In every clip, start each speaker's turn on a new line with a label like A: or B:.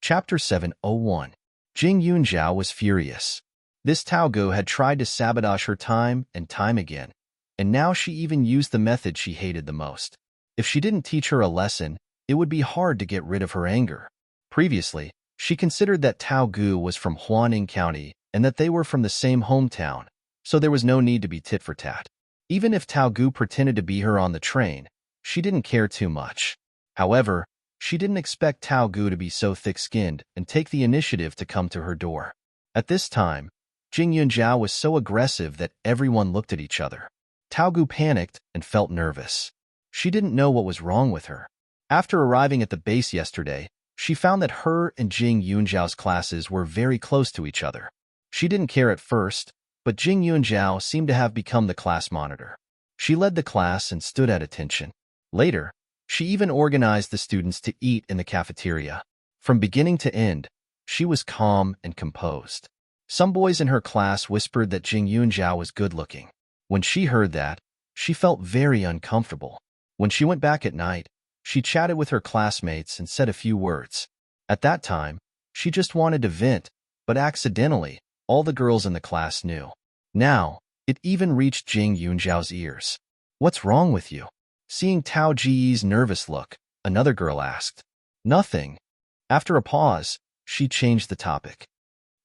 A: Chapter 701. Jing Yunjiao was furious. This Tao Gu had tried to sabotage her time and time again, and now she even used the method she hated the most. If she didn't teach her a lesson, it would be hard to get rid of her anger. Previously, she considered that Tao Gu was from Huaning County and that they were from the same hometown, so there was no need to be tit for tat. Even if Tao Gu pretended to be her on the train, she didn't care too much. However, she didn't expect Tao Gu to be so thick-skinned and take the initiative to come to her door. At this time, Jing Yunjiao was so aggressive that everyone looked at each other. Tao Gu panicked and felt nervous. She didn't know what was wrong with her. After arriving at the base yesterday, she found that her and Jing Yunjiao's classes were very close to each other. She didn't care at first, but Jing Yunjiao seemed to have become the class monitor. She led the class and stood at attention. Later, she even organized the students to eat in the cafeteria. From beginning to end, she was calm and composed. Some boys in her class whispered that Jing Yunjiao was good-looking. When she heard that, she felt very uncomfortable. When she went back at night, she chatted with her classmates and said a few words. At that time, she just wanted to vent, but accidentally, all the girls in the class knew. Now, it even reached Jing Yunjiao's ears. "What's wrong with you?" Seeing Tao Ji's nervous look, another girl asked. "Nothing." After a pause, she changed the topic.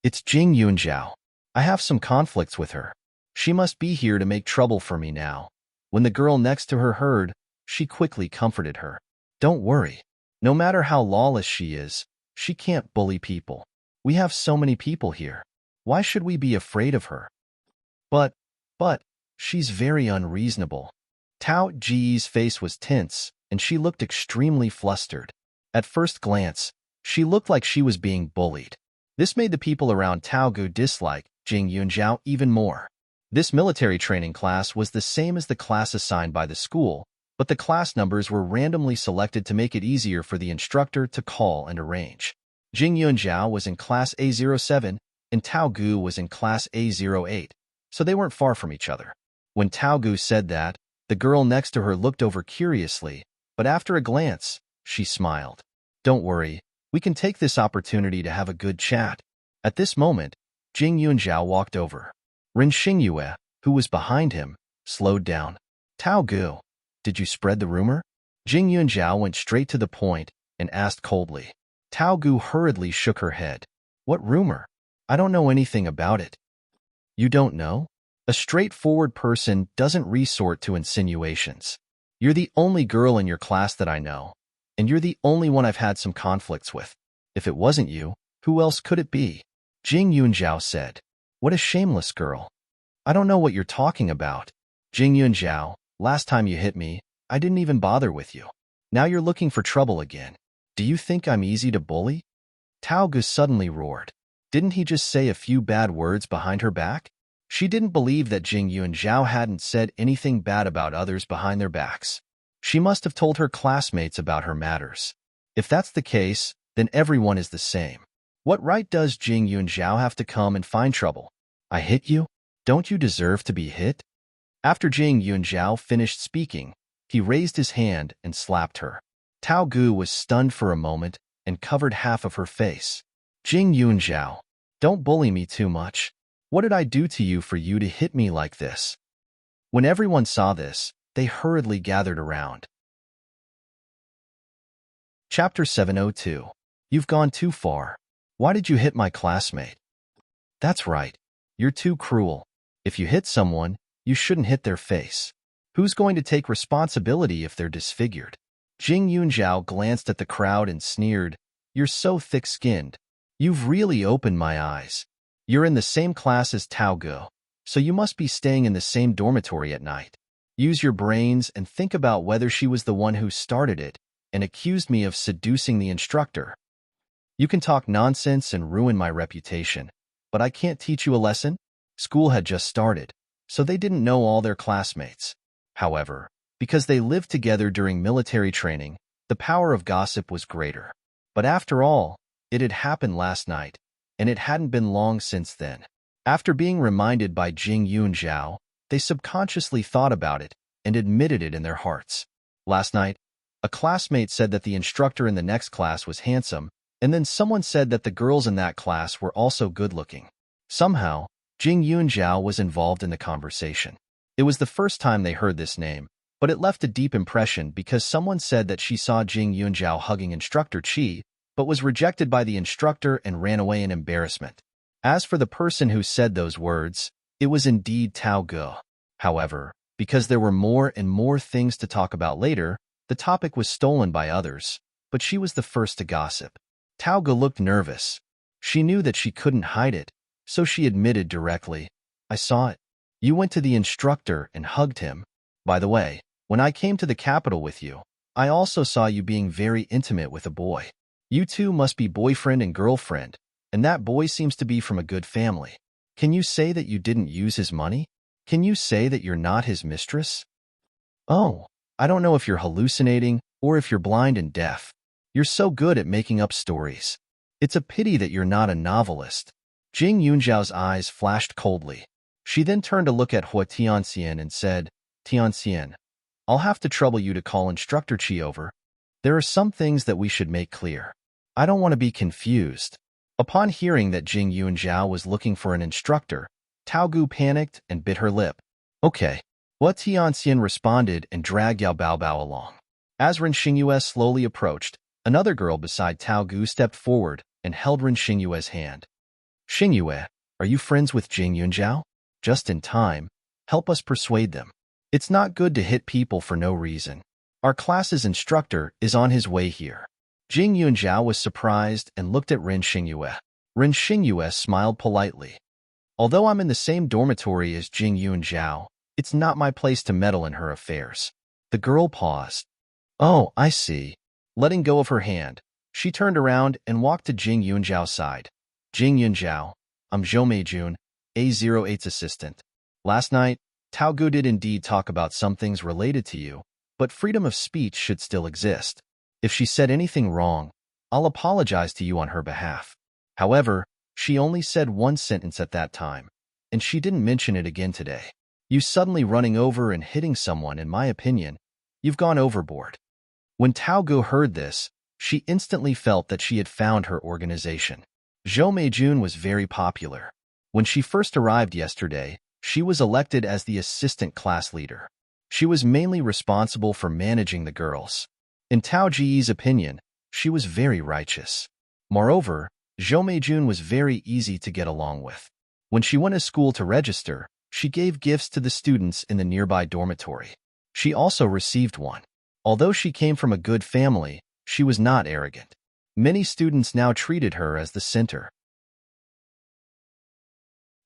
A: "It's Jing Yunjiao. I have some conflicts with her. She must be here to make trouble for me now." When the girl next to her heard, she quickly comforted her. "Don't worry. No matter how lawless she is, she can't bully people. We have so many people here. Why should we be afraid of her?" But, she's very unreasonable." Tao Ji's face was tense, and she looked extremely flustered. At first glance, she looked like she was being bullied. This made the people around Tao Gu dislike Jing Yunjiao even more. This military training class was the same as the class assigned by the school, but the class numbers were randomly selected to make it easier for the instructor to call and arrange. Jing Yunjiao was in class A07, and Tao Gu was in class A08, so they weren't far from each other. When Tao Gu said that, the girl next to her looked over curiously, but after a glance, she smiled. "Don't worry, we can take this opportunity to have a good chat." At this moment, Jing Yunjiao walked over. Ren Xingyue, who was behind him, slowed down. "Tao Gu, did you spread the rumor?" Jing Yunjiao went straight to the point and asked coldly. Tao Gu hurriedly shook her head. "What rumor? I don't know anything about it." "You don't know? A straightforward person doesn't resort to insinuations. You're the only girl in your class that I know, and you're the only one I've had some conflicts with. If it wasn't you, who else could it be?" Jing Yunjiao said. "What a shameless girl. I don't know what you're talking about." "Jing Yunjiao, last time you hit me, I didn't even bother with you. Now you're looking for trouble again. Do you think I'm easy to bully?" Tao Gu suddenly roared. Didn't he just say a few bad words behind her back? She didn't believe that Jing Yunjiao hadn't said anything bad about others behind their backs. She must have told her classmates about her matters. If that's the case, then everyone is the same. What right does Jing Yunjiao have to come and find trouble? "I hit you? Don't you deserve to be hit?" After Jing Yunjiao finished speaking, he raised his hand and slapped her. Tao Gu was stunned for a moment and covered half of her face. "Jing Yunjiao, don't bully me too much. What did I do to you for you to hit me like this?" When everyone saw this, they hurriedly gathered around. Chapter 702. You've gone too far. Why did you hit my classmate? That's right. You're too cruel. If you hit someone, you shouldn't hit their face. Who's going to take responsibility if they're disfigured? Jing Yunjiao glanced at the crowd and sneered. "You're so thick-skinned. You've really opened my eyes. You're in the same class as Tao Gu, so you must be staying in the same dormitory at night. Use your brains and think about whether she was the one who started it and accused me of seducing the instructor. You can talk nonsense and ruin my reputation, but I can't teach you a lesson." School had just started, so they didn't know all their classmates. However, because they lived together during military training, the power of gossip was greater. But after all, it had happened last night, and it hadn't been long since then. After being reminded by Jing Yunjiao, they subconsciously thought about it and admitted it in their hearts. Last night, a classmate said that the instructor in the next class was handsome, And then someone said that the girls in that class were also good-looking. Somehow, Jing Yunjiao was involved in the conversation. It was the first time they heard this name, but it left a deep impression because someone said that she saw Jing Yunjiao hugging instructor Qi, but was rejected by the instructor and ran away in embarrassment. As for the person who said those words, it was indeed Tao Ge. However, because there were more and more things to talk about later, the topic was stolen by others, but she was the first to gossip. Tao Ge looked nervous. She knew that she couldn't hide it, so she admitted directly, "I saw it. You went to the instructor and hugged him. By the way, when I came to the capital with you, I also saw you being very intimate with a boy. You two must be boyfriend and girlfriend, and that boy seems to be from a good family. Can you say that you didn't use his money? Can you say that you're not his mistress?" "Oh, I don't know if you're hallucinating or if you're blind and deaf. You're so good at making up stories. It's a pity that you're not a novelist." Jing Yunjiao's eyes flashed coldly. She then turned to look at Hua Tianxian and said, "Tianxian, I'll have to trouble you to call Instructor Qi over. There are some things that we should make clear. I don't want to be confused." Upon hearing that Jing Yunjiao was looking for an instructor, Tao Ge panicked and bit her lip. "Okay." Hua Tianxian responded and dragged Yao Baobao along. As Ren Xingyue slowly approached, another girl beside Tao Ge stepped forward and held Ren Xingyue's hand. "Xingyue, are you friends with Jing Yunjiao? Just in time. Help us persuade them. It's not good to hit people for no reason. Our class's instructor is on his way here." Jing Yunjiao was surprised and looked at Ren Xingyue. Ren Xingyue smiled politely. "Although I'm in the same dormitory as Jing Yunjiao, it's not my place to meddle in her affairs." The girl paused. "Oh, I see." Letting go of her hand, she turned around and walked to Jing Yunjiao's side. "Jing Yunjiao, I'm Zhou Meijun, A08's assistant. Last night, Tao Ge did indeed talk about some things related to you, but freedom of speech should still exist. If she said anything wrong, I'll apologize to you on her behalf. However, she only said one sentence at that time, and she didn't mention it again today. You suddenly running over and hitting someone, in my opinion, you've gone overboard." When Tao Ge heard this, she instantly felt that she had found her organization. Zhou Meijun was very popular. When she first arrived yesterday, she was elected as the assistant class leader. She was mainly responsible for managing the girls. In Tao Ji's opinion, she was very righteous. Moreover, Zhou Meijun was very easy to get along with. When she went to school to register, she gave gifts to the students in the nearby dormitory. She also received one. Although she came from a good family, she was not arrogant. Many students now treated her as the center.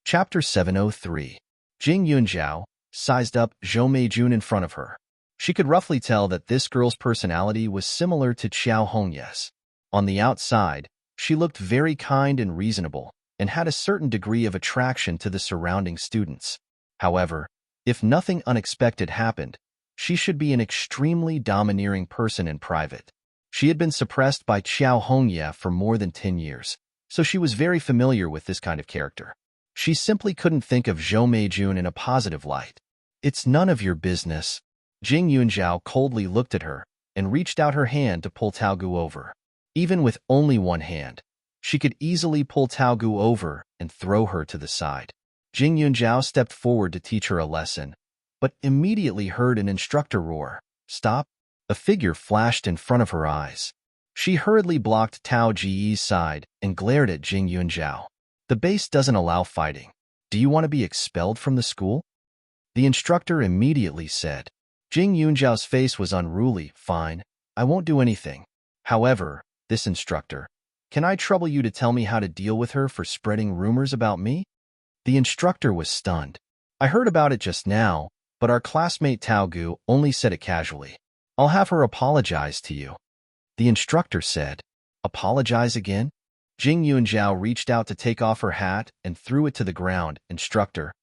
A: Chapter 703. Jing Yunjiao sized up Zhou Meijun in front of her. She could roughly tell that this girl's personality was similar to Qiao Hongye's. On the outside, she looked very kind and reasonable, and had a certain degree of attraction to the surrounding students. However, if nothing unexpected happened, she should be an extremely domineering person in private. She had been suppressed by Qiao Hongye for more than 10 years, so she was very familiar with this kind of character. She simply couldn't think of Zhou Meijun in a positive light. "It's none of your business." Jing Yunjiao coldly looked at her and reached out her hand to pull Tao Ge over. Even with only one hand, she could easily pull Tao Ge over and throw her to the side. Jing Yunjiao stepped forward to teach her a lesson, but immediately heard an instructor roar, "Stop!" A figure flashed in front of her eyes. She hurriedly blocked Tao Ji's side and glared at Jing Yunjiao. "The base doesn't allow fighting. Do you want to be expelled from the school?" The instructor immediately said. Jing Yunjiao's face was unruly. "Fine, I won't do anything. However, this instructor, can I trouble you to tell me how to deal with her for spreading rumors about me?" The instructor was stunned. "I heard about it just now, but our classmate Tao Ge only said it casually. I'll have her apologize to you." The instructor said. "Apologize again?" Jing Yunjiao reached out to take off her hat and threw it to the ground. "Instructor,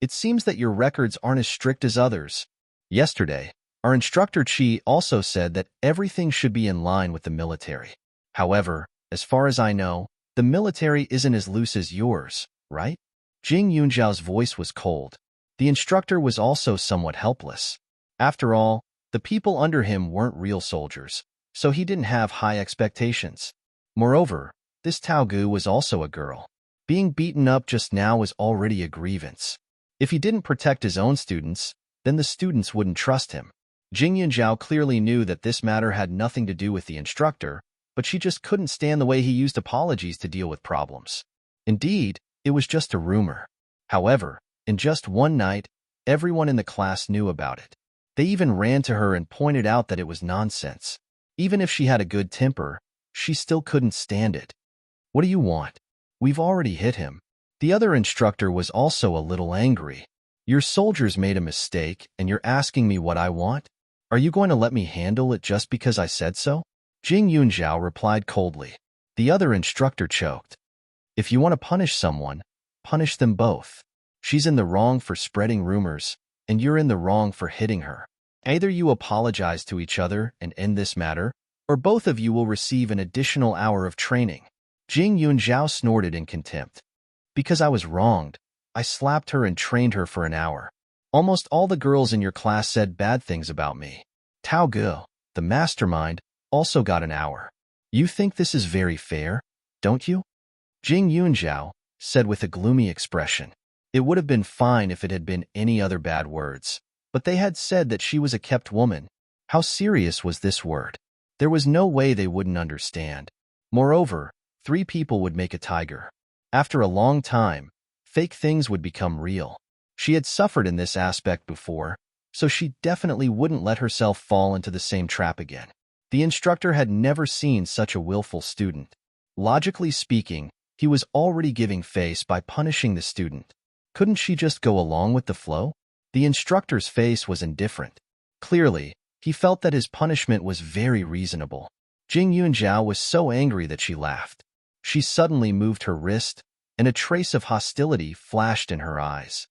A: it seems that your records aren't as strict as others. Yesterday, our instructor Qi also said that everything should be in line with the military. However, as far as I know, the military isn't as loose as yours, right?" Jing Yunjiao's voice was cold. The instructor was also somewhat helpless. After all, the people under him weren't real soldiers, so he didn't have high expectations. Moreover, this Taogu was also a girl. Being beaten up just now was already a grievance. If he didn't protect his own students, then the students wouldn't trust him. Jing Yunjiao clearly knew that this matter had nothing to do with the instructor, but she just couldn't stand the way he used apologies to deal with problems. Indeed, it was just a rumor. However, in just one night, everyone in the class knew about it. They even ran to her and pointed out that it was nonsense. Even if she had a good temper, she still couldn't stand it. What do you want? We've already hit him. The other instructor was also a little angry. Your soldiers made a mistake, and you're asking me what I want? Are you going to let me handle it just because I said so? Jing Yunjiao replied coldly. The other instructor choked. If you want to punish someone, punish them both. She's in the wrong for spreading rumors, and you're in the wrong for hitting her. Either you apologize to each other and end this matter, or both of you will receive an additional hour of training. Jing Yunjiao snorted in contempt. Because I was wronged, I slapped her and trained her for an hour. Almost all the girls in your class said bad things about me. Tao Ge, the mastermind, also got an hour. You think this is very fair, don't you? Jing Yunjiao said with a gloomy expression. It would have been fine if it had been any other bad words, but they had said that she was a kept woman. How serious was this word? There was no way they wouldn't understand. Moreover, 3 people would make a tiger. After a long time, fake things would become real. She had suffered in this aspect before, so she definitely wouldn't let herself fall into the same trap again. The instructor had never seen such a willful student. Logically speaking, he was already giving face by punishing the student. Couldn't she just go along with the flow? The instructor's face was indifferent. Clearly, he felt that his punishment was very reasonable. Jing Yunjiao was so angry that she laughed. She suddenly moved her wrist, and a trace of hostility flashed in her eyes.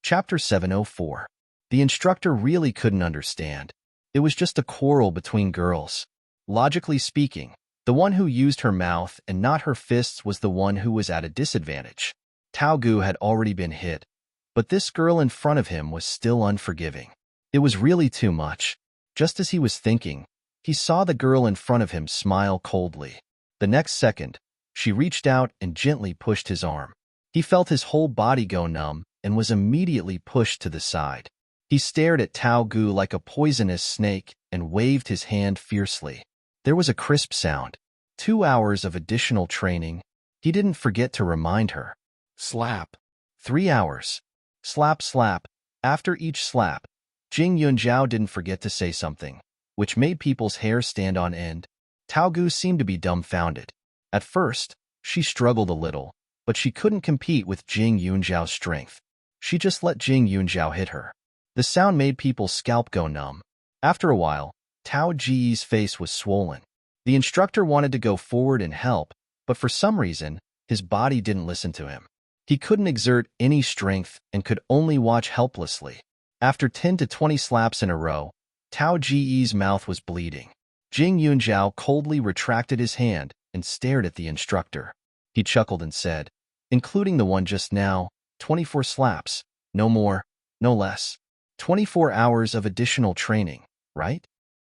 A: Chapter 704. The instructor really couldn't understand. It was just a quarrel between girls. Logically speaking, the one who used her mouth and not her fists was the one who was at a disadvantage. Tao Gu had already been hit, but this girl in front of him was still unforgiving. It was really too much. Just as he was thinking, he saw the girl in front of him smile coldly. The next second, she reached out and gently pushed his arm. He felt his whole body go numb and was immediately pushed to the side. He stared at Tao Gu like a poisonous snake and waved his hand fiercely. There was a crisp sound. 2 hours of additional training. He didn't forget to remind her. Slap. 3 hours. Slap, slap. After each slap, Jing Yunjiao didn't forget to say something, which made people's hair stand on end. Tao Gu seemed to be dumbfounded. At first, she struggled a little, but she couldn't compete with Jing Yunjiao's strength. She just let Jing Yunjiao hit her. The sound made people's scalp go numb. After a while, Tao Ji's face was swollen. The instructor wanted to go forward and help, but for some reason, his body didn't listen to him. He couldn't exert any strength and could only watch helplessly. After 10 to 20 slaps in a row, Tao Ji's mouth was bleeding. Jing Yunjiao coldly retracted his hand and stared at the instructor. He chuckled and said, including the one just now, 24 slaps, no more, no less. 24 hours of additional training, right?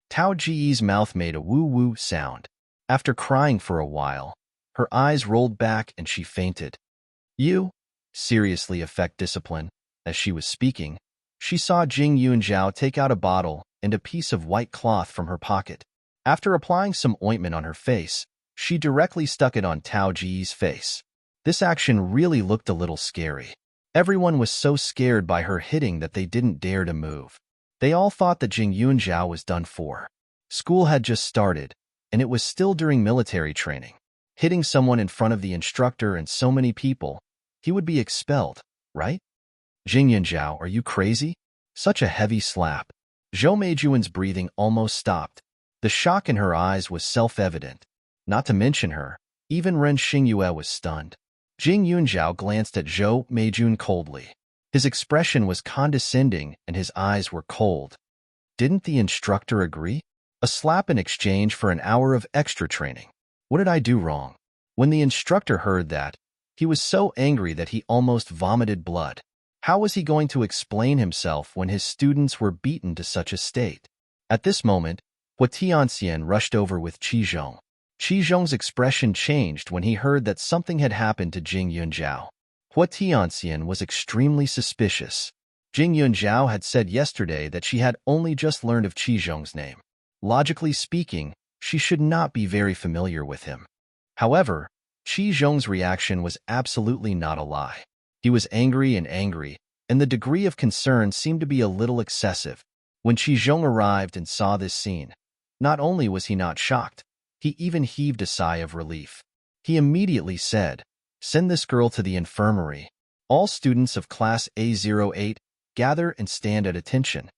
A: Tao Ji's mouth made a woo-woo sound. After crying for a while, her eyes rolled back and she fainted. You seriously affect discipline. As she was speaking, she saw Jing Yunjiao take out a bottle and a piece of white cloth from her pocket. After applying some ointment on her face, she directly stuck it on Tao Ji's face. This action really looked a little scary. Everyone was so scared by her hitting that they didn't dare to move. They all thought that Jing Yunjiao was done for. School had just started, and it was still during military training. Hitting someone in front of the instructor and so many people, he would be expelled, right? Jing Yunjiao, are you crazy? Such a heavy slap. Zhou Meiyuan's breathing almost stopped. The shock in her eyes was self-evident. Not to mention her, even Ren Xingyue was stunned. Jing Yunjiao glanced at Zhou Meiyuan coldly. His expression was condescending and his eyes were cold. Didn't the instructor agree? A slap in exchange for an hour of extra training. What did I do wrong? When the instructor heard that, he was so angry that he almost vomited blood. How was he going to explain himself when his students were beaten to such a state? At this moment, Hua Tianxian rushed over with Qi Zhong. Qi Zhong's expression changed when he heard that something had happened to Jing Yunjiao. Hua Tianxian was extremely suspicious. Jing Yunjiao had said yesterday that she had only just learned of Qi Zhong's name. Logically speaking, she should not be very familiar with him. However, Qi Zhong's reaction was absolutely not a lie. He was angry, and the degree of concern seemed to be a little excessive. When Qi Zhong arrived and saw this scene, not only was he not shocked, he even heaved a sigh of relief. He immediately said, "Send this girl to the infirmary. All students of Class A08, gather and stand at attention."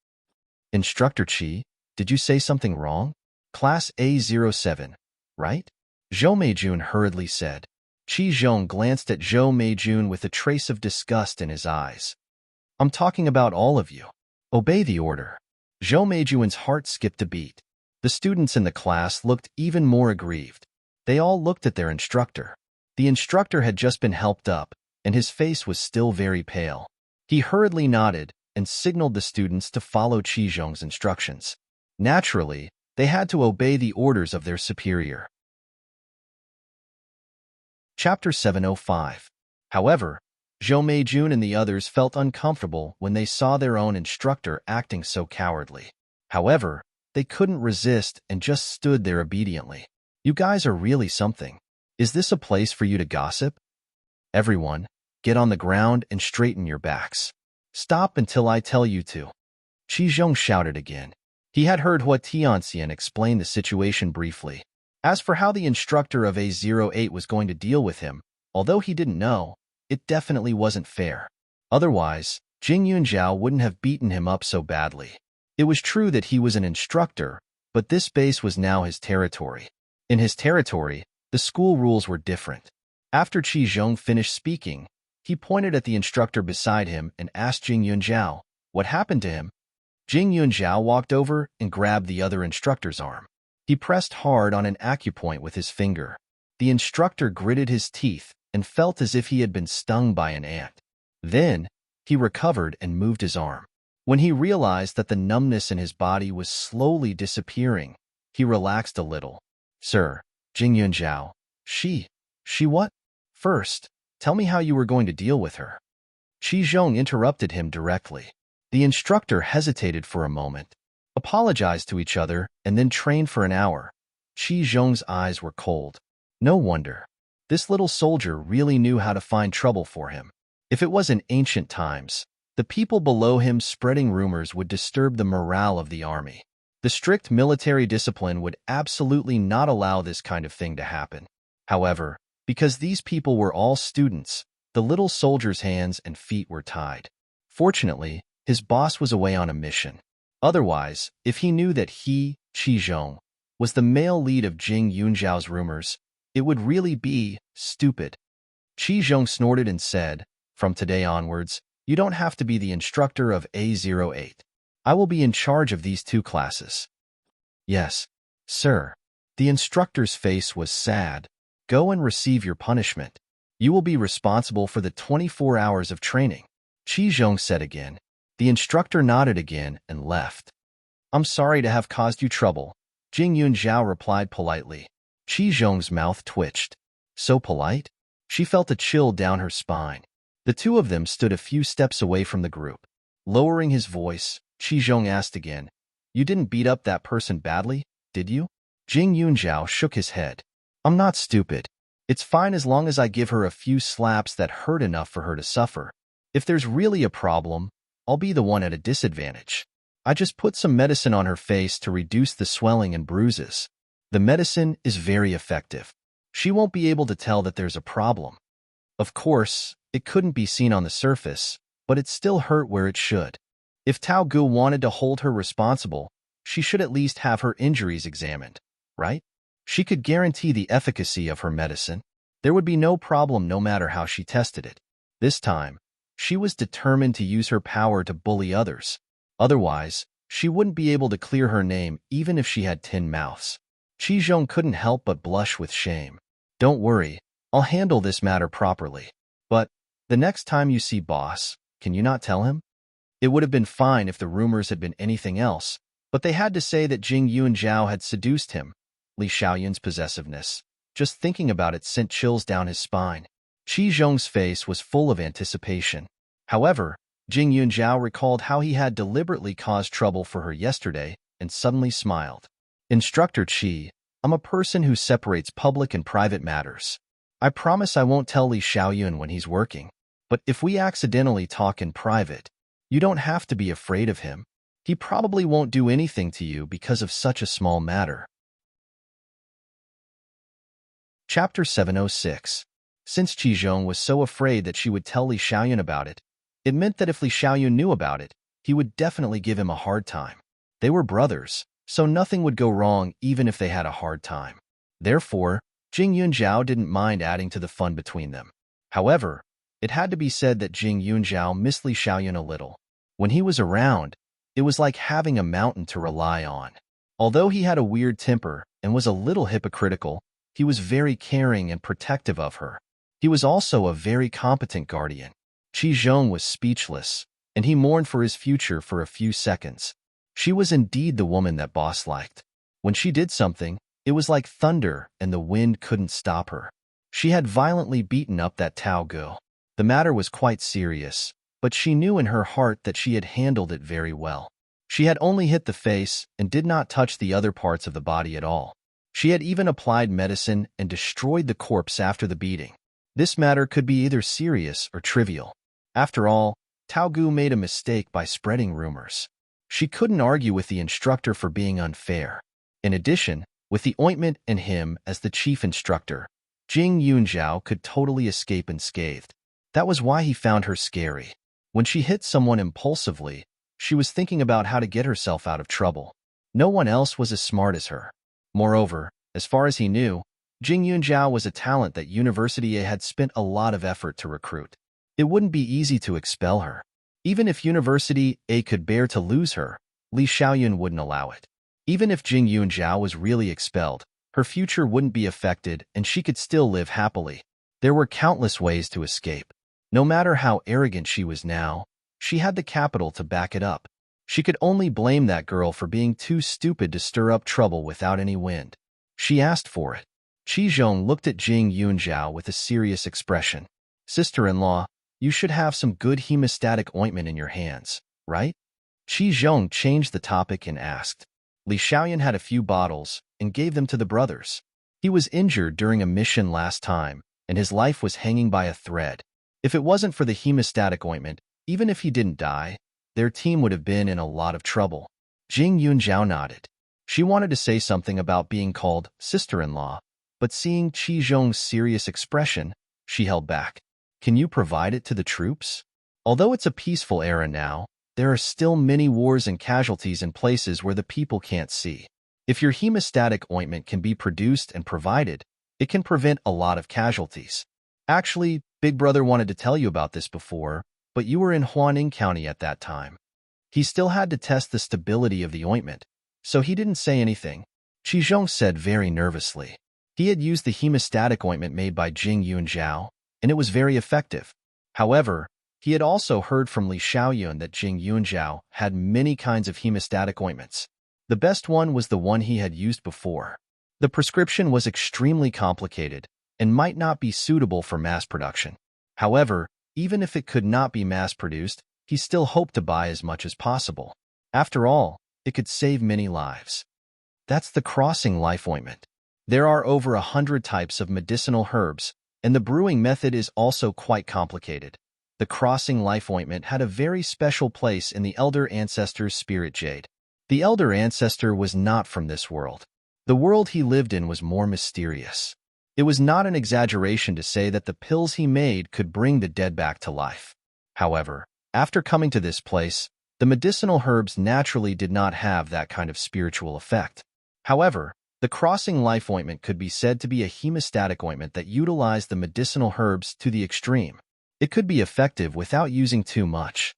A: "Instructor Qi, did you say something wrong? Class A07, right?" Zhou Meijun hurriedly said. Qi Zhong glanced at Zhou Meijun with a trace of disgust in his eyes. "I'm talking about all of you. Obey the order." Zhou Meijun's heart skipped a beat. The students in the class looked even more aggrieved. They all looked at their instructor. The instructor had just been helped up, and his face was still very pale. He hurriedly nodded and signaled the students to follow Qi Zhong's instructions. Naturally, they had to obey the orders of their superior. Chapter 705. However, Zhou Meijun and the others felt uncomfortable when they saw their own instructor acting so cowardly. However, they couldn't resist and just stood there obediently. "You guys are really something. Is this a place for you to gossip? Everyone, get on the ground and straighten your backs. Stop until I tell you to." Qi Zhong shouted again. He had heard Hua Tianxian explain the situation briefly. As for how the instructor of A08 was going to deal with him, although he didn't know, it definitely wasn't fair. Otherwise, Jing Yunjiao wouldn't have beaten him up so badly. It was true that he was an instructor, but this base was now his territory. In his territory, the school rules were different. After Qi Zhong finished speaking, he pointed at the instructor beside him and asked Jing Yunjiao, "What happened to him?" Jing Yunjiao walked over and grabbed the other instructor's arm. He pressed hard on an acupoint with his finger. The instructor gritted his teeth and felt as if he had been stung by an ant. Then, he recovered and moved his arm. When he realized that the numbness in his body was slowly disappearing, he relaxed a little. "Sir, Jing Yunjiao, she what? First, tell me how you were going to deal with her." Qi Zhong interrupted him directly. The instructor hesitated for a moment, apologized to each other, and then trained for an hour. Qi Zhong's eyes were cold. No wonder. This little soldier really knew how to find trouble for him. If it was in ancient times, the people below him spreading rumors would disturb the morale of the army. The strict military discipline would absolutely not allow this kind of thing to happen. However, because these people were all students, the little soldier's hands and feet were tied. Fortunately, his boss was away on a mission. Otherwise, if he knew that he, Qi Zhong, was the male lead of Jing Yunjiao's rumors, it would really be stupid. Qi Zhong snorted and said, "From today onwards, you don't have to be the instructor of A08. I will be in charge of these two classes." "Yes, sir." The instructor's face was sad. "Go and receive your punishment. You will be responsible for the 24 hours of training," Qi Zhong said again. The instructor nodded again and left. "I'm sorry to have caused you trouble," Jing Yunjiao replied politely. Qi Zhong's mouth twitched. So polite? She felt a chill down her spine. The two of them stood a few steps away from the group. Lowering his voice, Qi Zhong asked again, "You didn't beat up that person badly, did you?" Jing Yunjiao shook his head. "I'm not stupid. It's fine as long as I give her a few slaps that hurt enough for her to suffer. If there's really a problem, I'll be the one at a disadvantage. I just put some medicine on her face to reduce the swelling and bruises. The medicine is very effective. She won't be able to tell that there's a problem. Of course, it couldn't be seen on the surface, but it still hurt where it should. If Tao Gu wanted to hold her responsible, she should at least have her injuries examined, right? She could guarantee the efficacy of her medicine. There would be no problem no matter how she tested it. This time, she was determined to use her power to bully others. Otherwise, she wouldn't be able to clear her name even if she had 10 mouths. Qi Zhong couldn't help but blush with shame. "Don't worry, I'll handle this matter properly. But, the next time you see boss, can you not tell him?" It would have been fine if the rumors had been anything else, But they had to say that Jing Yunjiao had seduced him. Li Xiaoyun's possessiveness. Just thinking about it sent chills down his spine. Qi Zhong's face was full of anticipation. However, Jing Yunjiao recalled how he had deliberately caused trouble for her yesterday and suddenly smiled. Instructor Qi, I'm a person who separates public and private matters. I promise I won't tell Li Xiaoyun when he's working. But if we accidentally talk in private, you don't have to be afraid of him. He probably won't do anything to you because of such a small matter. Chapter 706. Since Qi Zhong was so afraid that she would tell Li Xiaoyun about it, it meant that if Li Xiaoyun knew about it, he would definitely give him a hard time. They were brothers, so nothing would go wrong even if they had a hard time. Therefore, Jing Yunjiao didn't mind adding to the fun between them. However, it had to be said that Jing Yunjiao missed Li Xiaoyun a little. When he was around, it was like having a mountain to rely on. Although he had a weird temper and was a little hypocritical, he was very caring and protective of her. He was also a very competent guardian. Qi Zhong was speechless, and he mourned for his future for a few seconds. She was indeed the woman that boss liked. When she did something, it was like thunder and the wind couldn't stop her. She had violently beaten up that Tao girl. The matter was quite serious, but she knew in her heart that she had handled it very well. She had only hit the face and did not touch the other parts of the body at all. She had even applied medicine and destroyed the corpse after the beating. This matter could be either serious or trivial. After all, Tao Gu made a mistake by spreading rumors. She couldn't argue with the instructor for being unfair. In addition, with the ointment and him as the chief instructor, Jing Yunjiao could totally escape unscathed. That was why he found her scary. When she hit someone impulsively, she was thinking about how to get herself out of trouble. No one else was as smart as her. Moreover, as far as he knew, Jing Yunjiao was a talent that University A had spent a lot of effort to recruit. It wouldn't be easy to expel her. Even if University A could bear to lose her, Li Xiaoyun wouldn't allow it. Even if Jing Yunjiao was really expelled, her future wouldn't be affected and she could still live happily. There were countless ways to escape. No matter how arrogant she was now, she had the capital to back it up. She could only blame that girl for being too stupid to stir up trouble without any wind. She asked for it. Qi Zhong looked at Jing Yunjiao with a serious expression. Sister-in-law, you should have some good hemostatic ointment in your hands, right? Qi Zhong changed the topic and asked. Li Xiaoyun had a few bottles and gave them to the brothers. He was injured during a mission last time, and his life was hanging by a thread. If it wasn't for the hemostatic ointment, even if he didn't die, their team would have been in a lot of trouble. Jing Yunjiao nodded. She wanted to say something about being called sister-in-law, but seeing Qi Zhong's serious expression, she held back. Can you provide it to the troops? Although it's a peaceful era now, there are still many wars and casualties in places where the people can't see. If your hemostatic ointment can be produced and provided, it can prevent a lot of casualties. Actually, Big Brother wanted to tell you about this before, but you were in Huaning County at that time. He still had to test the stability of the ointment, so he didn't say anything. Qi Zhong said very nervously. He had used the hemostatic ointment made by Jing Yunjiao, and it was very effective. However, he had also heard from Li Xiaoyun that Jing Yunjiao had many kinds of hemostatic ointments. The best one was the one he had used before. The prescription was extremely complicated and might not be suitable for mass production. However, even if it could not be mass-produced, he still hoped to buy as much as possible. After all, it could save many lives. That's the crossing life ointment. There are over 100 types of medicinal herbs, and the brewing method is also quite complicated. The crossing life ointment had a very special place in the elder ancestor's spirit jade. The elder ancestor was not from this world. The world he lived in was more mysterious. It was not an exaggeration to say that the pills he made could bring the dead back to life. However, after coming to this place, the medicinal herbs naturally did not have that kind of spiritual effect. However, the crossing life ointment could be said to be a hemostatic ointment that utilized the medicinal herbs to the extreme. It could be effective without using too much.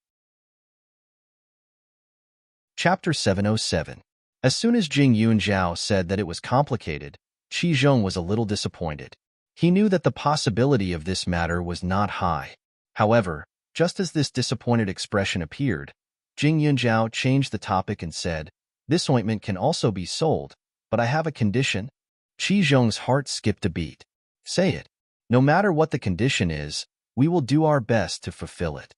A: Chapter 707. As soon as Jing Yunjiao said that it was complicated, Qi Zhong was a little disappointed. He knew that the possibility of this matter was not high. However, just as this disappointed expression appeared, Jing Yunjiao changed the topic and said, This ointment can also be sold, but I have a condition. Qi Zhong's heart skipped a beat. Say it. No matter what the condition is, we will do our best to fulfill it.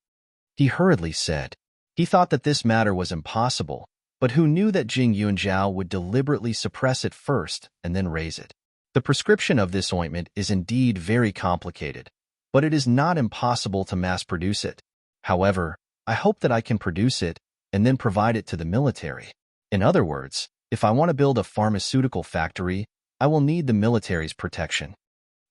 A: He hurriedly said. He thought that this matter was impossible, but who knew that Jing Yunjiao would deliberately suppress it first and then raise it? The prescription of this ointment is indeed very complicated, but it is not impossible to mass-produce it. However, I hope that I can produce it and then provide it to the military. In other words, if I want to build a pharmaceutical factory, I will need the military's protection.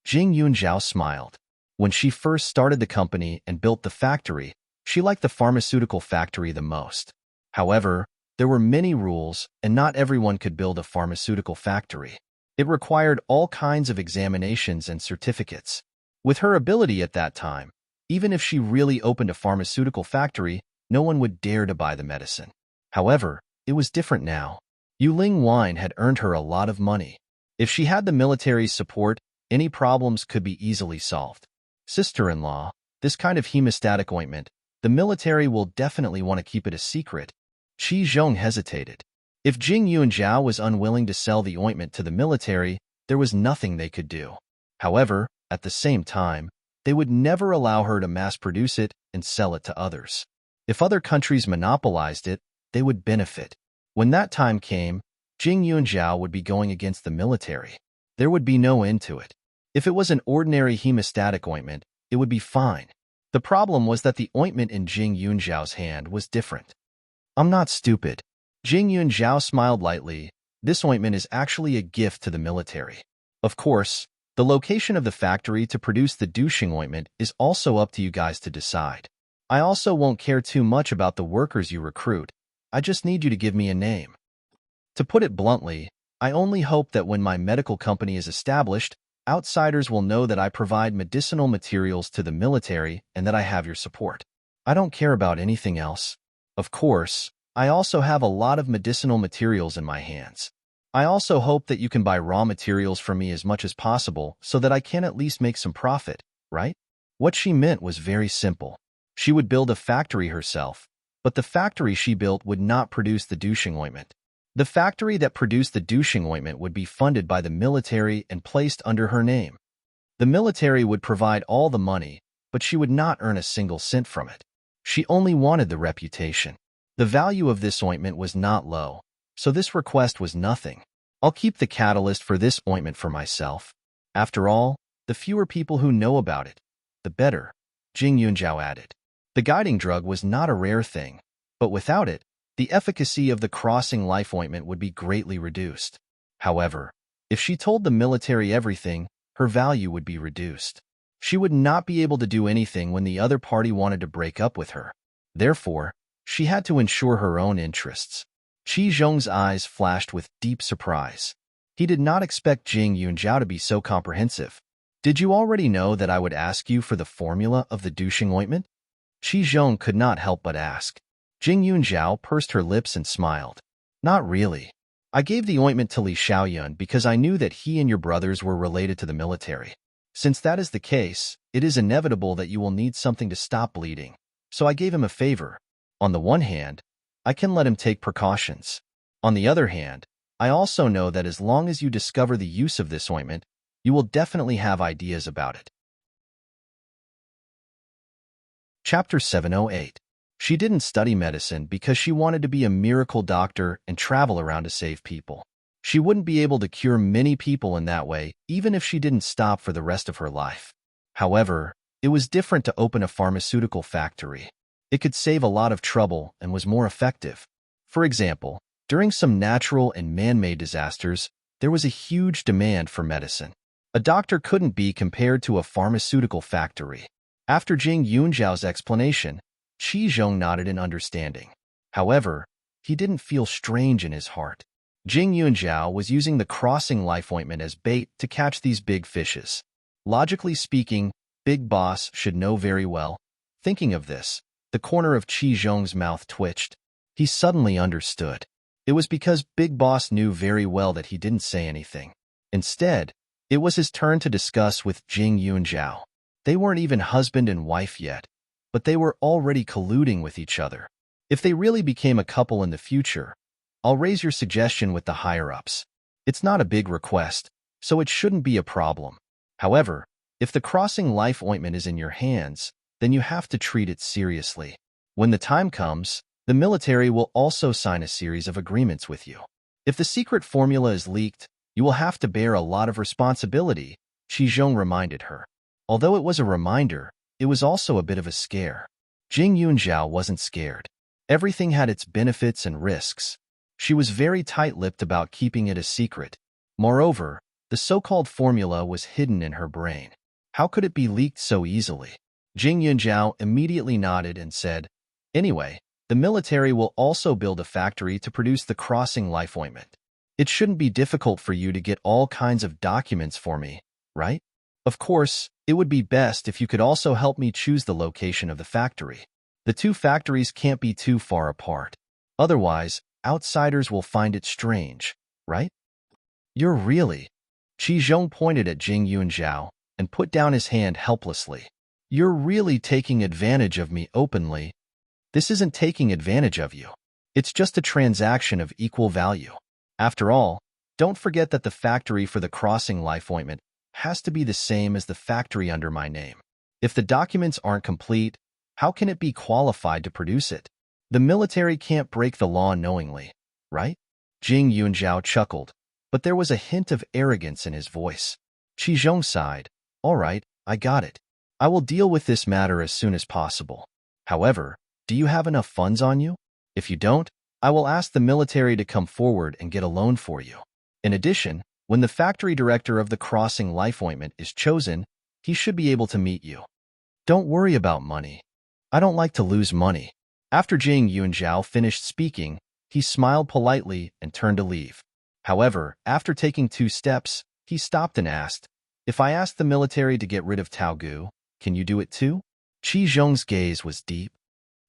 A: Jing Yunjiao smiled. When she first started the company and built the factory, she liked the pharmaceutical factory the most. However, there were many rules, and not everyone could build a pharmaceutical factory. It required all kinds of examinations and certificates. With her ability at that time, even if she really opened a pharmaceutical factory, no one would dare to buy the medicine. However, it was different now. Yuling wine had earned her a lot of money. If she had the military's support, any problems could be easily solved. Sister-in-law, this kind of hemostatic ointment, the military will definitely want to keep it a secret. Qi Zhong hesitated. If Jing Yunjiao was unwilling to sell the ointment to the military, there was nothing they could do. However, at the same time, they would never allow her to mass-produce it and sell it to others. If other countries monopolized it, they would benefit. When that time came, Jing Yunjiao would be going against the military. There would be no end to it. If it was an ordinary hemostatic ointment, it would be fine. The problem was that the ointment in Jing Yunjiao's hand was different. I'm not stupid. Jing Yunjiao smiled lightly. This ointment is actually a gift to the military. Of course, the location of the factory to produce the douching ointment is also up to you guys to decide. I also won't care too much about the workers you recruit. I just need you to give me a name. To put it bluntly, I only hope that when my medical company is established, outsiders will know that I provide medicinal materials to the military and that I have your support. I don't care about anything else. Of course, I also have a lot of medicinal materials in my hands. I also hope that you can buy raw materials from me as much as possible so that I can at least make some profit, right? What she meant was very simple. She would build a factory herself, but the factory she built would not produce the douching ointment. The factory that produced the douching ointment would be funded by the military and placed under her name. The military would provide all the money, but she would not earn a single cent from it. She only wanted the reputation. The value of this ointment was not low, so this request was nothing. I'll keep the catalyst for this ointment for myself. After all, the fewer people who know about it, the better, Jing Yunjiao added. The guiding drug was not a rare thing, but without it, the efficacy of the crossing life ointment would be greatly reduced. However, if she told the military everything, her value would be reduced. She would not be able to do anything when the other party wanted to break up with her. Therefore, she had to ensure her own interests. Qi Zhong's eyes flashed with deep surprise. He did not expect Jing Yunjiao to be so comprehensive. Did you already know that I would ask you for the formula of the douching ointment? Qi Zhong could not help but ask. Jing Yunjiao pursed her lips and smiled. Not really. I gave the ointment to Li Xiaoyun because I knew that he and your brothers were related to the military. Since that is the case, it is inevitable that you will need something to stop bleeding. So I gave him a favor. On the one hand, I can let him take precautions. On the other hand, I also know that as long as you discover the use of this ointment, you will definitely have ideas about it. Chapter 708. She didn't study medicine because she wanted to be a miracle doctor and travel around to save people. She wouldn't be able to cure many people in that way, even if she didn't stop for the rest of her life. However, it was different to open a pharmaceutical factory. It could save a lot of trouble and was more effective. For example, during some natural and man-made disasters, there was a huge demand for medicine. A doctor couldn't be compared to a pharmaceutical factory. After Jing Yunjiao's explanation, Qi Zhong nodded in understanding. However, he didn't feel strange in his heart. Jing Yunjiao was using the crossing life ointment as bait to catch these big fishes. Logically speaking, Big Boss should know very well. Thinking of this, the corner of Qi Zhong's mouth twitched. He suddenly understood. It was because Big Boss knew very well that he didn't say anything. Instead, it was his turn to discuss with Jing Yunjiao. They weren't even husband and wife yet, but they were already colluding with each other. If they really became a couple in the future, I'll raise your suggestion with the higher-ups. It's not a big request, so it shouldn't be a problem. However, if the crossing life ointment is in your hands, then you have to treat it seriously. When the time comes, the military will also sign a series of agreements with you. If the secret formula is leaked, you will have to bear a lot of responsibility, Qizhong reminded her. Although it was a reminder, it was also a bit of a scare. Jing Yunzhao wasn't scared. Everything had its benefits and risks. She was very tight-lipped about keeping it a secret. Moreover, the so-called formula was hidden in her brain. How could it be leaked so easily? Jing Yunzhao immediately nodded and said, "Anyway, the military will also build a factory to produce the crossing life ointment. It shouldn't be difficult for you to get all kinds of documents for me, right? Of course, it would be best if you could also help me choose the location of the factory. The two factories can't be too far apart. Otherwise, outsiders will find it strange, right?" "You're really..." Qizhong pointed at Jing Yunzhao and put down his hand helplessly. "You're really taking advantage of me openly." "This isn't taking advantage of you. It's just a transaction of equal value. After all, don't forget that the factory for the crossing life ointment has to be the same as the factory under my name. If the documents aren't complete, how can it be qualified to produce it? The military can't break the law knowingly, right?" Jing Yunzhao chuckled, but there was a hint of arrogance in his voice. Qizhong sighed. "All right, I got it. I will deal with this matter as soon as possible. However, do you have enough funds on you? If you don't, I will ask the military to come forward and get a loan for you. In addition, when the factory director of the crossing life ointment is chosen, he should be able to meet you. Don't worry about money. I don't like to lose money." After Jing Yunzhao finished speaking, he smiled politely and turned to leave. However, after taking 2 steps, he stopped and asked, "If I ask the military to get rid of Tao Gu, can you do it too?" Qizhong's gaze was deep.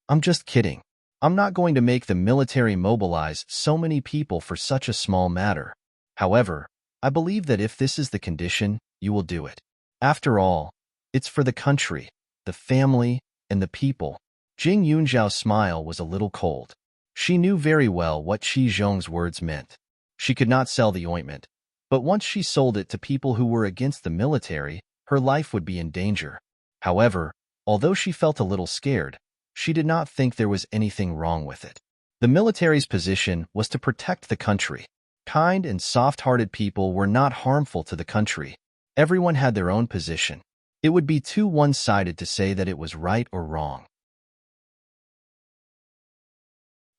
A: "I'm just kidding. I'm not going to make the military mobilize so many people for such a small matter. However, I believe that if this is the condition, you will do it. After all, it's for the country, the family, and the people." Jing Yunzhao's smile was a little cold. She knew very well what Qizhong's words meant. She could not sell the ointment, but once she sold it to people who were against the military, her life would be in danger. However, although she felt a little scared, she did not think there was anything wrong with it. The military's position was to protect the country. Kind and soft-hearted people were not harmful to the country. Everyone had their own position. It would be too one-sided to say that it was right or wrong.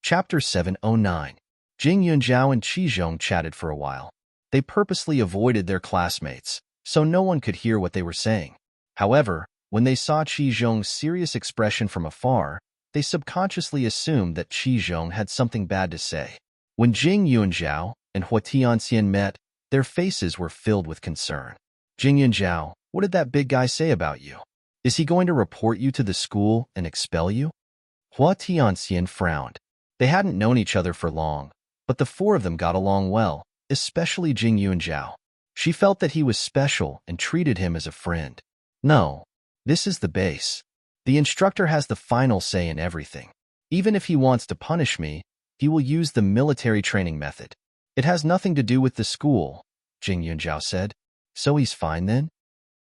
A: Chapter 709. Jing Yunzhao and Qizhong chatted for a while. They purposely avoided their classmates, so no one could hear what they were saying. However, when they saw Qizhong's serious expression from afar, they subconsciously assumed that Qizhong had something bad to say. When Jing Yunzhao and Hua Tianxian met, their faces were filled with concern. "Jing Yunzhao, what did that big guy say about you? Is he going to report you to the school and expel you?" Hua Tianxian frowned. They hadn't known each other for long, but the 4 of them got along well, especially Jing Yunzhao. She felt that he was special and treated him as a friend. "No, this is the base. The instructor has the final say in everything. Even if he wants to punish me, he will use the military training method. It has nothing to do with the school," Jing Yunzhao said. "So he's fine then?"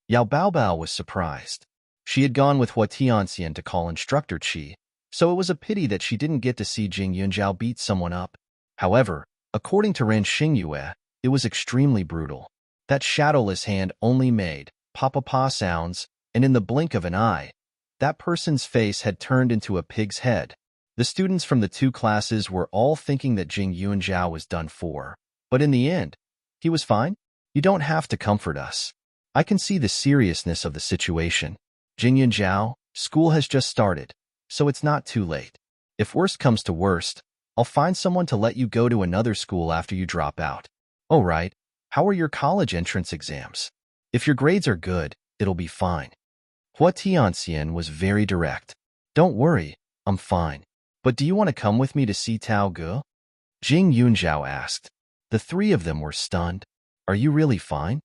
A: Yao Baobao was surprised. She had gone with Hua Tianxian to call Instructor Qi, so it was a pity that she didn't get to see Jing Yunzhao beat someone up. However, according to Ren Xingyue, it was extremely brutal. That shadowless hand only made pa-pa-pa sounds, and in the blink of an eye, that person's face had turned into a pig's head. The students from the 2 classes were all thinking that Jing Yunzhao was done for, but in the end, he was fine. "You don't have to comfort us. I can see the seriousness of the situation. Jing Yunzhao, school has just started, so it's not too late. If worst comes to worst, I'll find someone to let you go to another school after you drop out. Oh right, how are your college entrance exams? If your grades are good, it'll be fine." Hua Tianxian was very direct. "Don't worry, I'm fine. But do you want to come with me to see Tao Gu?" Jing Yunzhao asked. The 3 of them were stunned. "Are you really fine?"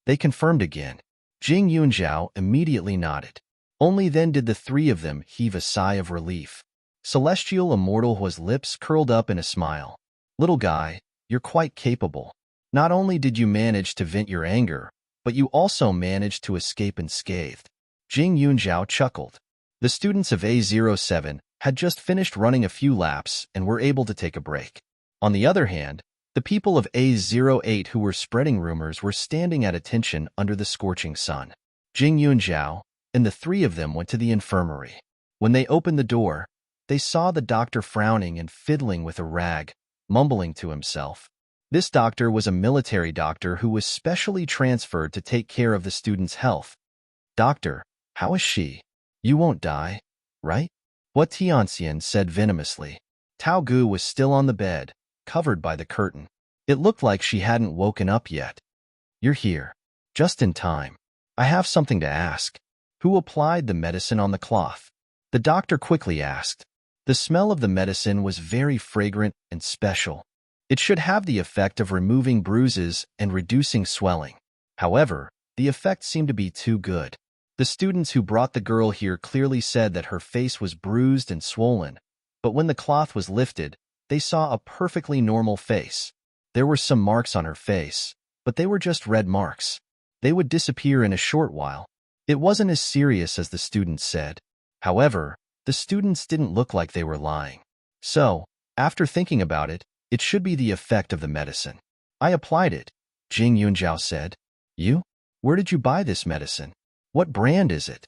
A: They confirmed again. Jing Yunzhao immediately nodded. Only then did the 3 of them heave a sigh of relief. Celestial Immortal Hua's lips curled up in a smile. Little guy, you're quite capable. Not only did you manage to vent your anger, but you also managed to escape unscathed. Jing Yunjiao chuckled. The students of A07 had just finished running a few laps and were able to take a break. On the other hand, the people of A08 who were spreading rumors were standing at attention under the scorching sun. Jing Yunjiao and the three of them went to the infirmary. When they opened the door, they saw the doctor frowning and fiddling with a rag, mumbling to himself. This doctor was a military doctor who was specially transferred to take care of the student's health. Doctor, how is she? You won't die, right? What Tianxian said venomously. Tao Gu was still on the bed, covered by the curtain. It looked like she hadn't woken up yet. You're here. Just in time. I have something to ask. Who applied the medicine on the cloth? The doctor quickly asked. The smell of the medicine was very fragrant and special. It should have the effect of removing bruises and reducing swelling. However, the effect seemed to be too good. The students who brought the girl here clearly said that her face was bruised and swollen, but when the cloth was lifted, they saw a perfectly normal face. There were some marks on her face, but they were just red marks. They would disappear in a short while. It wasn't as serious as the students said. However, the students didn't look like they were lying. So, after thinking about it, it should be the effect of the medicine. I applied it, Jing Yunjiao said. You? Where did you buy this medicine? What brand is it?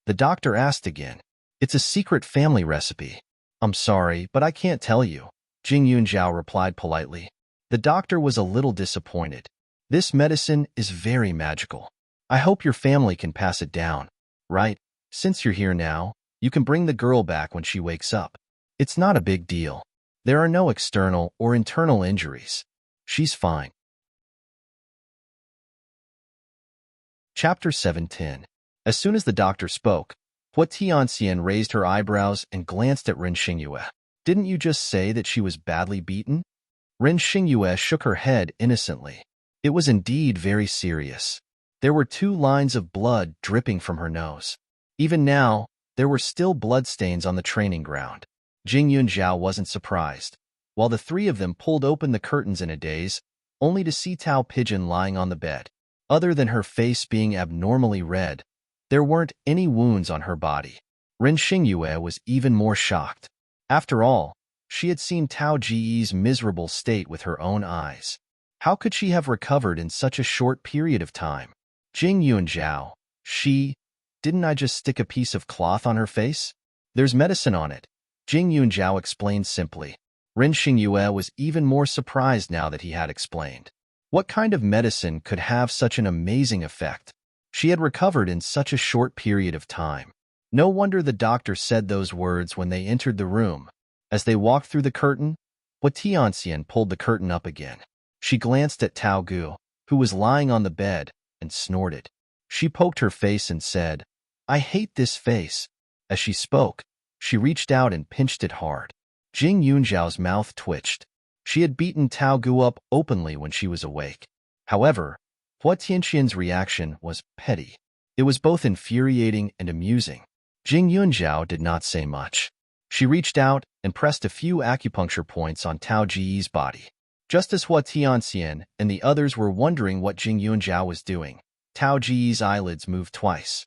A: The doctor asked again. It's a secret family recipe. I'm sorry, but I can't tell you, Jing Yunjiao replied politely. The doctor was a little disappointed. This medicine is very magical. I hope your family can pass it down. Right? Since you're here now, you can bring the girl back when she wakes up. It's not a big deal. There are no external or internal injuries. She's fine. Chapter 7:10. As soon as the doctor spoke, Hua Tianxian raised her eyebrows and glanced at Ren Xingyue. Didn't you just say that she was badly beaten? Ren Xingyue shook her head innocently. It was indeed very serious. There were 2 lines of blood dripping from her nose. Even now, there were still bloodstains on the training ground. Jing Yunjiao wasn't surprised. While the 3 of them pulled open the curtains in a daze, only to see Tao Pigeon lying on the bed. Other than her face being abnormally red, there weren't any wounds on her body. Ren Xingyue was even more shocked. After all, she had seen Tao Ji's miserable state with her own eyes. How could she have recovered in such a short period of time? Jing Yunjiao, didn't I just stick a piece of cloth on her face? There's medicine on it, Jing Yunjiao explained simply. Ren Xingyue was even more surprised now that he had explained. What kind of medicine could have such an amazing effect? She had recovered in such a short period of time. No wonder the doctor said those words when they entered the room. As they walked through the curtain, Hua Tianxian pulled the curtain up again. She glanced at Tao Gu, who was lying on the bed, and snorted. She poked her face and said, I hate this face. As she spoke, she reached out and pinched it hard. Jing Yunjiao's mouth twitched. She had beaten Tao Gu up openly when she was awake. However, Hua Tianxian's reaction was petty. It was both infuriating and amusing. Jing Yunjiao did not say much. She reached out and pressed a few acupuncture points on Tao Ji's body. Just as Hua Tianxian and the others were wondering what Jing Yunjiao was doing, Tao Ji's eyelids moved twice.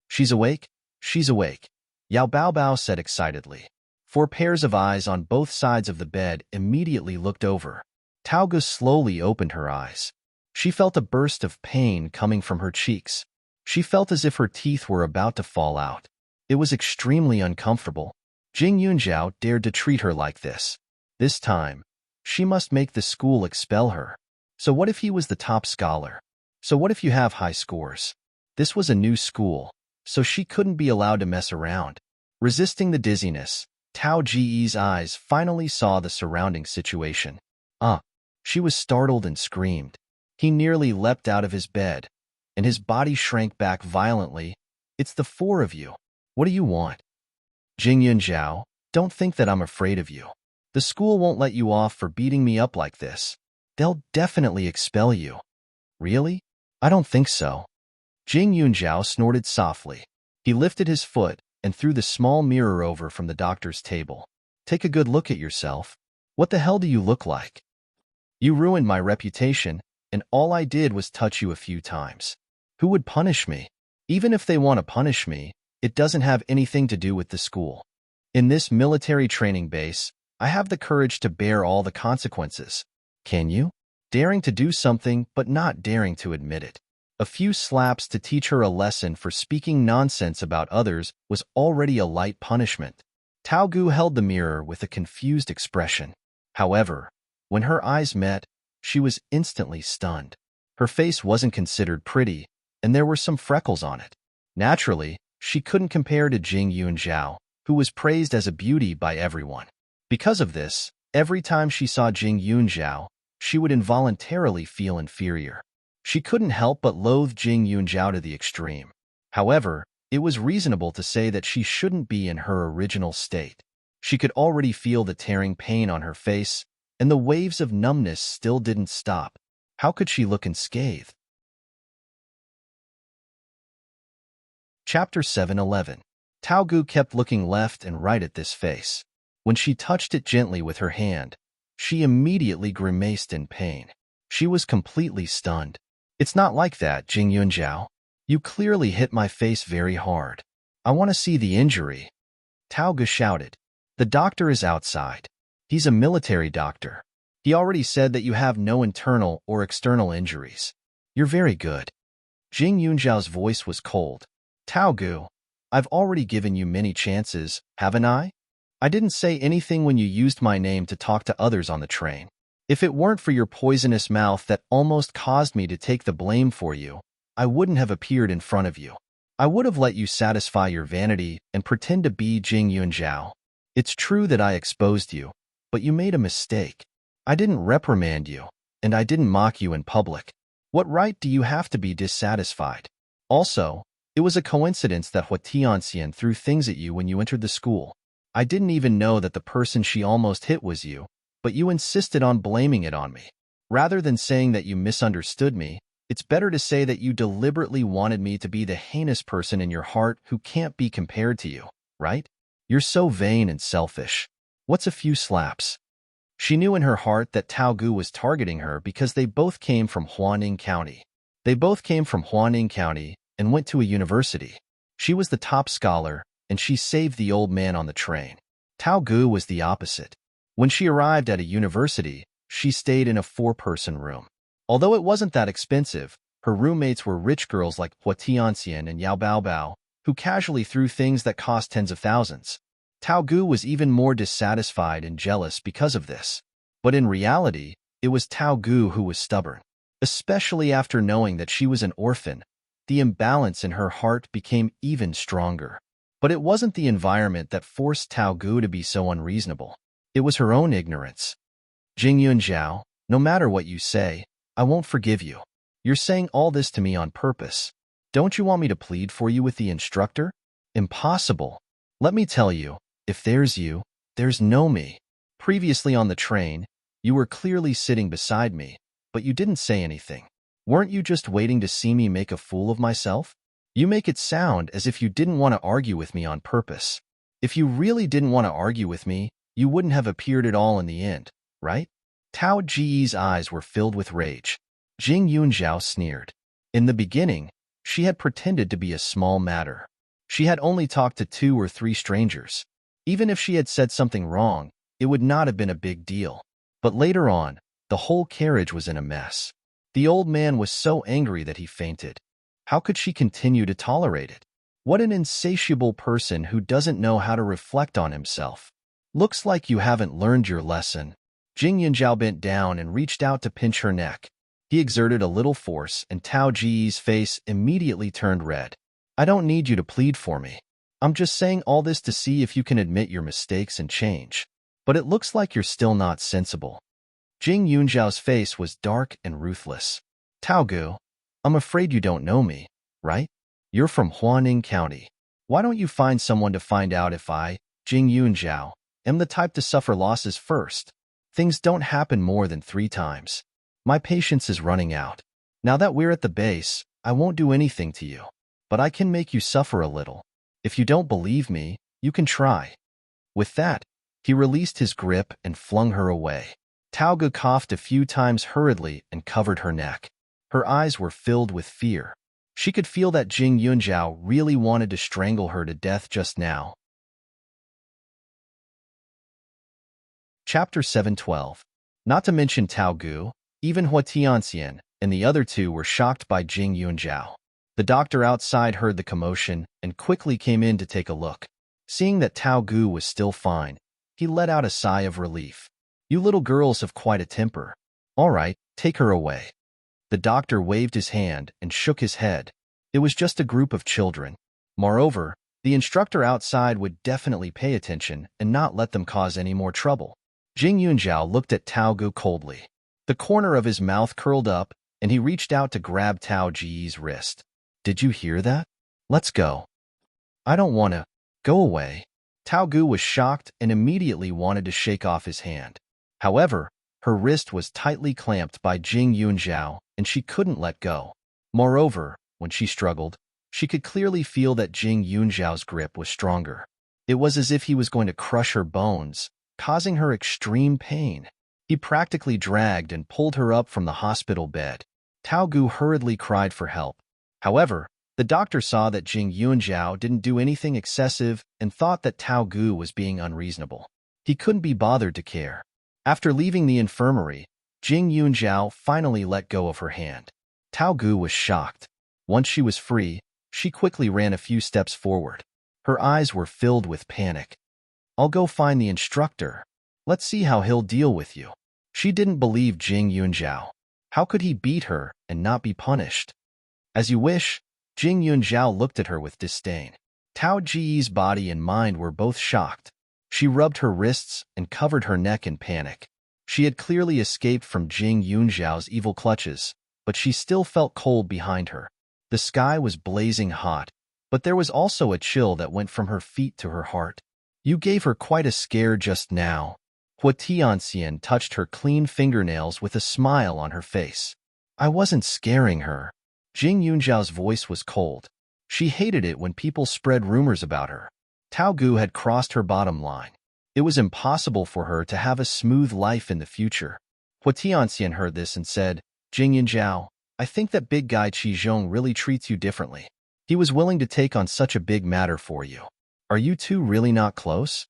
A: She's awake? She's awake, Yao Baobao said excitedly. 4 pairs of eyes on both sides of the bed immediately looked over. Tao Gu slowly opened her eyes. She felt a burst of pain coming from her cheeks. She felt as if her teeth were about to fall out. It was extremely uncomfortable. Jing Yunjiao dared to treat her like this. This time, she must make the school expel her. So what if he was the top scholar? So what if you have high scores? This was a new school, so she couldn't be allowed to mess around. Resisting the dizziness, Tao Ji's eyes finally saw the surrounding situation. She was startled and screamed. He nearly leapt out of his bed, and his body shrank back violently. It's the 4 of you. What do you want? Jing Yunjiao, don't think that I'm afraid of you. The school won't let you off for beating me up like this. They'll definitely expel you. Really? I don't think so. Jing Yunjiao snorted softly. He lifted his foot and threw the small mirror over from the doctor's table. Take a good look at yourself. What the hell do you look like? You ruined my reputation, and all I did was touch you a few times. Who would punish me? Even if they want to punish me, it doesn't have anything to do with the school. In this military training base, I have the courage to bear all the consequences. Can you? Daring to do something, but not daring to admit it. A few slaps to teach her a lesson for speaking nonsense about others was already a light punishment. Tao Gu held the mirror with a confused expression. However, when her eyes met, she was instantly stunned. Her face wasn't considered pretty, and there were some freckles on it. Naturally, she couldn't compare to Jing Yunjiao, who was praised as a beauty by everyone. Because of this, every time she saw Jing Yunjiao, she would involuntarily feel inferior. She couldn't help but loathe Jing Yunjiao to the extreme. However, it was reasonable to say that she shouldn't be in her original state. She could already feel the tearing pain on her face, and the waves of numbness still didn't stop. How could she look unscathed? Chapter 7:11. Tao Gu kept looking left and right at this face. When she touched it gently with her hand, she immediately grimaced in pain. She was completely stunned. It's not like that, Jing Yunjiao. You clearly hit my face very hard. I want to see the injury. Tao Gu shouted. The doctor is outside. He's a military doctor. He already said that you have no internal or external injuries. You're very good. Jing Yunjiao's voice was cold. Tao Gu, I've already given you many chances, haven't I? I didn't say anything when you used my name to talk to others on the train. If it weren't for your poisonous mouth that almost caused me to take the blame for you, I wouldn't have appeared in front of you. I would have let you satisfy your vanity and pretend to be Jing Yunjiao. It's true that I exposed you, but you made a mistake. I didn't reprimand you, and I didn't mock you in public. What right do you have to be dissatisfied? Also, it was a coincidence that Hua Tianxian threw things at you when you entered the school. I didn't even know that the person she almost hit was you, but you insisted on blaming it on me. Rather than saying that you misunderstood me, it's better to say that you deliberately wanted me to be the heinous person in your heart who can't be compared to you, right? You're so vain and selfish. What's a few slaps? She knew in her heart that Tao Gu was targeting her because they both came from Huaning County. They both came from Huaning County and went to a university. She was the top scholar, and she saved the old man on the train. Tao Gu was the opposite. When she arrived at a university, she stayed in a 4-person room. Although it wasn't that expensive, her roommates were rich girls like Hua Tianxian and Yao Baobao, who casually threw things that cost tens of thousands. Tao Gu was even more dissatisfied and jealous because of this. But in reality, it was Tao Gu who was stubborn. Especially after knowing that she was an orphan, the imbalance in her heart became even stronger. But it wasn't the environment that forced Tao Gu to be so unreasonable. It was her own ignorance. Jing Yunjiao, no matter what you say, I won't forgive you. You're saying all this to me on purpose. Don't you want me to plead for you with the instructor? Impossible. Let me tell you, if there's you, there's no me. Previously on the train, you were clearly sitting beside me, but you didn't say anything. Weren't you just waiting to see me make a fool of myself? You make it sound as if you didn't want to argue with me on purpose. If you really didn't want to argue with me, you wouldn't have appeared at all in the end, right? Tao Ji's eyes were filled with rage. Jing Yunjiao sneered. In the beginning, she had pretended to be a small matter. She had only talked to 2 or 3 strangers. Even if she had said something wrong, it would not have been a big deal. But later on, the whole carriage was in a mess. The old man was so angry that he fainted. How could she continue to tolerate it? What an insatiable person who doesn't know how to reflect on himself. Looks like you haven't learned your lesson. Jing Yunjiao bent down and reached out to pinch her neck. He exerted a little force, and Tao Ji's face immediately turned red. I don't need you to plead for me. I'm just saying all this to see if you can admit your mistakes and change. But it looks like you're still not sensible. Jing Yunjiao's face was dark and ruthless. Tao Gu, I'm afraid you don't know me, right? You're from Huaning County. Why don't you find someone to find out if I, Jing Yunjiao, am the type to suffer losses first? Things don't happen more than 3 times. My patience is running out. Now that we're at the base, I won't do anything to you. But I can make you suffer a little. If you don't believe me, you can try. With that, He released his grip and flung her away. Tao Ge coughed a few times hurriedly and covered her neck. Her eyes were filled with fear. She could feel that Jing Yunjiao really wanted to strangle her to death just now. Chapter 712. Not to mention Tao Gu, even Hua Tianxian and the other two were shocked by Jing Yunjiao. The doctor outside heard the commotion and quickly came in to take a look. Seeing that Tao Gu was still fine, he let out a sigh of relief. You little girls have quite a temper. All right, take her away. The doctor waved his hand and shook his head. It was just a group of children. Moreover, the instructor outside would definitely pay attention and not let them cause any more trouble. Jing Yunjiao looked at Tao Gu coldly. The corner of his mouth curled up, and he reached out to grab Tao Ji's wrist. Did you hear that? Let's go. I don't want to. Go away. Tao Gu was shocked and immediately wanted to shake off his hand. However, her wrist was tightly clamped by Jing Yunjiao, and she couldn't let go. Moreover, when she struggled, she could clearly feel that Jing Yunjiao's grip was stronger. It was as if he was going to crush her bones, causing her extreme pain. He practically dragged and pulled her up from the hospital bed. Tao Gu hurriedly cried for help. However, the doctor saw that Jing Yunjiao didn't do anything excessive and thought that Tao Gu was being unreasonable. He couldn't be bothered to care. After leaving the infirmary, Jing Yunjiao finally let go of her hand. Tao Gu was shocked. Once she was free, she quickly ran a few steps forward. Her eyes were filled with panic. I'll go find the instructor. Let's see how he'll deal with you. She didn't believe Jing Yunjiao. How could he beat her and not be punished? As you wish. Jing Yunjiao looked at her with disdain. Tao Ji's body and mind were both shocked. She rubbed her wrists and covered her neck in panic. She had clearly escaped from Jing Yunjiao's evil clutches, but she still felt cold behind her. The sky was blazing hot, but there was also a chill that went from her feet to her heart. You gave her quite a scare just now. Hua Tianxian touched her clean fingernails with a smile on her face. I wasn't scaring her. Jing Yunjiao's voice was cold. She hated it when people spread rumors about her. Tao Gu had crossed her bottom line. It was impossible for her to have a smooth life in the future. Hua Tianxian heard this and said, Jing Yunjiao, I think that big guy Qi Zhong really treats you differently. He was willing to take on such a big matter for you. Are you two really not close?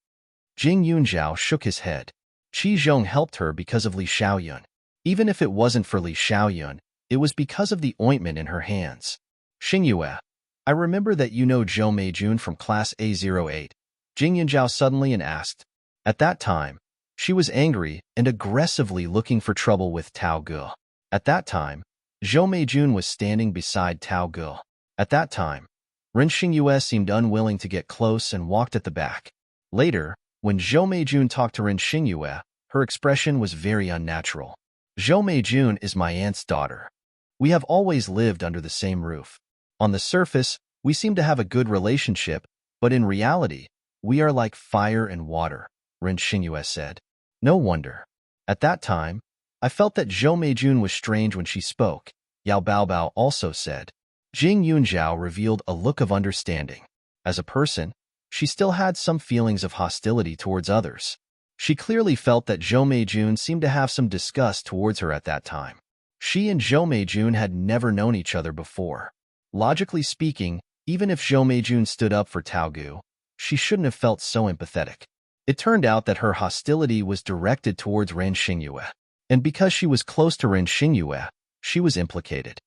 A: Jing Yunjiao shook his head. Qi Zhong helped her because of Li Xiaoyun. Even if it wasn't for Li Xiaoyun, it was because of the ointment in her hands. Xingyue, I remember that you know Zhou Meijun from class A08. Jing Yunjiao suddenly asked. At that time, she was angry and aggressively looking for trouble with Tao Gu. At that time, Zhou Meijun was standing beside Tao Gu. At that time, Ren Xingyue seemed unwilling to get close and walked at the back. Later, when Zhou Meijun talked to Ren Xingyue, her expression was very unnatural. Zhou Meijun is my aunt's daughter. We have always lived under the same roof. On the surface, we seem to have a good relationship, but in reality, we are like fire and water, Ren Xingyue said. No wonder. At that time, I felt that Zhou Meijun was strange when she spoke, Yao Baobao also said. Jing Yunjiao revealed a look of understanding. As a person, she still had some feelings of hostility towards others. She clearly felt that Zhou Meijun seemed to have some disgust towards her at that time. She and Zhou Meijun had never known each other before. Logically speaking, even if Zhou Meijun stood up for Tao Gu, she shouldn't have felt so empathetic. It turned out that her hostility was directed towards Ren Xingyue, and because she was close to Ren Xingyue, she was implicated.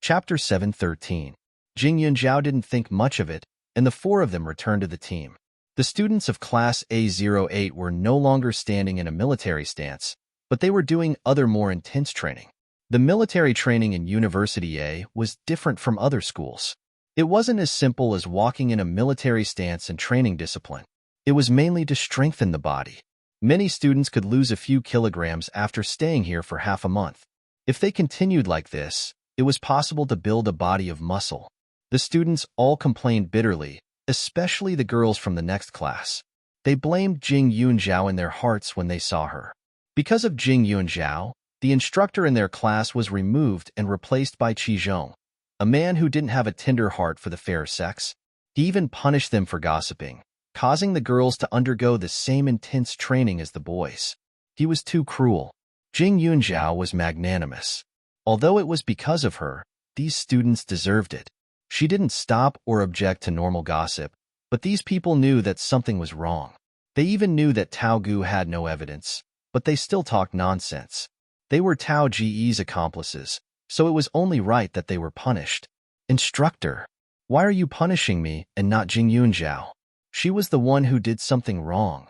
A: Chapter 713. Jing Yunjiao didn't think much of it, and the four of them returned to the team. The students of Class A08 were no longer standing in a military stance, but they were doing other more intense training. The military training in University A was different from other schools. It wasn't as simple as walking in a military stance and training discipline. It was mainly to strengthen the body. Many students could lose a few kilograms after staying here for half a month. If they continued like this, it was possible to build a body of muscle. The students all complained bitterly, especially the girls from the next class. They blamed Jing Yunjiao in their hearts when they saw her. Because of Jing Yunjiao, the instructor in their class was removed and replaced by Qi Zhong, a man who didn't have a tender heart for the fair sex. He even punished them for gossiping, causing the girls to undergo the same intense training as the boys. He was too cruel. Jing Yunjiao was magnanimous. Although it was because of her, these students deserved it. She didn't stop or object to normal gossip, but these people knew that something was wrong. They even knew that Tao Gu had no evidence, but they still talked nonsense. They were Tao Ge's accomplices, so it was only right that they were punished. Instructor, why are you punishing me and not Jing Yunjiao? She was the one who did something wrong.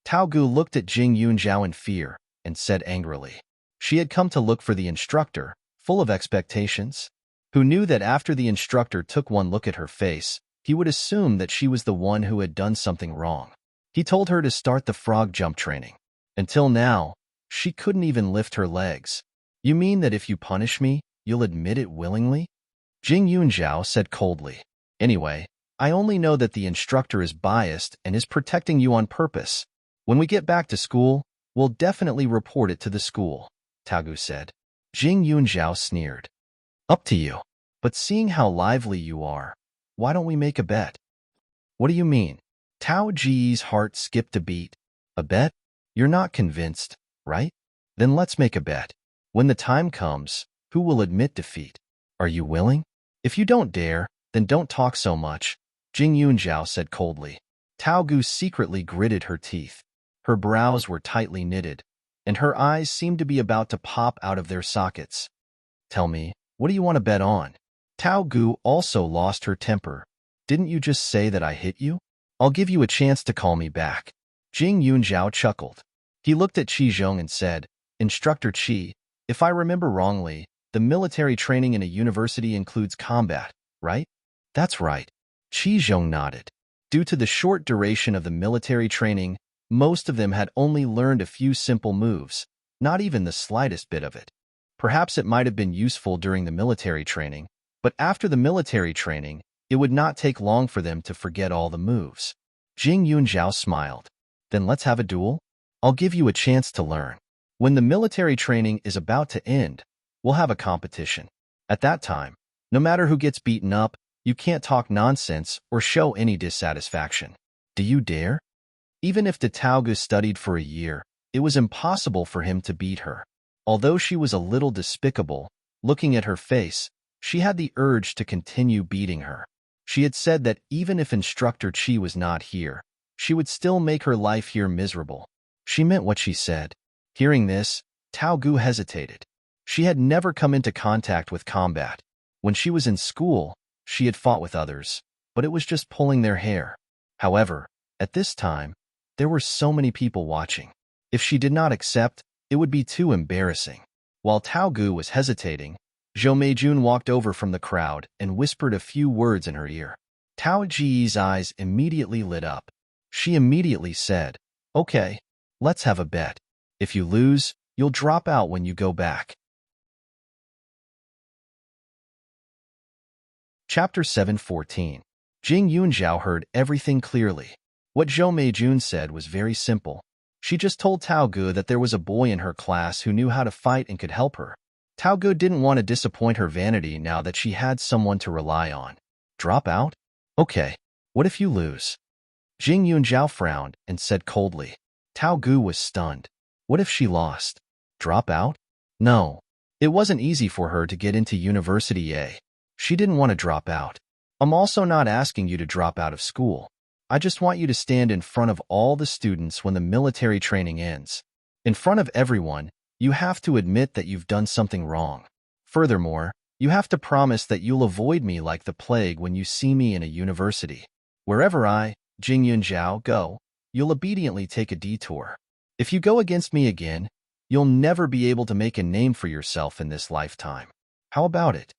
A: Tao Gu looked at Jing Yunjiao in fear and said angrily. She had come to look for the instructor, full of expectations, who knew that after the instructor took one look at her face, he would assume that she was the one who had done something wrong. He told her to start the frog jump training. Until now, she couldn't even lift her legs. You mean that if you punish me, you'll admit it willingly? Jing Yunjiao said coldly. Anyway, I only know that the instructor is biased and is protecting you on purpose. When we get back to school, we'll definitely report it to the school, Tao Gu said. Jing Yunjiao sneered. Up to you. But seeing how lively you are, why don't we make a bet? What do you mean? Tao Ji's heart skipped a beat. A bet? You're not convinced, right? Then let's make a bet. When the time comes, who will admit defeat? Are you willing? If you don't dare, then don't talk so much, Jing Yunjiao said coldly. Tao Gu secretly gritted her teeth. Her brows were tightly knitted, and her eyes seemed to be about to pop out of their sockets. Tell me, what do you want to bet on? Tao Gu also lost her temper. Didn't you just say that I hit you? I'll give you a chance to call me back. Jing Yunjiao chuckled. He looked at Qi Zhong and said, Instructor Qi, if I remember wrongly, the military training in a university includes combat, right? That's right. Qi Zhong nodded. Due to the short duration of the military training, most of them had only learned a few simple moves, not even the slightest bit of it. Perhaps it might have been useful during the military training, but after the military training, it would not take long for them to forget all the moves. Jing Yunjiao smiled. Then let's have a duel? I'll give you a chance to learn. When the military training is about to end, we'll have a competition. At that time, no matter who gets beaten up, you can't talk nonsense or show any dissatisfaction. Do you dare? Even if the Tao Gu studied for a year, it was impossible for him to beat her. Although she was a little despicable, looking at her face, she had the urge to continue beating her. She had said that even if Instructor Qi was not here, she would still make her life here miserable. She meant what she said. Hearing this, Tao Gu hesitated. She had never come into contact with combat. When she was in school, she had fought with others, but it was just pulling their hair. However, at this time, there were so many people watching. If she did not accept, it would be too embarrassing. While Tao Gu was hesitating, Zhou Meijun walked over from the crowd and whispered a few words in her ear. Tao Ji's eyes immediately lit up. She immediately said, Okay, let's have a bet. If you lose, you'll drop out when you go back. Chapter 7:14. Jing Yunjiao heard everything clearly. What Zhou Meijun said was very simple. She just told Tao Gu that there was a boy in her class who knew how to fight and could help her. Tao Gu didn't want to disappoint her vanity now that she had someone to rely on. Drop out? Okay, what if you lose? Jing Yunjiao frowned and said coldly. Tao Gu was stunned. What if she lost? Drop out? No. It wasn't easy for her to get into University A. She didn't want to drop out. I'm also not asking you to drop out of school. I just want you to stand in front of all the students when the military training ends. In front of everyone, you have to admit that you've done something wrong. Furthermore, you have to promise that you'll avoid me like the plague when you see me in a university. Wherever I, Jing Yunjiao, go, you'll obediently take a detour. If you go against me again, you'll never be able to make a name for yourself in this lifetime. How about it?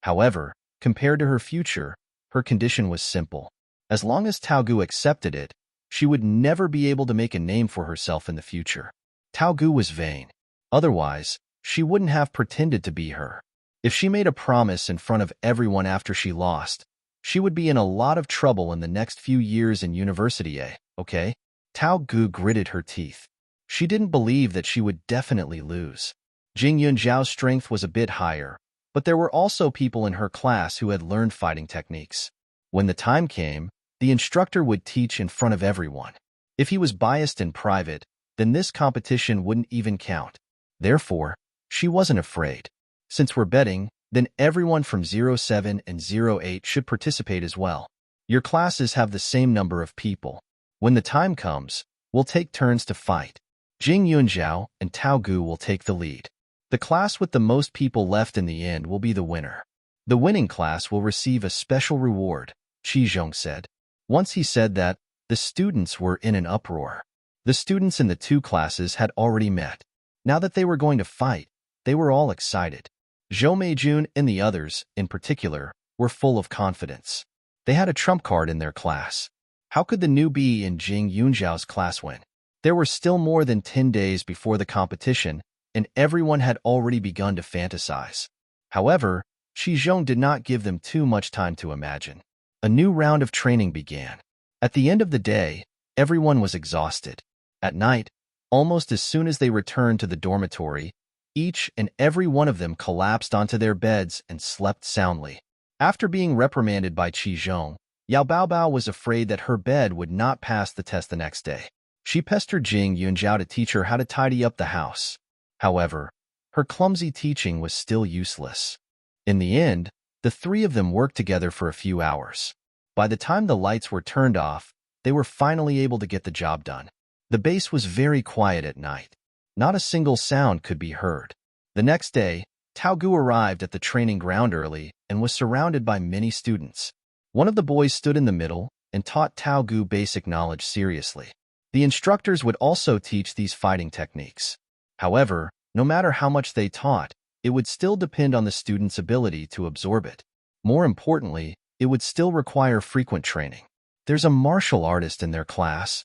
A: However, compared to her future, her condition was simple. As long as Tao Gu accepted it, she would never be able to make a name for herself in the future. Tao Gu was vain. Otherwise, she wouldn't have pretended to be her. If she made a promise in front of everyone after she lost, she would be in a lot of trouble in the next few years in University A, okay? Tao Gu gritted her teeth. She didn't believe that she would definitely lose. Jing Yunjiao's strength was a bit higher, but there were also people in her class who had learned fighting techniques. When the time came, the instructor would teach in front of everyone. If he was biased in private, then this competition wouldn't even count. Therefore, she wasn't afraid. Since we're betting, then everyone from 07 and 08 should participate as well. Your classes have the same number of people. When the time comes, we'll take turns to fight. Jing Yunjiao and Tao Gu will take the lead. The class with the most people left in the end will be the winner. The winning class will receive a special reward, Qi Zhong said. Once he said that, the students were in an uproar. The students in the two classes had already met. Now that they were going to fight, they were all excited. Zhou Meijun and the others, in particular, were full of confidence. They had a trump card in their class. How could the newbie in Jing Yunjiao's class win? There were still more than 10 days before the competition, and everyone had already begun to fantasize. However, Qi Zhong did not give them too much time to imagine. A new round of training began. At the end of the day, everyone was exhausted. At night, almost as soon as they returned to the dormitory, each and every one of them collapsed onto their beds and slept soundly. After being reprimanded by Qi Zhong, Yao Baobao was afraid that her bed would not pass the test the next day. She pestered Jing Yunjiao to teach her how to tidy up the house. However, her clumsy teaching was still useless. In the end, the three of them worked together for a few hours. By the time the lights were turned off, they were finally able to get the job done. The base was very quiet at night. Not a single sound could be heard. The next day, Tao Gu arrived at the training ground early and was surrounded by many students. One of the boys stood in the middle and taught Tao Gu basic knowledge seriously. The instructors would also teach these fighting techniques. However, no matter how much they taught, it would still depend on the student's ability to absorb it. More importantly, it would still require frequent training. There's a martial artist in their class.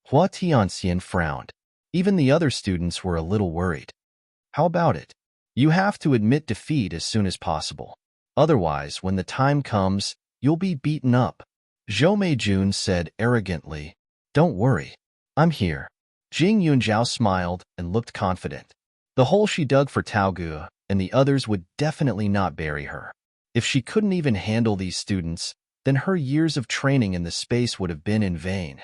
A: Hua Tianxian frowned. Even the other students were a little worried. How about it? You have to admit defeat as soon as possible. Otherwise, when the time comes, you'll be beaten up. Zhou Meijun said arrogantly, "Don't worry. I'm here." Jing Yunjiao smiled and looked confident. The hole she dug for Tao Gu and the others would definitely not bury her. If she couldn't even handle these students, then her years of training in the space would have been in vain.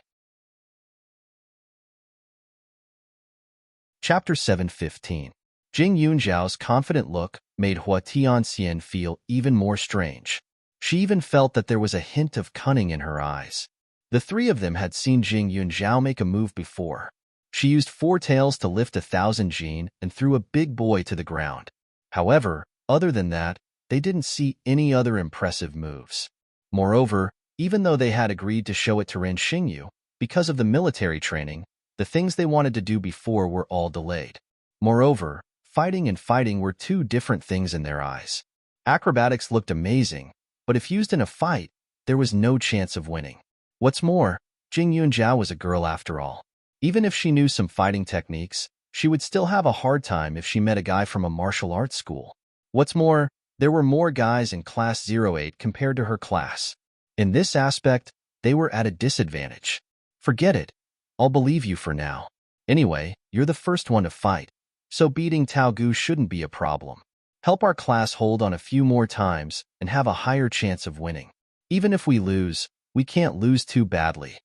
A: Chapter 7:15. Jing Yunjiao's confident look made Hua Tianxian feel even more strange. She even felt that there was a hint of cunning in her eyes. The three of them had seen Jing Yunjiao make a move before. She used 4 tails to lift 1,000 jin and threw a big boy to the ground. However, other than that, they didn't see any other impressive moves. Moreover, even though they had agreed to show it to Ren Xingyu, because of the military training, the things they wanted to do before were all delayed. Moreover, fighting and fighting were two different things in their eyes. Acrobatics looked amazing, but if used in a fight, there was no chance of winning. What's more, Jing Yunjiao was a girl after all. Even if she knew some fighting techniques, she would still have a hard time if she met a guy from a martial arts school. What's more, there were more guys in Class 08 compared to her class. In this aspect, they were at a disadvantage. Forget it. I'll believe you for now. Anyway, you're the first one to fight, so beating Tao Gu shouldn't be a problem. Help our class hold on a few more times and have a higher chance of winning. Even if we lose, we can't lose too badly.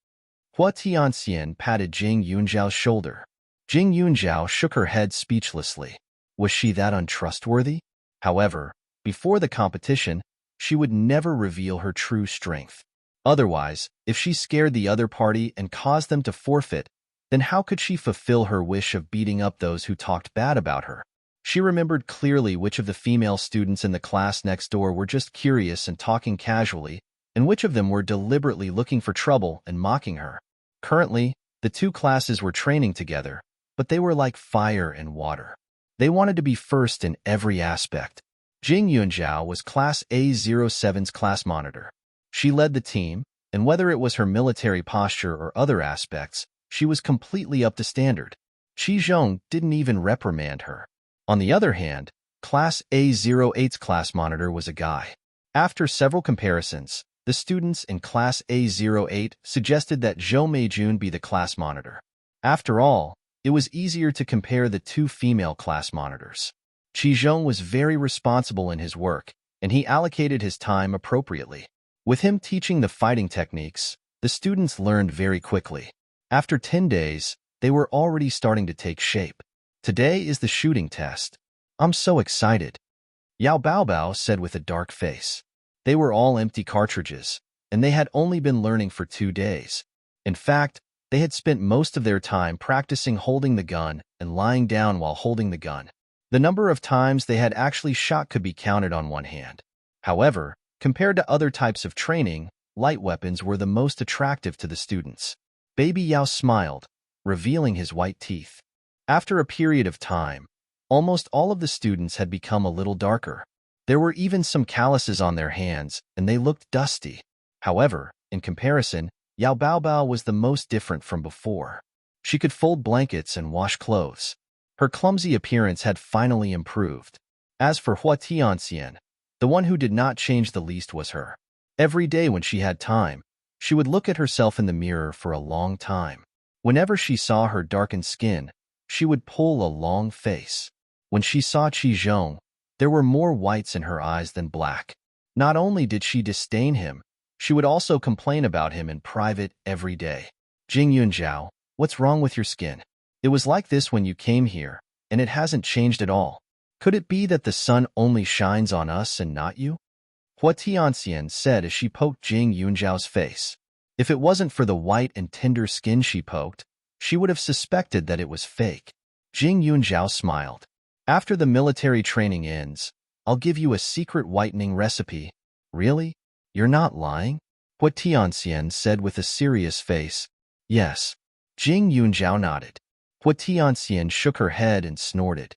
A: Hua Tianxian patted Jing Yunjiao's shoulder. Jing Yunjiao shook her head speechlessly. Was she that untrustworthy? However, before the competition, she would never reveal her true strength. Otherwise, if she scared the other party and caused them to forfeit, then how could she fulfill her wish of beating up those who talked bad about her? She remembered clearly which of the female students in the class next door were just curious and talking casually, and which of them were deliberately looking for trouble and mocking her. Currently, the two classes were training together, but they were like fire and water. They wanted to be first in every aspect. Jing Yunjiao was Class A07's class monitor. She led the team, and whether it was her military posture or other aspects, she was completely up to standard. Qi Zhong didn't even reprimand her. On the other hand, Class A08's class monitor was a guy. After several comparisons, the students in Class A08 suggested that Zhou Meijun be the class monitor. After all, it was easier to compare the two female class monitors. Qi Zhong was very responsible in his work, and he allocated his time appropriately. With him teaching the fighting techniques, the students learned very quickly. After 10 days, they were already starting to take shape. Today is the shooting test. I'm so excited, Yao Baobao said with a dark face. They were all empty cartridges, and they had only been learning for 2 days. In fact, they had spent most of their time practicing holding the gun and lying down while holding the gun. The number of times they had actually shot could be counted on one hand. However, compared to other types of training, light weapons were the most attractive to the students. Baby Yao smiled, revealing his white teeth. After a period of time, almost all of the students had become a little darker. There were even some calluses on their hands, and they looked dusty. However, in comparison, Yao Baobao was the most different from before. She could fold blankets and wash clothes. Her clumsy appearance had finally improved. As for Hua Tianxian, the one who did not change the least was her. Every day when she had time, she would look at herself in the mirror for a long time. Whenever she saw her darkened skin, she would pull a long face. When she saw Qi Zhong, there were more whites in her eyes than black. Not only did she disdain him, she would also complain about him in private every day. Jing Yunjiao, what's wrong with your skin? It was like this when you came here, and it hasn't changed at all. Could it be that the sun only shines on us and not you? Hua Tianxian said as she poked Jing Yunjiao's face. If it wasn't for the white and tender skin she poked, she would have suspected that it was fake. Jing Yunjiao smiled. After the military training ends, I'll give you a secret whitening recipe. Really? You're not lying? Hua Tianxian said with a serious face. Yes. Jing Yunjiao nodded. Hua Tianxian shook her head and snorted.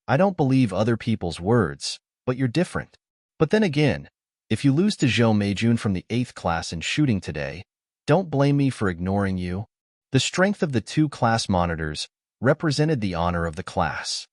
A: I don't believe other people's words, but you're different. But then again, if you lose to Zhou Meijun from the 8th class in shooting today, don't blame me for ignoring you. The strength of the 2 class monitors represented the honor of the class.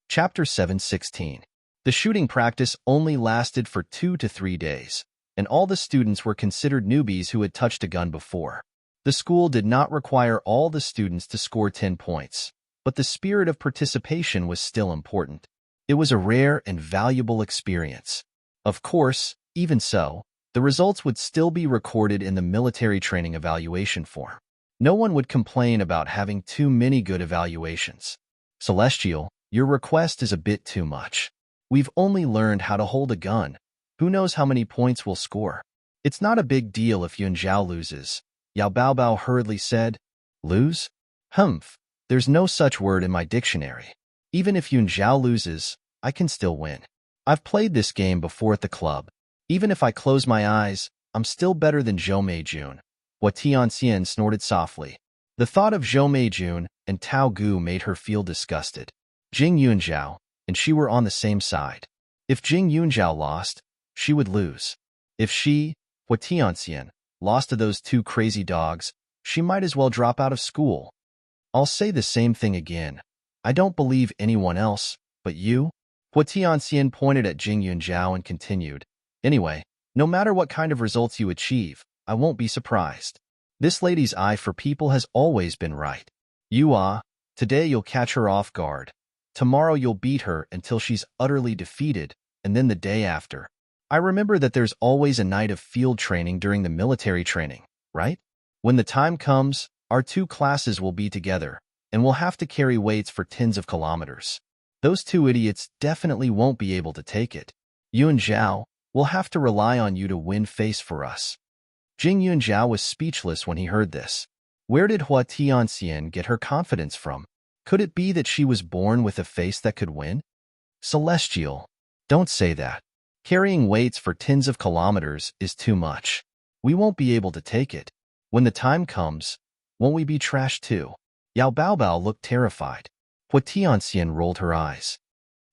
A: Chapter 7:16. The shooting practice only lasted for 2 to 3 days, and all the students were considered newbies who had touched a gun before. The school did not require all the students to score 10 points, but the spirit of participation was still important. It was a rare and valuable experience. Of course, even so, the results would still be recorded in the military training evaluation form. No one would complain about having too many good evaluations. Celestial, your request is a bit too much. We've only learned how to hold a gun. Who knows how many points we'll score? It's not a big deal if Yunjiao loses, Yao Baobao hurriedly said. Lose? Humph, there's no such word in my dictionary. Even if Yunjiao loses, I can still win. I've played this game before at the club. Even if I close my eyes, I'm still better than Zhou Meijun. Hua Tianxian snorted softly. The thought of Zhou Meijun and Tao Gu made her feel disgusted. Jing Yunjiao and she were on the same side. If Jing Yunjiao lost, she would lose. If she, Hua Tianxian, lost to those 2 crazy dogs, she might as well drop out of school. I'll say the same thing again. I don't believe anyone else, but you? Hua Tianxian pointed at Jing Yunjiao and continued. Anyway, no matter what kind of results you achieve, I won't be surprised. This lady's eye for people has always been right. Today you'll catch her off guard. Tomorrow you'll beat her until she's utterly defeated, and then the day after. I remember that there's always a night of field training during the military training, right? When the time comes, our 2 classes will be together, and we'll have to carry weights for tens of kilometers. Those 2 idiots definitely won't be able to take it. Yunjiao, we'll have to rely on you to win face for us. Jing Yunjiao was speechless when he heard this. Where did Hua Tianxian get her confidence from? Could it be that she was born with a face that could win? Celestial, don't say that. Carrying weights for tens of kilometers is too much. We won't be able to take it. When the time comes, won't we be trashed too? Yao Baobao looked terrified. Hua Tianxian rolled her eyes.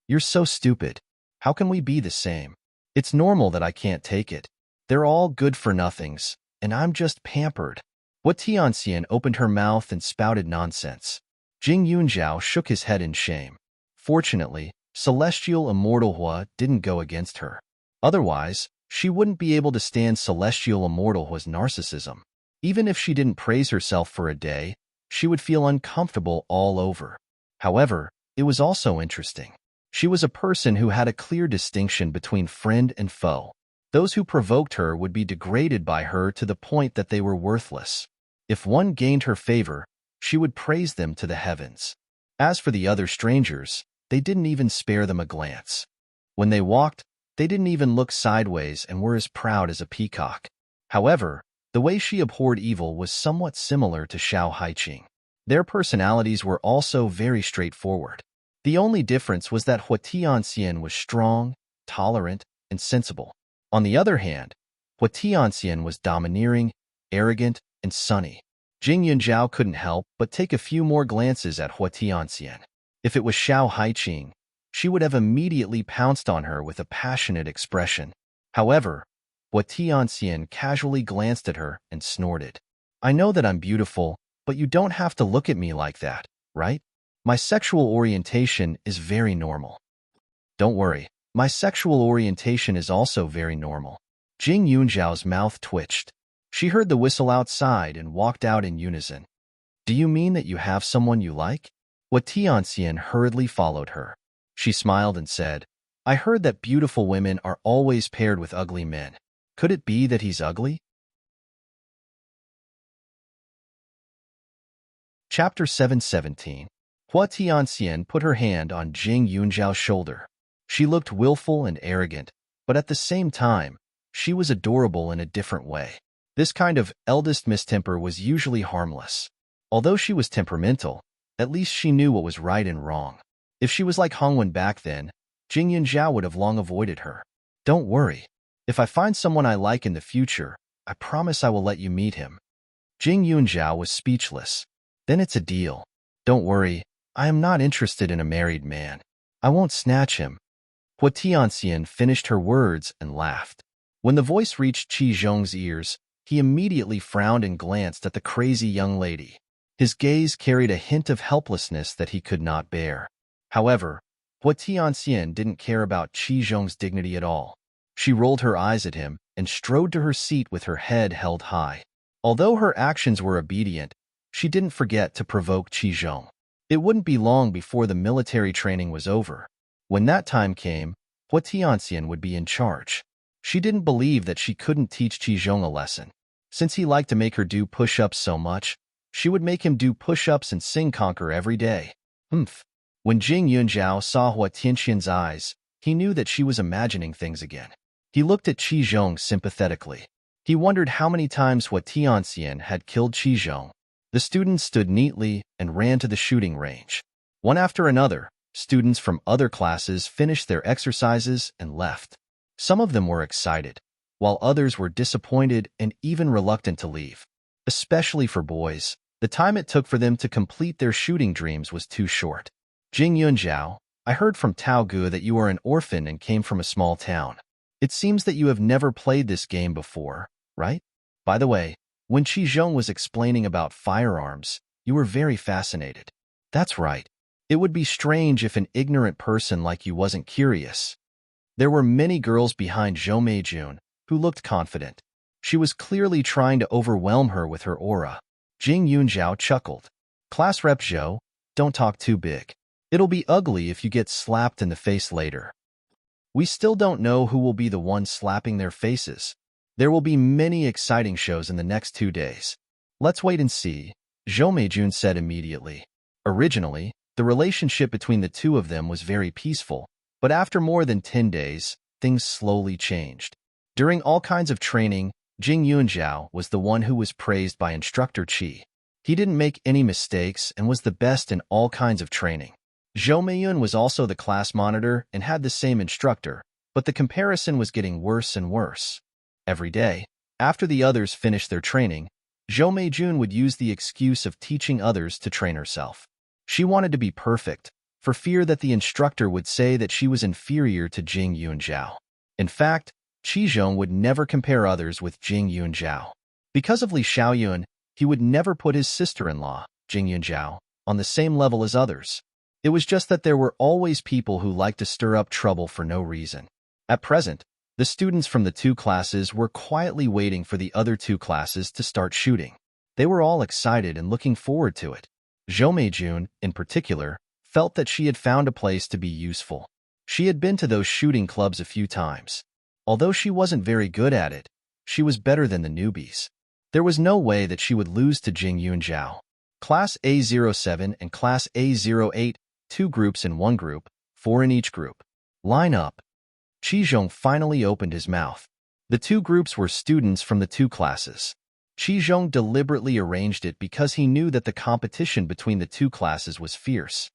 A: You're so stupid. How can we be the same? It's normal that I can't take it. They're all good-for-nothings, and I'm just pampered. Hua Tianxian opened her mouth and spouted nonsense. Jing Yunjiao shook his head in shame. Fortunately, Celestial Immortal Hua didn't go against her. Otherwise, she wouldn't be able to stand Celestial Immortal Hua's narcissism. Even if she didn't praise herself for a day, she would feel uncomfortable all over. However, it was also interesting. She was a person who had a clear distinction between friend and foe. Those who provoked her would be degraded by her to the point that they were worthless. If one gained her favor, she would praise them to the heavens. As for the other strangers, they didn't even spare them a glance. When they walked, they didn't even look sideways and were as proud as a peacock. However, the way she abhorred evil was somewhat similar to Xiao Haiqing. Their personalities were also very straightforward. The only difference was that Hua Tianxian was strong, tolerant, and sensible. On the other hand, Hua Tianxian was domineering, arrogant, and sunny. Jing Yunjiao couldn't help but take a few more glances at Hua Tianxian. If it was Xiao Haiqing, she would have immediately pounced on her with a passionate expression. However, Hua Tianxian casually glanced at her and snorted. "I know that I'm beautiful, but you don't have to look at me like that, right? My sexual orientation is very normal." "Don't worry, my sexual orientation is also very normal." Jing Yunjiao's mouth twitched. She heard the whistle outside and walked out in unison. "Do you mean that you have someone you like?" Hua Tianxian hurriedly followed her. She smiled and said, "I heard that beautiful women are always paired with ugly men. Could it be that he's ugly?" Chapter 717. Hua Tianxian put her hand on Jing Yunjiao's shoulder. She looked willful and arrogant, but at the same time, she was adorable in a different way. This kind of eldest mistemper was usually harmless. Although she was temperamental, at least she knew what was right and wrong. If she was like Hongwen back then, Jing Yunjiao would have long avoided her. "Don't worry. If I find someone I like in the future, I promise I will let you meet him." Jing Yunjiao was speechless. "Then it's a deal. Don't worry, I am not interested in a married man. I won't snatch him." Hua Tianxian finished her words and laughed. When the voice reached Qi Zhong's ears, he immediately frowned and glanced at the crazy young lady. His gaze carried a hint of helplessness that he could not bear. However, Hua Tianxian didn't care about Qi Zhong's dignity at all. She rolled her eyes at him and strode to her seat with her head held high. Although her actions were obedient, she didn't forget to provoke Qi Zhong. It wouldn't be long before the military training was over. When that time came, Hua Tianxian would be in charge. She didn't believe that she couldn't teach Qi Zhong a lesson. Since he liked to make her do push-ups so much, she would make him do push-ups and sing conquer every day. When Jing Yunjiao saw Hua Tianxian's eyes, he knew that she was imagining things again. He looked at Qi Zhong sympathetically. He wondered how many times Hua Tianxian had killed Qi Zhong. The students stood neatly and ran to the shooting range. One after another, students from other classes finished their exercises and left. Some of them were excited, while others were disappointed and even reluctant to leave. Especially for boys, the time it took for them to complete their shooting dreams was too short. "Jing Yunjiao, I heard from Tao Gu that you are an orphan and came from a small town. It seems that you have never played this game before, right? By the way, when Qi Zhong was explaining about firearms, you were very fascinated." "That's right. It would be strange if an ignorant person like you wasn't curious." There were many girls behind Zhou Meijun who looked confident. She was clearly trying to overwhelm her with her aura. Jing Yunjiao chuckled. "Class Rep Zhou, don't talk too big. It'll be ugly if you get slapped in the face later." "We still don't know who will be the one slapping their faces. There will be many exciting shows in the next 2 days. Let's wait and see," Zhou Meijun said immediately. Originally, the relationship between the two of them was very peaceful, but after more than 10 days, things slowly changed. During all kinds of training, Jing Yunjiao was the one who was praised by instructor Qi. He didn't make any mistakes and was the best in all kinds of training. Zhou Meiyun was also the class monitor and had the same instructor, but the comparison was getting worse and worse. Every day, after the others finished their training, Zhou Meijun would use the excuse of teaching others to train herself. She wanted to be perfect, for fear that the instructor would say that she was inferior to Jing Yunjiao. In fact, Qi Zhong would never compare others with Jing Yunjiao. Because of Li Xiaoyun, he would never put his sister-in-law, Jing Yunjiao, on the same level as others. It was just that there were always people who liked to stir up trouble for no reason. At present, the students from the two classes were quietly waiting for the other two classes to start shooting. They were all excited and looking forward to it. Zhou Meijun, in particular, felt that she had found a place to be useful. She had been to those shooting clubs a few times. Although she wasn't very good at it, she was better than the newbies. There was no way that she would lose to Jing Yunjiao. Class A07 and Class A08, 2 groups in one group, 4 in each group. Line up. Qizhong finally opened his mouth. The 2 groups were students from the 2 classes. Qizhong deliberately arranged it because he knew that the competition between the 2 classes was fierce.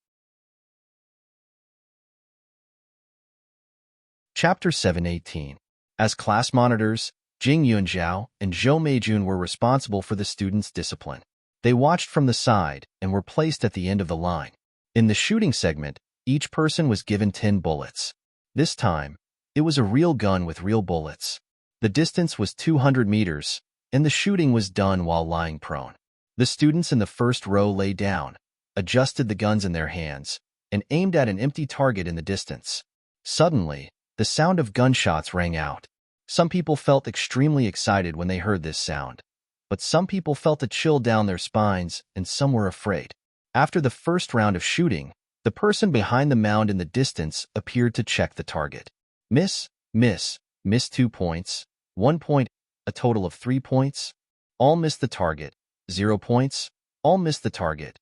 A: Chapter 718. As class monitors, Jing Yunjiao and Zhou Meijun were responsible for the students' discipline. They watched from the side and were placed at the end of the line. In the shooting segment, each person was given 10 bullets. This time, it was a real gun with real bullets. The distance was 200 meters, and the shooting was done while lying prone. The students in the first row lay down, adjusted the guns in their hands, and aimed at an empty target in the distance. Suddenly, the sound of gunshots rang out. Some people felt extremely excited when they heard this sound, but some people felt a chill down their spines and some were afraid. After the first round of shooting, the person behind the mound in the distance appeared to check the target. Miss, 2 points, 1 point, a total of 3 points. All missed the target, 0 points, all missed the target.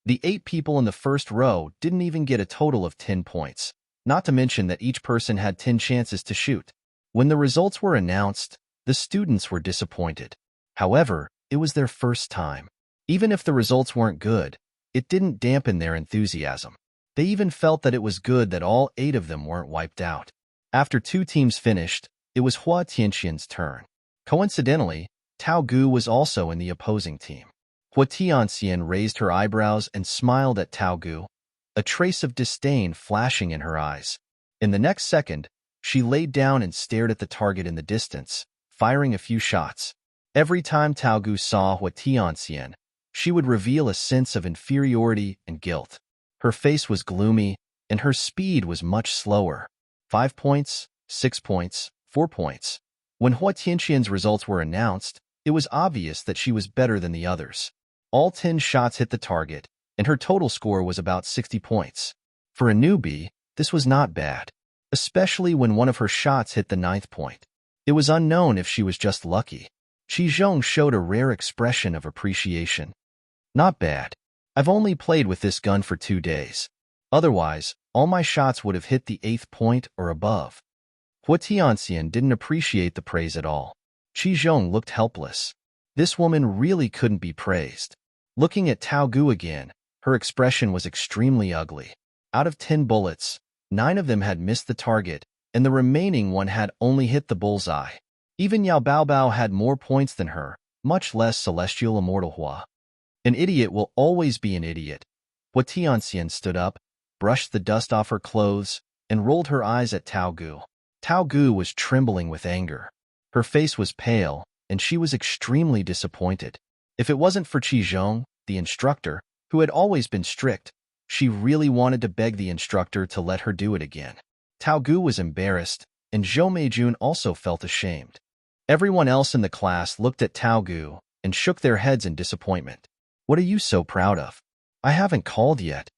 A: The 8 people in the first row didn't even get a total of 10 points. Not to mention that each person had 10 chances to shoot. When the results were announced, the students were disappointed. However, it was their first time. Even if the results weren't good, it didn't dampen their enthusiasm. They even felt that it was good that all 8 of them weren't wiped out. After 2 teams finished, it was Hua Tianxian's turn. Coincidentally, Tao Gu was also in the opposing team. Hua Tianxian raised her eyebrows and smiled at Tao Gu, a trace of disdain flashing in her eyes. In the next second, she laid down and stared at the target in the distance, firing a few shots. Every time Tao Gu saw Hua Tianxian, she would reveal a sense of inferiority and guilt. Her face was gloomy, and her speed was much slower. 5 points, 6 points, 4 points. When Hua Tianxian's results were announced, it was obvious that she was better than the others. All 10 shots hit the target, and her total score was about 60 points. For a newbie, this was not bad, especially when one of her shots hit the 9th point. It was unknown if she was just lucky. Qizhong showed a rare expression of appreciation. Not bad. I've only played with this gun for 2 days. Otherwise, all my shots would have hit the 8th point or above. Hua Tianxian didn't appreciate the praise at all. Qizhong looked helpless. This woman really couldn't be praised. Looking at Tao Gu again, her expression was extremely ugly. Out of 10 bullets, 9 of them had missed the target, and the remaining one had only hit the bullseye. Even Yao Baobao had more points than her, much less Celestial Immortal Hua. An idiot will always be an idiot. Hua Tianxian stood up, brushed the dust off her clothes, and rolled her eyes at Tao Gu. Tao Gu was trembling with anger. Her face was pale, and she was extremely disappointed. If it wasn't for Qizhong, the instructor, who had always been strict, she really wanted to beg the instructor to let her do it again. Tao Gu was embarrassed, and Zhou Meijun also felt ashamed. Everyone else in the class looked at Tao Gu and shook their heads in disappointment. What are you so proud of? I haven't called yet.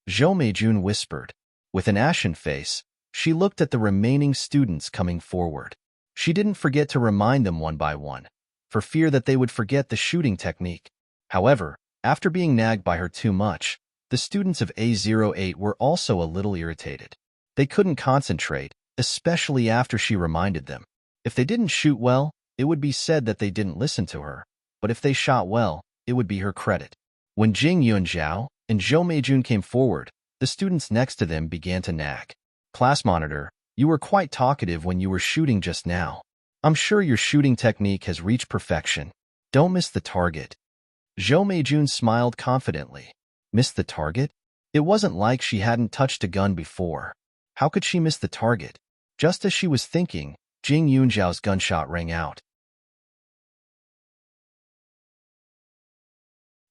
A: Zhou Meijun whispered. With an ashen face, she looked at the remaining students coming forward. She didn't forget to remind them one by one, for fear that they would forget the shooting technique. However, after being nagged by her too much, the students of A08 were also a little irritated. They couldn't concentrate, especially after she reminded them. If they didn't shoot well, it would be said that they didn't listen to her, but if they shot well, it would be her credit. When Jing Yunjiao and Zhou Meijun came forward, the students next to them began to nag. Class monitor, you were quite talkative when you were shooting just now. I'm sure your shooting technique has reached perfection. Don't miss the target. Zhou Meijun smiled confidently. Miss the target? It wasn't like she hadn't touched a gun before. How could she miss the target? Just as she was thinking, Jing Yunjiao's gunshot rang out.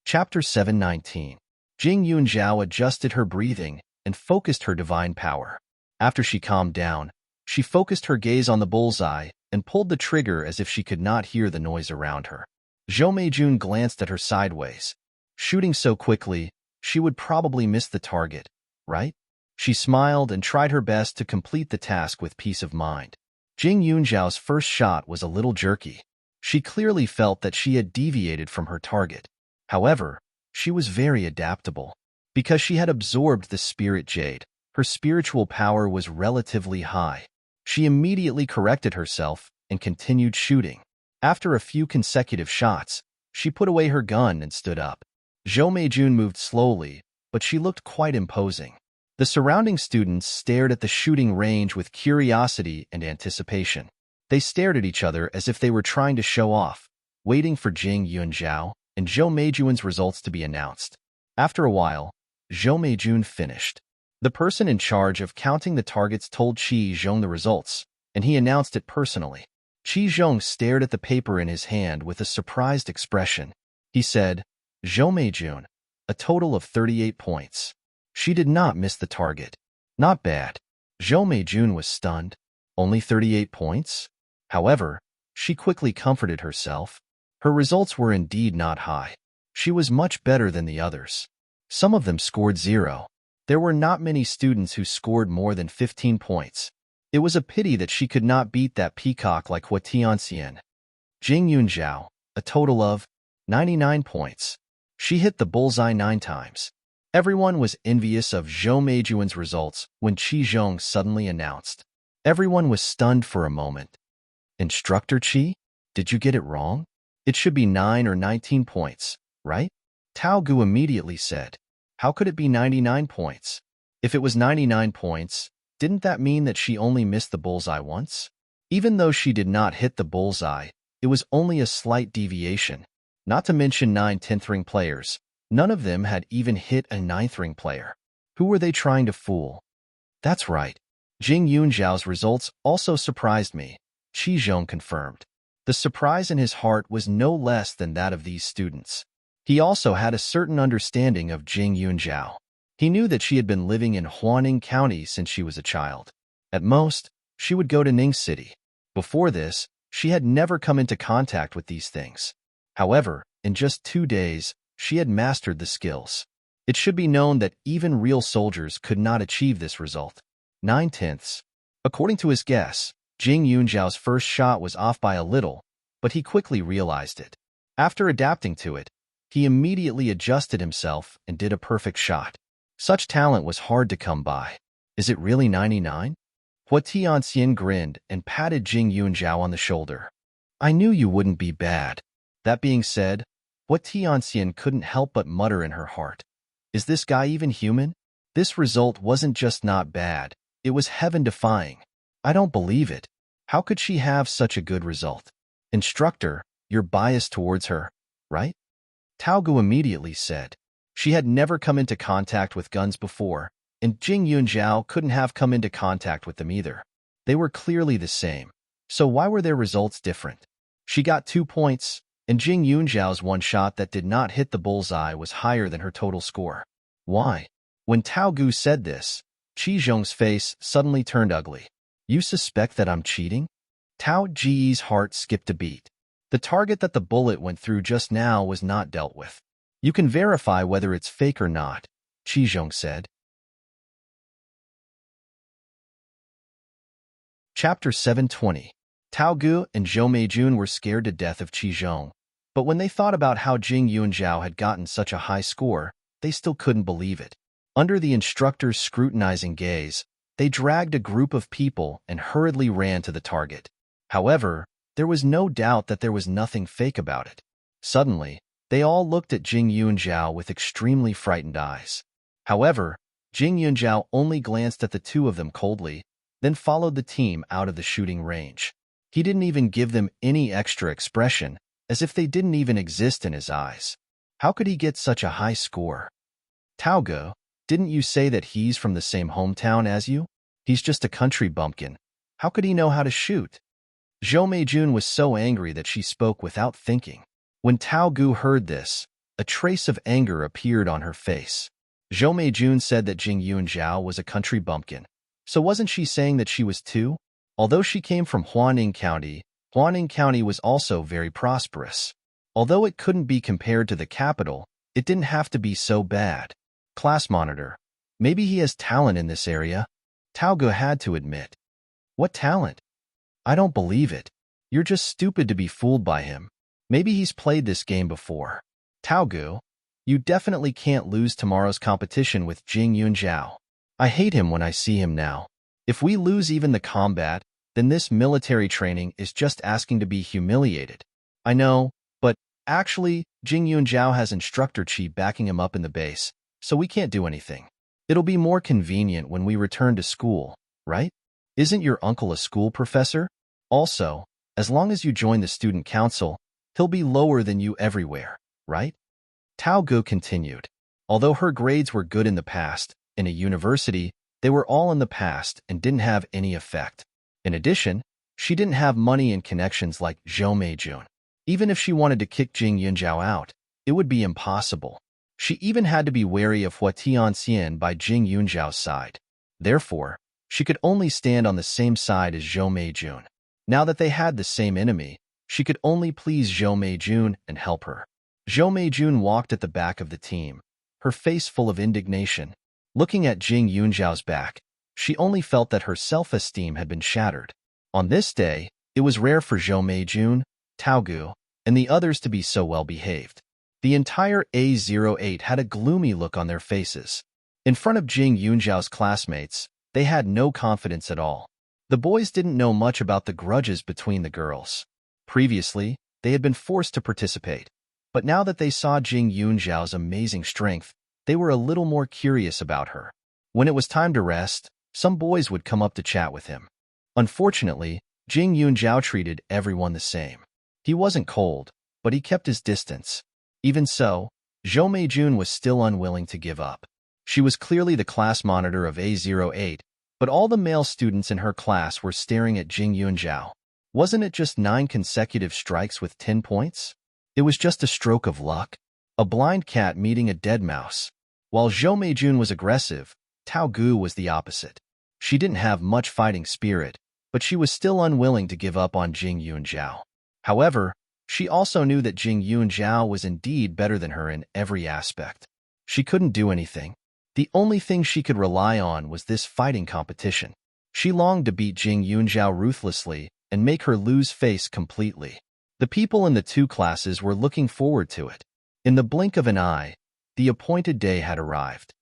A: Chapter 719. Jing Yunjiao adjusted her breathing and focused her divine power. After she calmed down, she focused her gaze on the bullseye and pulled the trigger as if she could not hear the noise around her. Zhou Meijun glanced at her sideways. Shooting so quickly, she would probably miss the target, right? She smiled and tried her best to complete the task with peace of mind. Jing Yunjiao's first shot was a little jerky. She clearly felt that she had deviated from her target. However, she was very adaptable. Because she had absorbed the spirit jade, her spiritual power was relatively high. She immediately corrected herself and continued shooting. After a few consecutive shots, she put away her gun and stood up. Zhou Meijun moved slowly, but she looked quite imposing. The surrounding students stared at the shooting range with curiosity and anticipation. They stared at each other as if they were trying to show off, waiting for Jing Yunjiao and Zhou Meijun's results to be announced. After a while, Zhou Meijun finished. The person in charge of counting the targets told Qi Zhong the results, and he announced it personally. Qi Zhong stared at the paper in his hand with a surprised expression. He said, "Zhou Meijun, a total of 38 points. She did not miss the target. Not bad." Zhou Meijun was stunned. Only 38 points? However, she quickly comforted herself. Her results were indeed not high. She was much better than the others. Some of them scored 0. There were not many students who scored more than 15 points. It was a pity that she could not beat that peacock like Hua Tianxian. Jing Yunjiao, a total of 99 points. She hit the bullseye 9 times. Everyone was envious of Zhou Meijun's results when Qi Zhong suddenly announced. Everyone was stunned for a moment. "Instructor Qi, did you get it wrong? It should be 9 or 19 points, right?" Tao Gu immediately said. "How could it be 99 points? If it was 99 points, didn't that mean that she only missed the bullseye once?" Even though she did not hit the bullseye, it was only a slight deviation. Not to mention 9 10th ring players. None of them had even hit a 9th ring player. Who were they trying to fool? That's right. Jing Yunjiao's results also surprised me, Qi Zhong confirmed. The surprise in his heart was no less than that of these students. He also had a certain understanding of Jing Yunjiao. He knew that she had been living in Huaning County since she was a child. At most, she would go to Ning City. Before this, she had never come into contact with these things. However, in just 2 days, she had mastered the skills. It should be known that even real soldiers could not achieve this result. 9 tenths. According to his guess, Jing Yunjiao's first shot was off by a little, but he quickly realized it. After adapting to it, he immediately adjusted himself and did a perfect shot. Such talent was hard to come by. Is it really 99? Hua Tianxian grinned and patted Jing Yunjiao on the shoulder. "I knew you wouldn't be bad." That being said, Hua Tianxian couldn't help but mutter in her heart. Is this guy even human? This result wasn't just not bad, it was heaven-defying. I don't believe it. How could she have such a good result? Instructor, you're biased towards her, right? Tao Gu immediately said. She had never come into contact with guns before, and Jing Yunjiao couldn't have come into contact with them either. They were clearly the same. So why were their results different? She got 2 points, and Jing Yunjiao's one shot that did not hit the bullseye was higher than her total score. Why? When Tao Gu said this, Qi Zhong's face suddenly turned ugly. You suspect that I'm cheating? Tao Ji's heart skipped a beat. The target that the bullet went through just now was not dealt with. You can verify whether it's fake or not, Qi Zhong said. Chapter 720. Tao Gu and Zhou Meijun were scared to death of Qi Zhong, but when they thought about how Jing Yunjiao had gotten such a high score, they still couldn't believe it. Under the instructor's scrutinizing gaze, they dragged a group of people and hurriedly ran to the target. However, there was no doubt that there was nothing fake about it. Suddenly, they all looked at Jing Yunjiao with extremely frightened eyes. However, Jing Yunjiao only glanced at the two of them coldly, then followed the team out of the shooting range. He didn't even give them any extra expression, as if they didn't even exist in his eyes. How could he get such a high score? Tao Gu, didn't you say that he's from the same hometown as you? He's just a country bumpkin. How could he know how to shoot? Zhou Meijun was so angry that she spoke without thinking. When Tao Gu heard this, a trace of anger appeared on her face. Zhou Meijun said that Jing Yunjiao was a country bumpkin. So wasn't she saying that she was too? Although she came from Huaning County was also very prosperous. Although it couldn't be compared to the capital, it didn't have to be so bad. Class monitor. Maybe he has talent in this area, Tao Ge had to admit. What talent? I don't believe it. You're just stupid to be fooled by him. Maybe he's played this game before. Tao Ge, you definitely can't lose tomorrow's competition with Jing Yunjiao. I hate him when I see him now. If we lose even the combat, then this military training is just asking to be humiliated. I know, but actually, Jing Yunjiao has instructor Qi backing him up in the base, so we can't do anything. It'll be more convenient when we return to school, right? Isn't your uncle a school professor? Also, as long as you join the student council, he'll be lower than you everywhere, right? Tao Ge continued. Although her grades were good in the past, in a university, they were all in the past and didn't have any effect. In addition, she didn't have money and connections like Zhou Meijun. Even if she wanted to kick Jing Yunjiao out, it would be impossible. She even had to be wary of Hua Tianxian by Jing Yunjiao's side. Therefore, she could only stand on the same side as Zhou Meijun. Now that they had the same enemy, she could only please Zhou Meijun and help her. Zhou Meijun walked at the back of the team, her face full of indignation. Looking at Jing Yunjiao's back, she only felt that her self-esteem had been shattered. On this day, it was rare for Zhou Meijun, Tao Ge, and the others to be so well-behaved. The entire A08 had a gloomy look on their faces. In front of Jing Yunjiao's classmates, they had no confidence at all. The boys didn't know much about the grudges between the girls. Previously, they had been forced to participate, but now that they saw Jing Yunjiao's amazing strength, they were a little more curious about her. When it was time to rest, some boys would come up to chat with him. Unfortunately, Jing Yunjiao treated everyone the same. He wasn't cold, but he kept his distance. Even so, Zhou Meijun was still unwilling to give up. She was clearly the class monitor of A08, but all the male students in her class were staring at Jing Yunjiao. Wasn't it just 9 consecutive strikes with 10 points? It was just a stroke of luck. A blind cat meeting a dead mouse. While Zhou Meijun was aggressive, Tao Ge was the opposite. She didn't have much fighting spirit, but she was still unwilling to give up on Jing Yunjiao. However, she also knew that Jing Yunjiao was indeed better than her in every aspect. She couldn't do anything. The only thing she could rely on was this fighting competition. She longed to beat Jing Yunjiao ruthlessly and make her lose face completely. The people in the 2 classes were looking forward to it. In the blink of an eye, the appointed day had arrived.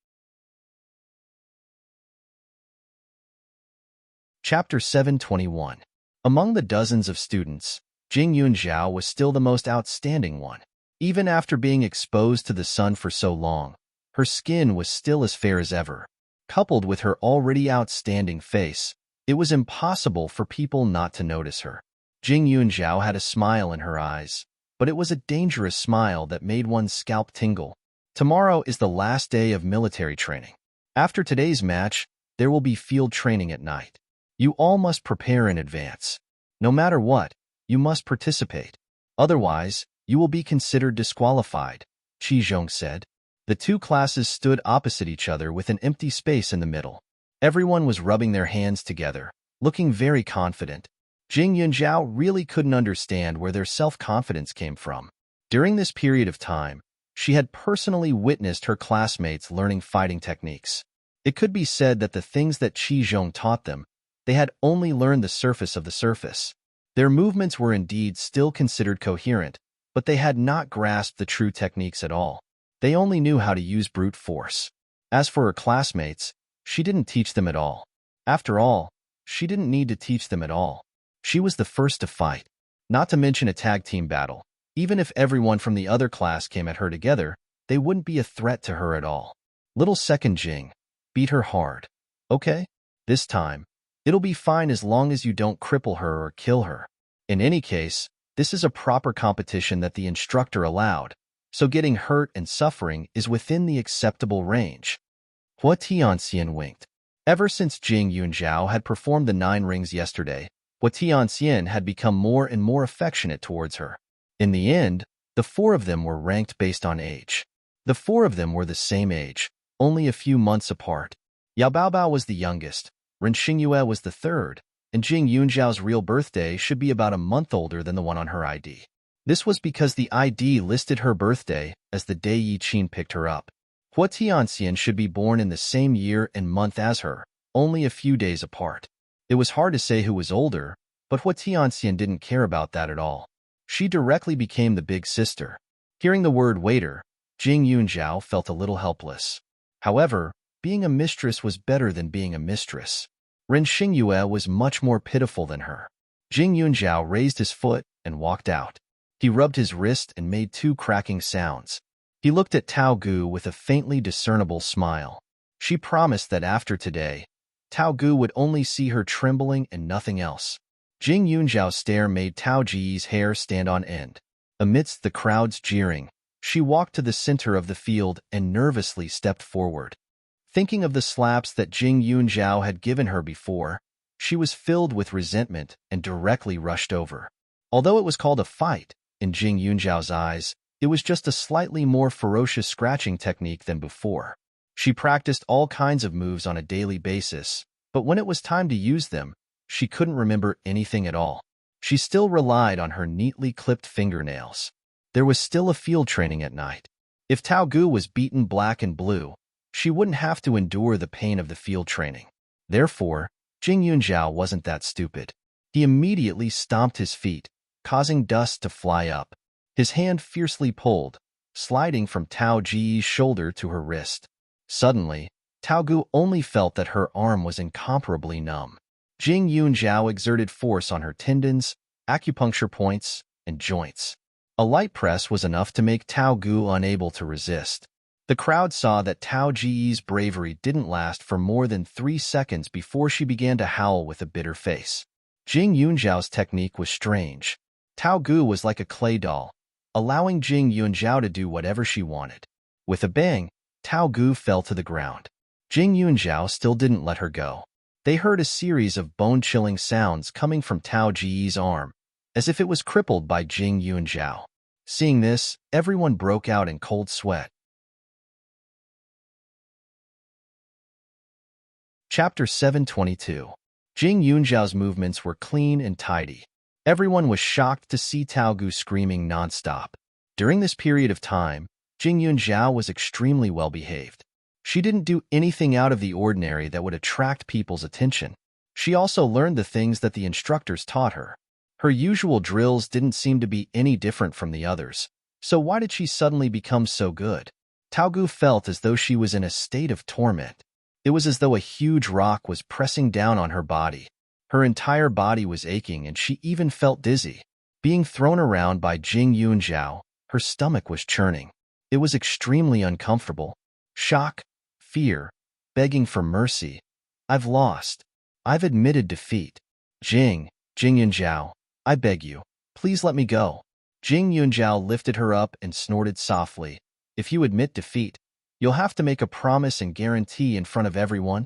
A: Chapter 721. Among the dozens of students, Jing Yunjiao was still the most outstanding one. Even after being exposed to the sun for so long, her skin was still as fair as ever. Coupled with her already outstanding face, it was impossible for people not to notice her. Jing Yunjiao had a smile in her eyes, but it was a dangerous smile that made one's scalp tingle. Tomorrow is the last day of military training. After today's match, there will be field training at night. You all must prepare in advance. No matter what, you must participate. Otherwise, you will be considered disqualified, Qi Zhong said. The 2 classes stood opposite each other with an empty space in the middle. Everyone was rubbing their hands together, looking very confident. Jing Yunjiao really couldn't understand where their self-confidence came from. During this period of time, she had personally witnessed her classmates learning fighting techniques. It could be said that the things that Qi Zhong taught them, they had only learned the surface of the surface. Their movements were indeed still considered coherent, but they had not grasped the true techniques at all. They only knew how to use brute force. As for her classmates, she didn't teach them at all. After all, she didn't need to teach them at all. She was the first to fight. Not to mention a tag team battle. Even if everyone from the other class came at her together, they wouldn't be a threat to her at all. Little second Jing, beat her hard. Okay? This time, it'll be fine as long as you don't cripple her or kill her. In any case, this is a proper competition that the instructor allowed, so getting hurt and suffering is within the acceptable range. Hua Tianxian winked. Ever since Jing Yunjiao had performed the 9 rings yesterday, Hua Tianxian had become more and more affectionate towards her. In the end, the 4 of them were ranked based on age. The 4 of them were the same age, only a few months apart. Yao Baobao was the youngest, Ren Xingyue was the 3rd, and Jing Yunjiao's real birthday should be about a month older than the one on her ID. This was because the ID listed her birthday as the day Yi Qin picked her up. Hua Tianxian should be born in the same year and month as her, only a few days apart. It was hard to say who was older, but Hua Tianxian didn't care about that at all. She directly became the big sister. Hearing the word waiter, Jing Yunjiao felt a little helpless. However, being a mistress was better than being a mistress. Ren Xingyue was much more pitiful than her. Jing Yunjiao raised his foot and walked out. He rubbed his wrist and made two cracking sounds. He looked at Tao Gu with a faintly discernible smile. She promised that after today, Tao Gu would only see her trembling and nothing else. Jing Yunjiao's stare made Tao Ji's hair stand on end. Amidst the crowd's jeering, she walked to the center of the field and nervously stepped forward. Thinking of the slaps that Jing Yunjiao had given her before, she was filled with resentment and directly rushed over. Although it was called a fight, in Jing Yunjiao's eyes, it was just a slightly more ferocious scratching technique than before. She practiced all kinds of moves on a daily basis, but when it was time to use them, she couldn't remember anything at all. She still relied on her neatly clipped fingernails. There was still a field training at night. If Tao Gu was beaten black and blue, she wouldn't have to endure the pain of the field training. Therefore, Jing Yunjiao wasn't that stupid. He immediately stomped his feet, causing dust to fly up. His hand fiercely pulled, sliding from Tao Ji's shoulder to her wrist. Suddenly, Tao Gu only felt that her arm was incomparably numb. Jing Yunjiao exerted force on her tendons, acupuncture points, and joints. A light press was enough to make Tao Gu unable to resist. The crowd saw that Tao Ji's bravery didn't last for more than 3 seconds before she began to howl with a bitter face. Jing Yunjiao's technique was strange. Tao Gu was like a clay doll, allowing Jing Yunjiao to do whatever she wanted. With a bang, Tao Gu fell to the ground. Jing Yunjiao still didn't let her go. They heard a series of bone-chilling sounds coming from Tao Ji's arm, as if it was crippled by Jing Yunjiao. Seeing this, everyone broke out in cold sweat. Chapter 722. Jing Yunjiao's movements were clean and tidy. Everyone was shocked to see Tao Gu screaming nonstop. During this period of time, Jing Yunjiao was extremely well-behaved. She didn't do anything out of the ordinary that would attract people's attention. She also learned the things that the instructors taught her. Her usual drills didn't seem to be any different from the others, so why did she suddenly become so good? Tao Gu felt as though she was in a state of torment. It was as though a huge rock was pressing down on her body. Her entire body was aching and she even felt dizzy. Being thrown around by Jing Yunjiao, her stomach was churning. It was extremely uncomfortable. Shock, fear, begging for mercy. I've lost. I've admitted defeat. Jing Yunjiao, I beg you, please let me go. Jing Yunjiao lifted her up and snorted softly. If you admit defeat, you'll have to make a promise and guarantee in front of everyone.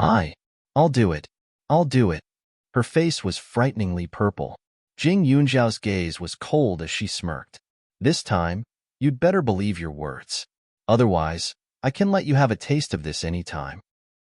A: I'll do it. I'll do it. Her face was frighteningly purple. Jing Yunjiao's gaze was cold as she smirked. This time, you'd better believe your words. Otherwise, I can let you have a taste of this any time.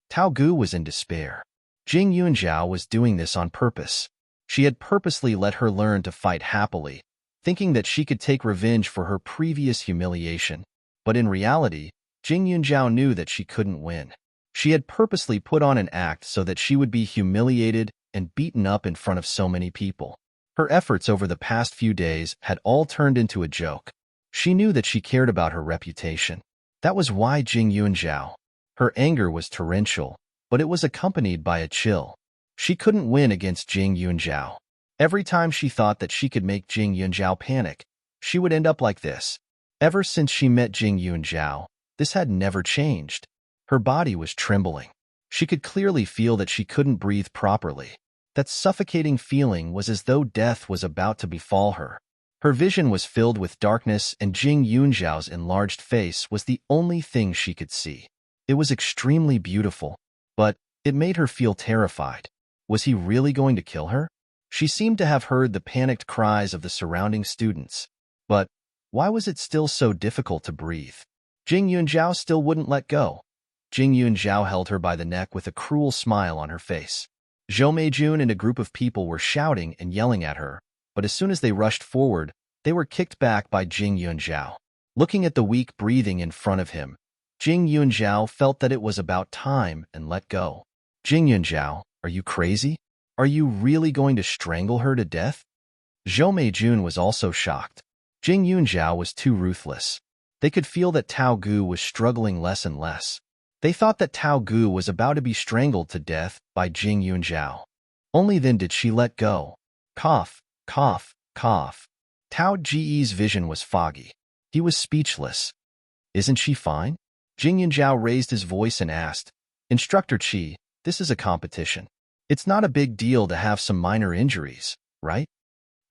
A: Tao Gu was in despair. Jing Yunjiao was doing this on purpose. She had purposely let her learn to fight happily, thinking that she could take revenge for her previous humiliation. But in reality, Jing Yunjiao knew that she couldn't win. She had purposely put on an act so that she would be humiliated and beaten up in front of so many people. Her efforts over the past few days had all turned into a joke. She knew that she cared about her reputation. That was why Jing Yunjiao. Her anger was torrential, but it was accompanied by a chill. She couldn't win against Jing Yunjiao. Every time she thought that she could make Jing Yunjiao panic, she would end up like this. Ever since she met Jing Yunjiao, this had never changed. Her body was trembling. She could clearly feel that she couldn't breathe properly. That suffocating feeling was as though death was about to befall her. Her vision was filled with darkness and Jing Yunjiao's enlarged face was the only thing she could see. It was extremely beautiful, but it made her feel terrified. Was he really going to kill her? She seemed to have heard the panicked cries of the surrounding students. But why was it still so difficult to breathe? Jing Yunjiao still wouldn't let go. Jing Yunjiao held her by the neck with a cruel smile on her face. Zhou Meijun and a group of people were shouting and yelling at her, but as soon as they rushed forward, they were kicked back by Jing Yunjiao. Looking at the weak breathing in front of him, Jing Yunzhao felt that it was about time and let go. Jing Yunzhao, are you crazy? Are you really going to strangle her to death? Zhou Meijun was also shocked. Jing Yunzhao was too ruthless. They could feel that Tao Gu was struggling less and less. They thought that Tao Gu was about to be strangled to death by Jing Yunzhao. Only then did she let go. Cough, cough, cough. Tao Ji's vision was foggy. He was speechless. Isn't she fine? Jing Yunzhao raised his voice and asked, Instructor Qi, this is a competition. It's not a big deal to have some minor injuries, right?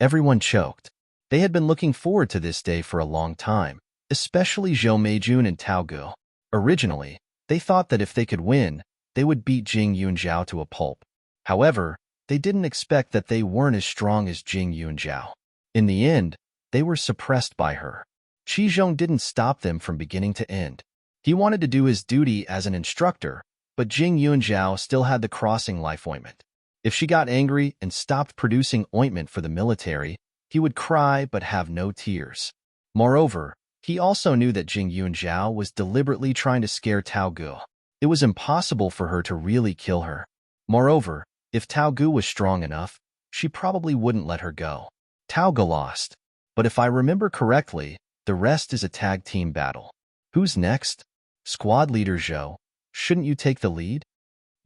A: Everyone choked. They had been looking forward to this day for a long time, especially Zhou Meijun and Tao Gu. Originally, they thought that if they could win, they would beat Jing Yunzhao to a pulp. However, they didn't expect that they weren't as strong as Jing Yunzhao. In the end, they were suppressed by her. Qi Zhong didn't stop them from beginning to end. He wanted to do his duty as an instructor, but Jing Yunzhao still had the crossing life ointment. If she got angry and stopped producing ointment for the military, he would cry but have no tears. Moreover, he also knew that Jing Yunzhao was deliberately trying to scare Tao Gu. It was impossible for her to really kill her. Moreover, if Tao Gu was strong enough, she probably wouldn't let her go. Tao Gu lost. But if I remember correctly, the rest is a tag team battle. Who's next? Squad leader Zhou, shouldn't you take the lead?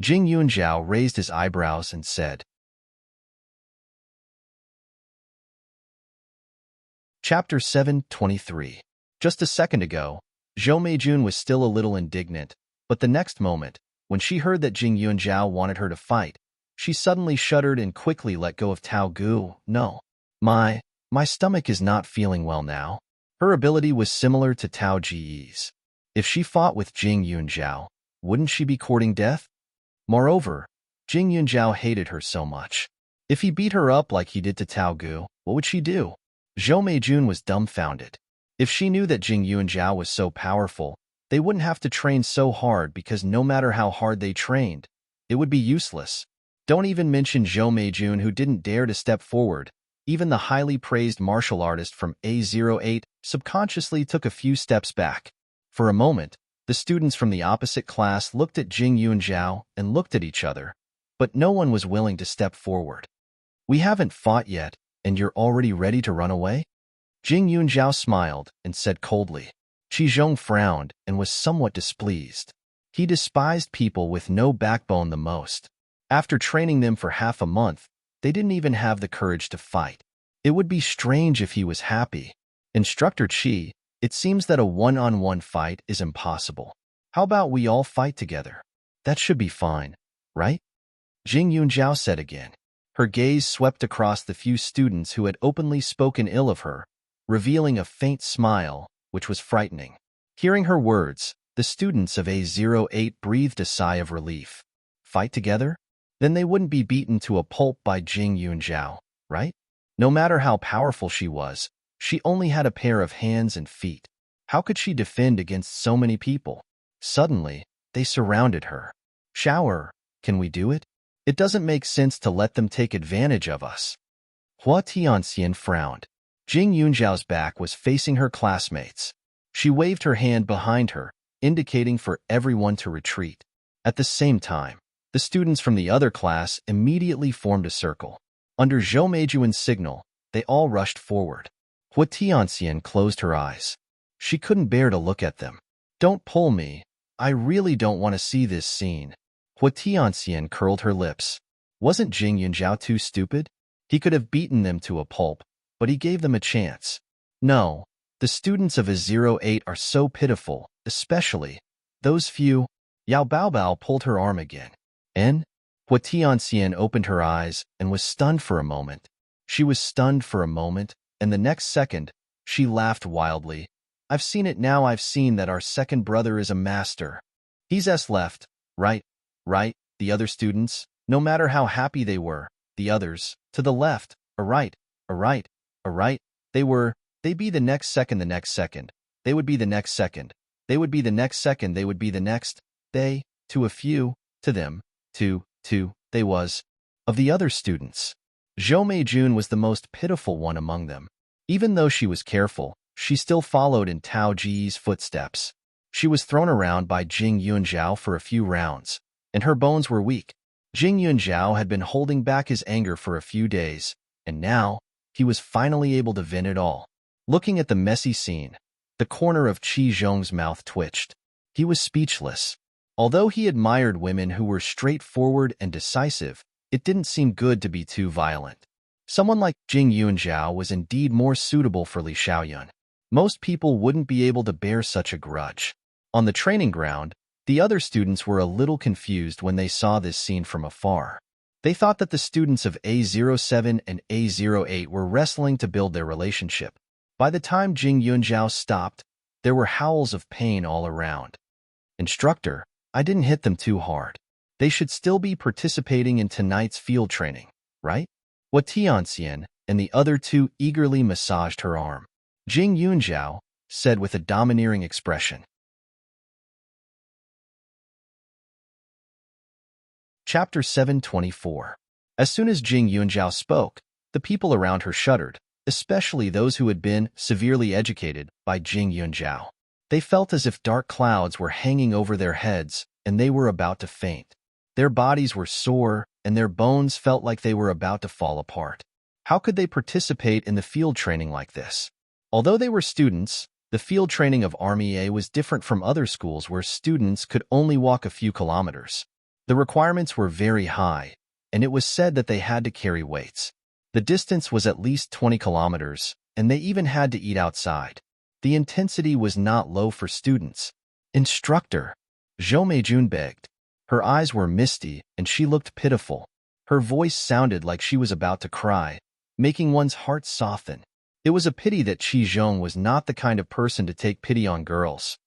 A: Jing Yunzhao raised his eyebrows and said. Chapter 7:23. Just a second ago, Zhou Meijun was still a little indignant, but the next moment, when she heard that Jing Yunzhao wanted her to fight, she suddenly shuddered and quickly let go of Tao Gu. No. My stomach is not feeling well now. Her ability was similar to Tao Ji's. If she fought with Jing Yunzhao, wouldn't she be courting death? Moreover, Jing Yunzhao hated her so much. If he beat her up like he did to Tao Gu, what would she do? Zhou Meijun was dumbfounded. If she knew that Jing Yunzhao was so powerful, they wouldn't have to train so hard because no matter how hard they trained, it would be useless. Don't even mention Zhou Meijun, who didn't dare to step forward. Even the highly praised martial artist from A08 subconsciously took a few steps back. For a moment, the students from the opposite class looked at Jing Yunzhao and looked at each other, but no one was willing to step forward. We haven't fought yet, and you're already ready to run away? Jing Yunzhao smiled and said coldly. Qi Zhong frowned and was somewhat displeased. He despised people with no backbone the most. After training them for half a month, they didn't even have the courage to fight. It would be strange if he was happy. Instructor Qi, it seems that a one-on-one fight is impossible. How about we all fight together? That should be fine, right? Jing Yunzhao said again. Her gaze swept across the few students who had openly spoken ill of her, revealing a faint smile, which was frightening. Hearing her words, the students of A08 breathed a sigh of relief. Fight together? Then they wouldn't be beaten to a pulp by Jing Yunzhao, right? No matter how powerful she was, she only had a pair of hands and feet. How could she defend against so many people? Suddenly, they surrounded her. Shower, can we do it? It doesn't make sense to let them take advantage of us. Hua Tianxian frowned. Jing Yunzhao's back was facing her classmates. She waved her hand behind her, indicating for everyone to retreat. At the same time, the students from the other class immediately formed a circle. Under Zhou Meijun's signal, they all rushed forward. Hua Tianxian closed her eyes. She couldn't bear to look at them. Don't pull me. I really don't want to see this scene. Hua Tianxian curled her lips. Wasn't Jing Yunzhao too stupid? He could have beaten them to a pulp, but he gave them a chance. No, the students of A08 are so pitiful, especially those few. Yao Baobao pulled her arm again. En? Hua Tianxian opened her eyes and was stunned for a moment. She was stunned for a moment, and the next second, she laughed wildly. I've seen it now. I've seen that our second brother is a master. He's left, right, the other students, no matter how happy they were, the others, to the left, a right, they'd be the next second, they would be the next second, they would be the next second, they would be the next, they, to a few, to them, to, they was, of the other students. Zhou Meijun was the most pitiful one among them. Even though she was careful, she still followed in Tao Ji's footsteps. She was thrown around by Jing Yunzhao for a few rounds, and her bones were weak. Jing Yunzhao had been holding back his anger for a few days, and now he was finally able to vent it all. Looking at the messy scene, the corner of Qi Zhong's mouth twitched. He was speechless. Although he admired women who were straightforward and decisive, it didn't seem good to be too violent. Someone like Jing Yunzhao was indeed more suitable for Li Xiaoyun. Most people wouldn't be able to bear such a grudge. On the training ground, the other students were a little confused when they saw this scene from afar. They thought that the students of A07 and A08 were wrestling to build their relationship. By the time Jing Yunzhao stopped, there were howls of pain all around. Instructor, I didn't hit them too hard. They should still be participating in tonight's field training, right? What Tianxian and the other two eagerly massaged her arm. Jing Yunzhao said with a domineering expression. Chapter 724. As soon as Jing Yunzhao spoke, the people around her shuddered, especially those who had been severely educated by Jing Yunzhao. They felt as if dark clouds were hanging over their heads and they were about to faint. Their bodies were sore and their bones felt like they were about to fall apart. How could they participate in the field training like this? Although they were students, the field training of Army A was different from other schools where students could only walk a few kilometers. The requirements were very high, and it was said that they had to carry weights. The distance was at least 20 kilometers, and they even had to eat outside. The intensity was not low for students. Instructor, Zhou Meijun begged. Her eyes were misty, and she looked pitiful. Her voice sounded like she was about to cry, making one's heart soften. It was a pity that Qi Zhong was not the kind of person to take pity on girls.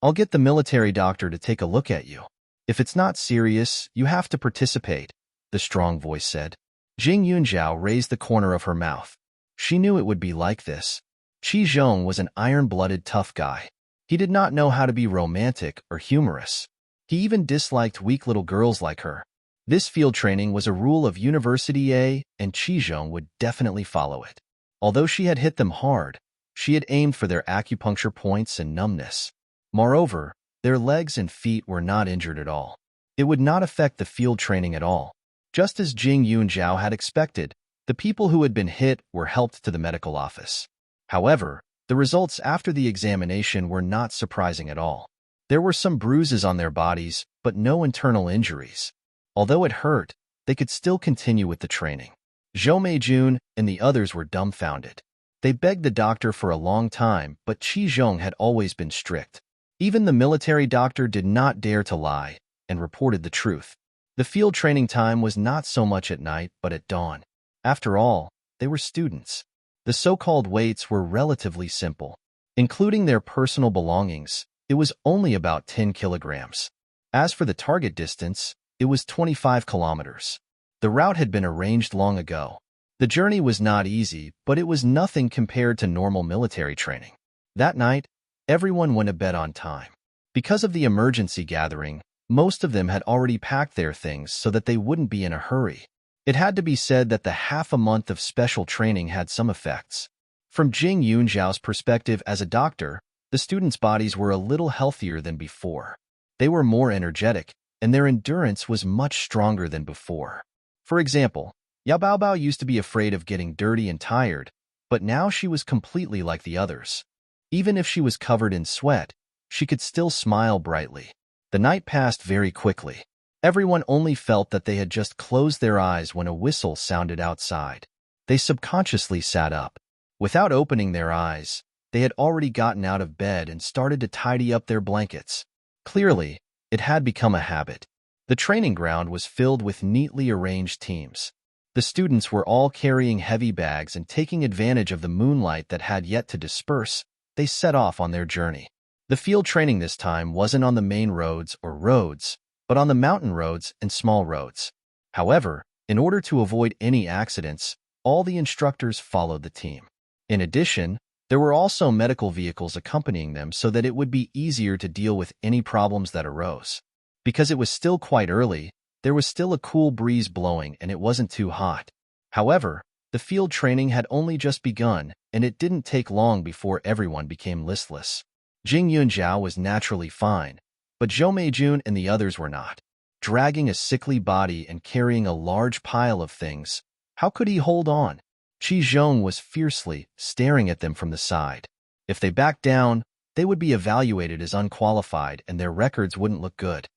A: I'll get the military doctor to take a look at you. If it's not serious, you have to participate, the strong voice said. Jing Yunzhao raised the corner of her mouth. She knew it would be like this. Qi Zhong was an iron-blooded tough guy. He did not know how to be romantic or humorous. He even disliked weak little girls like her. This field training was a rule of University A, and Qi Zhong would definitely follow it. Although she had hit them hard, she had aimed for their acupuncture points and numbness. Moreover, their legs and feet were not injured at all. It would not affect the field training at all. Just as Jing Yunzhao had expected, the people who had been hit were helped to the medical office. However, the results after the examination were not surprising at all. There were some bruises on their bodies, but no internal injuries. Although it hurt, they could still continue with the training. Zhou Meijun and the others were dumbfounded. They begged the doctor for a long time, but Qi Zhong had always been strict. Even the military doctor did not dare to lie and reported the truth. The field training time was not so much at night, but at dawn. After all, they were students. The so-called weights were relatively simple. Including their personal belongings, it was only about 10 kilograms. As for the target distance, it was 25 kilometers. The route had been arranged long ago. The journey was not easy, but it was nothing compared to normal military training. That night, everyone went to bed on time. Because of the emergency gathering, most of them had already packed their things so that they wouldn't be in a hurry. It had to be said that the half a month of special training had some effects. From Jing Yunzhao's perspective as a doctor, the students' bodies were a little healthier than before. They were more energetic, and their endurance was much stronger than before. For example, Yao Baobao used to be afraid of getting dirty and tired, but now she was completely like the others. Even if she was covered in sweat, she could still smile brightly. The night passed very quickly. Everyone only felt that they had just closed their eyes when a whistle sounded outside. They subconsciously sat up. Without opening their eyes, they had already gotten out of bed and started to tidy up their blankets. Clearly, it had become a habit. The training ground was filled with neatly arranged teams. The students were all carrying heavy bags and taking advantage of the moonlight that had yet to disperse. They set off on their journey. The field training this time wasn't on the main roads or roads, but on the mountain roads and small roads. However, in order to avoid any accidents, all the instructors followed the team. In addition, there were also medical vehicles accompanying them so that it would be easier to deal with any problems that arose. Because it was still quite early, there was still a cool breeze blowing and it wasn't too hot. However, the field training had only just begun, and it didn't take long before everyone became listless. Jing Yunjiao was naturally fine, but Zhou Meijun and the others were not. Dragging a sickly body and carrying a large pile of things, how could he hold on? Qi Zhong was fiercely staring at them from the side. If they backed down, they would be evaluated as unqualified and their records wouldn't look good.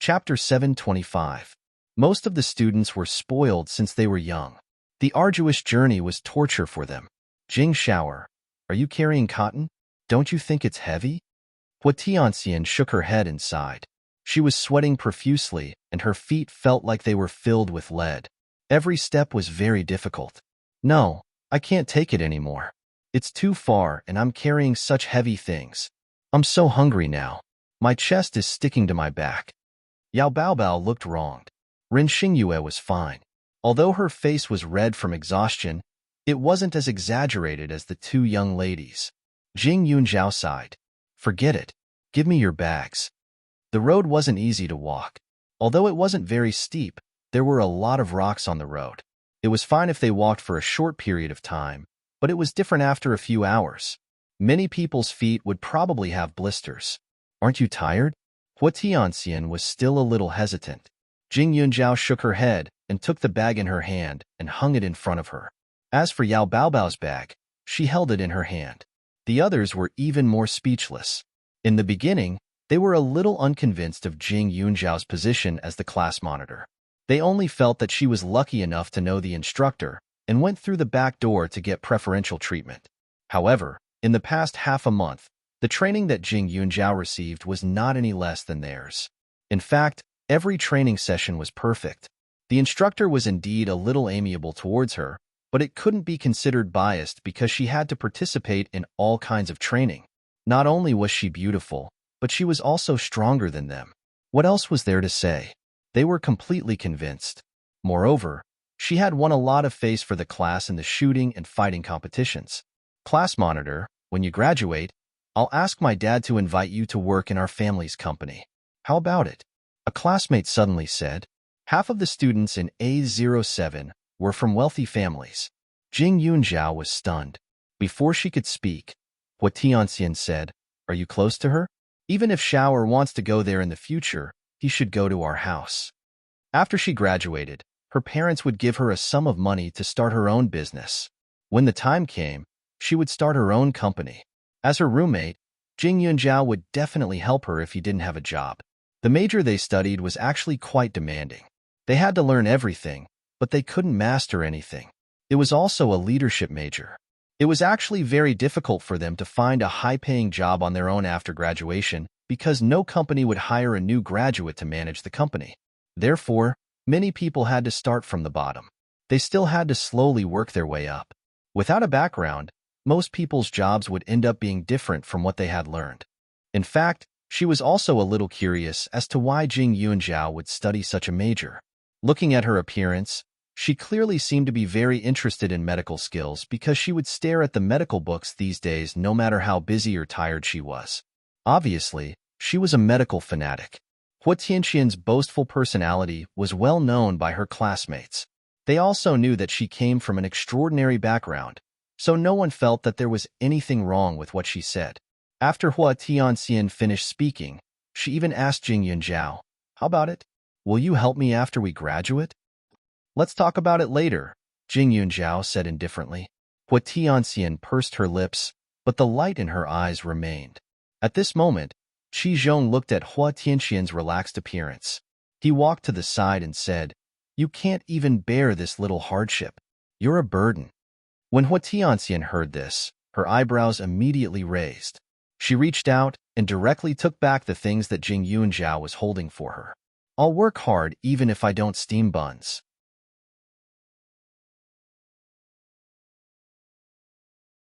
A: Chapter 725. Most of the students were spoiled since they were young. The arduous journey was torture for them. Jing Shower, are you carrying cotton? Don't you think it's heavy? Hua Tianxian shook her head and sighed. She was sweating profusely, and her feet felt like they were filled with lead. Every step was very difficult. No, I can't take it anymore. It's too far, and I'm carrying such heavy things. I'm so hungry now. My chest is sticking to my back. Yao Baobao looked wronged. Ren Xingyue was fine. Although her face was red from exhaustion, it wasn't as exaggerated as the two young ladies. Jing Yunjiao sighed. Forget it. Give me your bags. The road wasn't easy to walk. Although it wasn't very steep, there were a lot of rocks on the road. It was fine if they walked for a short period of time, but it was different after a few hours. Many people's feet would probably have blisters. Aren't you tired? Hua Tianxian was still a little hesitant. Jing Yunjiao shook her head and took the bag in her hand and hung it in front of her. As for Yao Baobao's bag, she held it in her hand. The others were even more speechless. In the beginning, they were a little unconvinced of Jing Yunjiao's position as the class monitor. They only felt that she was lucky enough to know the instructor and went through the back door to get preferential treatment. However, in the past half a month, the training that Jing Yunjiao received was not any less than theirs. In fact, every training session was perfect. The instructor was indeed a little amiable towards her, but it couldn't be considered biased because she had to participate in all kinds of training. Not only was she beautiful, but she was also stronger than them. What else was there to say? They were completely convinced. Moreover, she had won a lot of face for the class in the shooting and fighting competitions. Class monitor, when you graduate, I'll ask my dad to invite you to work in our family's company. How about it? A classmate suddenly said. Half of the students in A07 were from wealthy families. Jing Yunjiao was stunned. Before she could speak, Hua Tianxian said, Are you close to her? Even if Shower wants to go there in the future, he should go to our house. After she graduated, her parents would give her a sum of money to start her own business. When the time came, she would start her own company. As her roommate, Jing Yunjiao would definitely help her if he didn't have a job. The major they studied was actually quite demanding. They had to learn everything, but they couldn't master anything. It was also a leadership major. It was actually very difficult for them to find a high-paying job on their own after graduation because no company would hire a new graduate to manage the company. Therefore, many people had to start from the bottom. They still had to slowly work their way up. Without a background, most people's jobs would end up being different from what they had learned. In fact, she was also a little curious as to why Jing Yunjiao would study such a major. Looking at her appearance, she clearly seemed to be very interested in medical skills because she would stare at the medical books these days no matter how busy or tired she was. Obviously, she was a medical fanatic. Hua Tianxian's boastful personality was well known by her classmates. They also knew that she came from an extraordinary background, so no one felt that there was anything wrong with what she said. After Hua Tianxian finished speaking, she even asked Jing Yunjiao, How about it? Will you help me after we graduate? Let's talk about it later, Jing Yunjiao said indifferently. Hua Tianxian pursed her lips, but the light in her eyes remained. At this moment, Qi Zhong looked at Hua Tianxian's relaxed appearance. He walked to the side and said, You can't even bear this little hardship. You're a burden. When Hua Tianxian heard this, her eyebrows immediately raised. She reached out and directly took back the things that Jing Yunjiao was holding for her. I'll work hard even if I don't steam buns.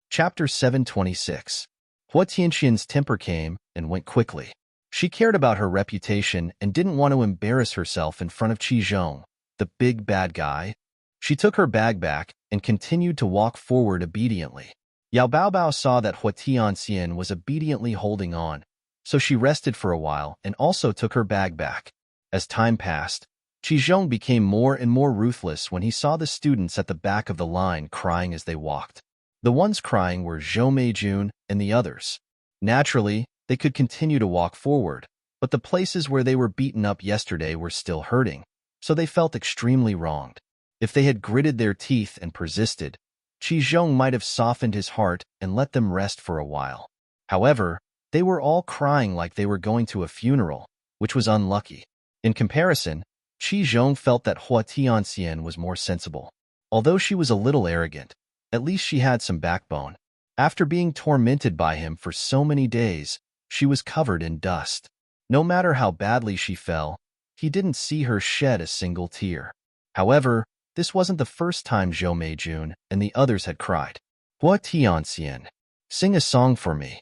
A: Chapter 726. Hua Tianxian's temper came and went quickly. She cared about her reputation and didn't want to embarrass herself in front of Qi Zhong, the big bad guy. She took her bag back and continued to walk forward obediently. Yao Baobao saw that Hua Tianxian was obediently holding on, so she rested for a while and also took her bag back. As time passed, Qizhong became more and more ruthless when he saw the students at the back of the line crying as they walked. The ones crying were Zhou Meijun and the others. Naturally, they could continue to walk forward, but the places where they were beaten up yesterday were still hurting, so they felt extremely wronged. If they had gritted their teeth and persisted, Qizhong might have softened his heart and let them rest for a while. However, they were all crying like they were going to a funeral, which was unlucky. In comparison, Qizhong felt that Hua Tianxian was more sensible. Although she was a little arrogant, at least she had some backbone. After being tormented by him for so many days, she was covered in dust. No matter how badly she fell, he didn't see her shed a single tear. However, this wasn't the first time Zhou Meijun and the others had cried. Hua Tianxian, sing a song for me.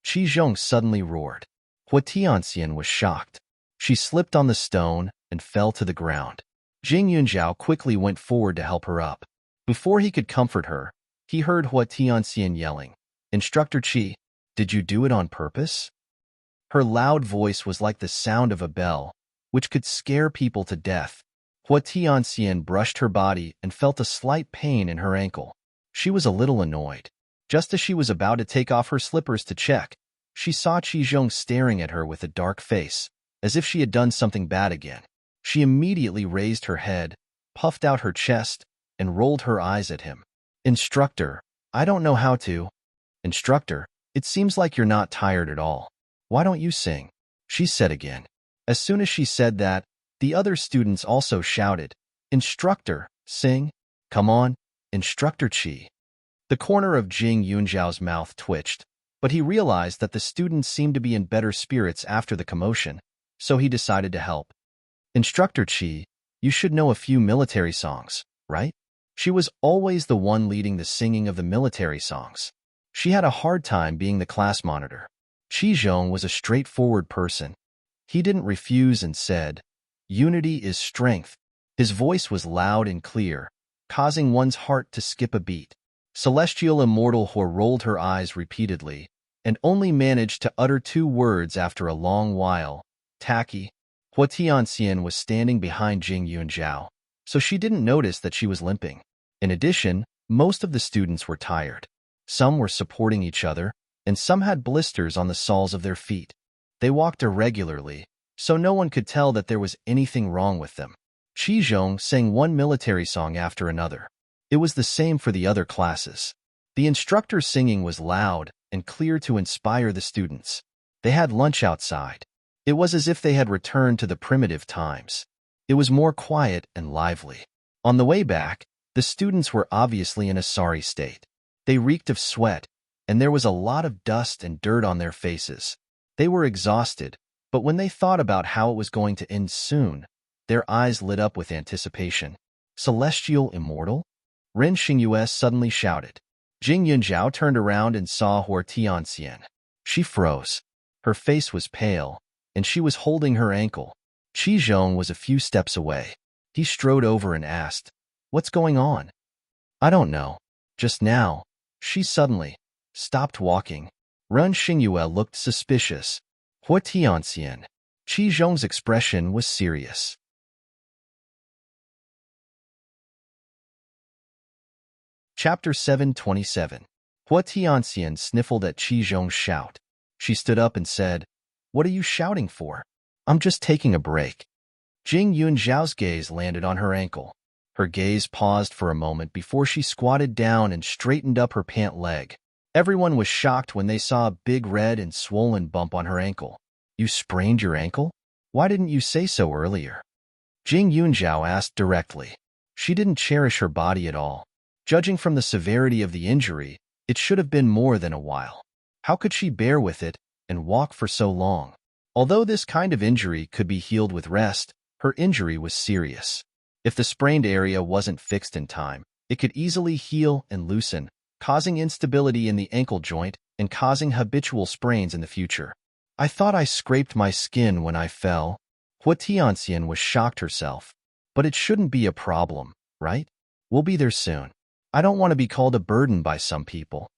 A: Qizhong suddenly roared. Hua Tianxian was shocked. She slipped on the stone and fell to the ground. Jing Yunjiao quickly went forward to help her up. Before he could comfort her, he heard Hua Tianxian yelling, "Instructor Qi, did you do it on purpose?" Her loud voice was like the sound of a bell, which could scare people to death. Hua Tianxian brushed her body and felt a slight pain in her ankle. She was a little annoyed. Just as she was about to take off her slippers to check, she saw Qizhong staring at her with a dark face, as if she had done something bad again. She immediately raised her head, puffed out her chest, and rolled her eyes at him. "Instructor, I don't know how to." "Instructor, it seems like you're not tired at all. Why don't you sing?" she said again. As soon as she said that, the other students also shouted, "Instructor, sing. Come on, Instructor Qi." The corner of Jing Yunjiao's mouth twitched, but he realized that the students seemed to be in better spirits after the commotion, so he decided to help. "Instructor Qi, you should know a few military songs, right?" She was always the one leading the singing of the military songs. She had a hard time being the class monitor. Qizhong was a straightforward person. He didn't refuse and said, "Unity is strength." His voice was loud and clear, causing one's heart to skip a beat. Celestial Immortal Hua rolled her eyes repeatedly, and only managed to utter 2 words after a long while, "Tacky." Hua Tianxian was standing behind Jing Yunjiao, so she didn't notice that she was limping. In addition, most of the students were tired. Some were supporting each other, and some had blisters on the soles of their feet. They walked irregularly, so no one could tell that there was anything wrong with them. Qizhong sang one military song after another. It was the same for the other classes. The instructor's singing was loud and clear to inspire the students. They had lunch outside. It was as if they had returned to the primitive times. It was more quiet and lively. On the way back, the students were obviously in a sorry state. They reeked of sweat, and there was a lot of dust and dirt on their faces. They were exhausted, but when they thought about how it was going to end soon, their eyes lit up with anticipation. "Celestial Immortal?" Ren Xingyue suddenly shouted. Jing Yunjiao turned around and saw Hua Tianxian. She froze. Her face was pale, and she was holding her ankle. Qizhong was a few steps away. He strode over and asked, "What's going on?" "I don't know. Just now, she suddenly stopped walking." Ren Xingyue looked suspicious. Hua Tianxian. Qizhong's expression was serious. Chapter 727. Hua Tianxian sniffled at Qizhong's shout. She stood up and said, "What are you shouting for?" "I'm just taking a break." Jing Yunjiao's gaze landed on her ankle. Her gaze paused for a moment before she squatted down and straightened up her pant leg. Everyone was shocked when they saw a big red and swollen bump on her ankle. "You sprained your ankle? Why didn't you say so earlier?" Jing Yunjiao asked directly. She didn't cherish her body at all. Judging from the severity of the injury, it should have been more than a while. How could she bear with it and walk for so long? Although this kind of injury could be healed with rest, her injury was serious. If the sprained area wasn't fixed in time, it could easily heal and loosen, causing instability in the ankle joint and causing habitual sprains in the future. "I thought I scraped my skin when I fell." Hua Tianxian was shocked herself. "But it shouldn't be a problem, right? We'll be there soon. I don't want to be called a burden by some people.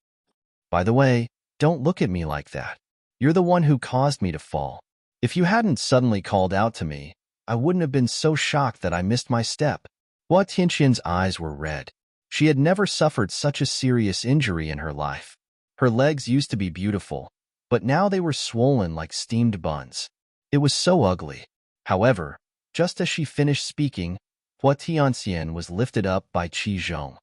A: By the way, don't look at me like that. You're the one who caused me to fall. If you hadn't suddenly called out to me, I wouldn't have been so shocked that I missed my step. Hua Tianqian's eyes were red. She had never suffered such a serious injury in her life. Her legs used to be beautiful, but now they were swollen like steamed buns. It was so ugly. However, just as she finished speaking, Hua Tianxian was lifted up by Qi Zhong.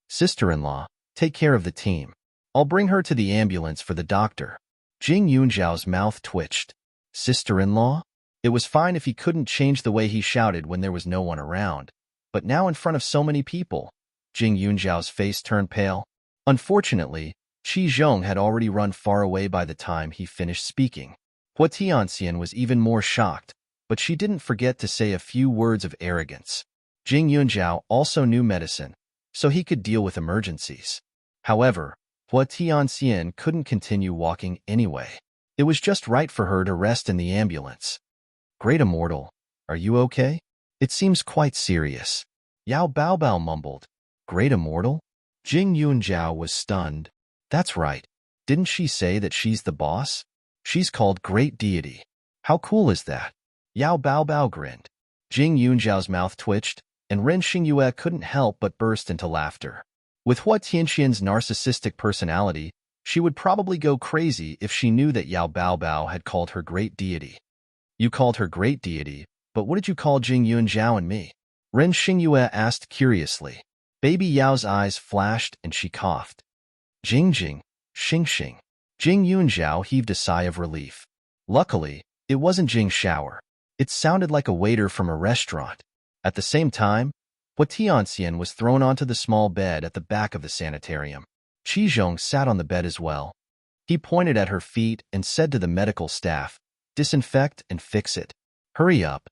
A: Sister-in-law, take care of the team. I'll bring her to the ambulance for the doctor. Jing Yunzhao's mouth twitched. Sister-in-law? It was fine if he couldn't change the way he shouted when there was no one around. But now in front of so many people, Jing Yunzhao's face turned pale. Unfortunately, Qi Zhong had already run far away by the time he finished speaking. Hua Tianxian was even more shocked, but she didn't forget to say a few words of arrogance. Jing Yunzhao also knew medicine, so he could deal with emergencies. However, Hua Tianxian couldn't continue walking anyway. It was just right for her to rest in the ambulance. Great Immortal, are you okay? It seems quite serious. Yao Baobao mumbled. Great Immortal? Jing Yunzhao was stunned. That's right. Didn't she say that she's the boss? She's called Great Deity. How cool is that? Yao Baobao grinned. Jing Yunzhao's mouth twitched, and Ren Xingyue couldn't help but burst into laughter. With Hua Tianxian's narcissistic personality, she would probably go crazy if she knew that Yao Baobao had called her Great Deity. You called her Great Deity, but what did you call Jing Yunzhao and me? Ren Xingyue asked curiously. Baby Yao's eyes flashed and she coughed. Jing Jing, Xing Xing. Jing Yunzhao heaved a sigh of relief. Luckily, it wasn't Jing Shower. It sounded like a waiter from a restaurant. At the same time, Hua Tianxian was thrown onto the small bed at the back of the sanitarium. Qi Zhong sat on the bed as well. He pointed at her feet and said to the medical staff, disinfect and fix it. Hurry up.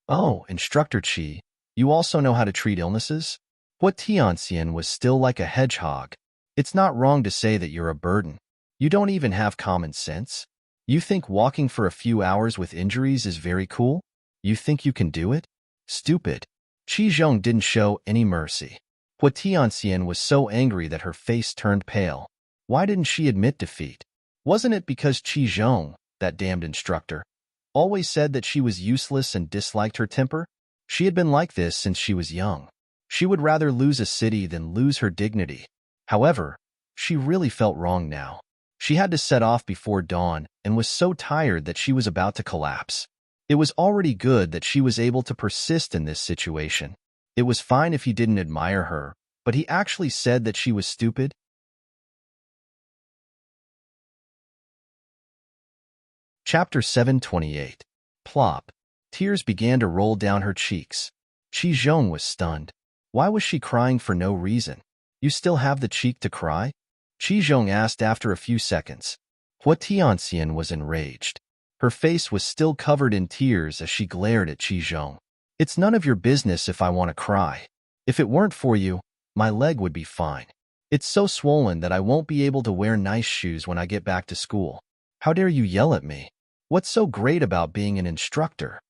A: Oh, Instructor Qi, you also know how to treat illnesses? Hua Tianxian was still like a hedgehog. It's not wrong to say that you're a burden. You don't even have common sense. You think walking for a few hours with injuries is very cool? You think you can do it? Stupid. Qi Zhong didn't show any mercy. Hua Tianxian was so angry that her face turned pale. Why didn't she admit defeat? Wasn't it because Qi Zhong, that damned instructor, always said that she was useless and disliked her temper? She had been like this since she was young. She would rather lose a city than lose her dignity. However, she really felt wrong now. She had to set off before dawn and was so tired that she was about to collapse. It was already good that she was able to persist in this situation. It was fine if he didn't admire her, but he actually said that she was stupid. Chapter 728. Plop. Tears began to roll down her cheeks. Qi Zhong was stunned. Why was she crying for no reason? You still have the cheek to cry? Qi Zhong asked after a few seconds. Hua Tianxian was enraged. Her face was still covered in tears as she glared at Qi Zhong. It's none of your business if I want to cry. If it weren't for you, my leg would be fine. It's so swollen that I won't be able to wear nice shoes when I get back to school. How dare you yell at me? What's so great about being an instructor?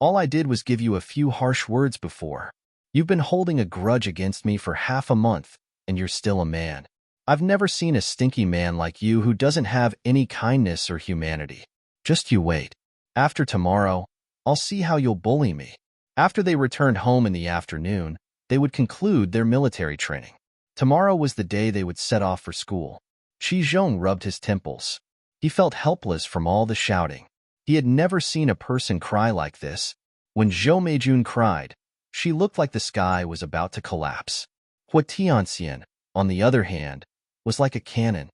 A: All I did was give you a few harsh words before. You've been holding a grudge against me for half a month, and you're still a man. I've never seen a stinky man like you who doesn't have any kindness or humanity. Just you wait. After tomorrow, I'll see how you'll bully me. After they returned home in the afternoon, they would conclude their military training. Tomorrow was the day they would set off for school. Qi Zhong rubbed his temples. He felt helpless from all the shouting. He had never seen a person cry like this. When Zhou Meijun cried, she looked like the sky was about to collapse. Hua Tianxian, on the other hand, was like a cannon.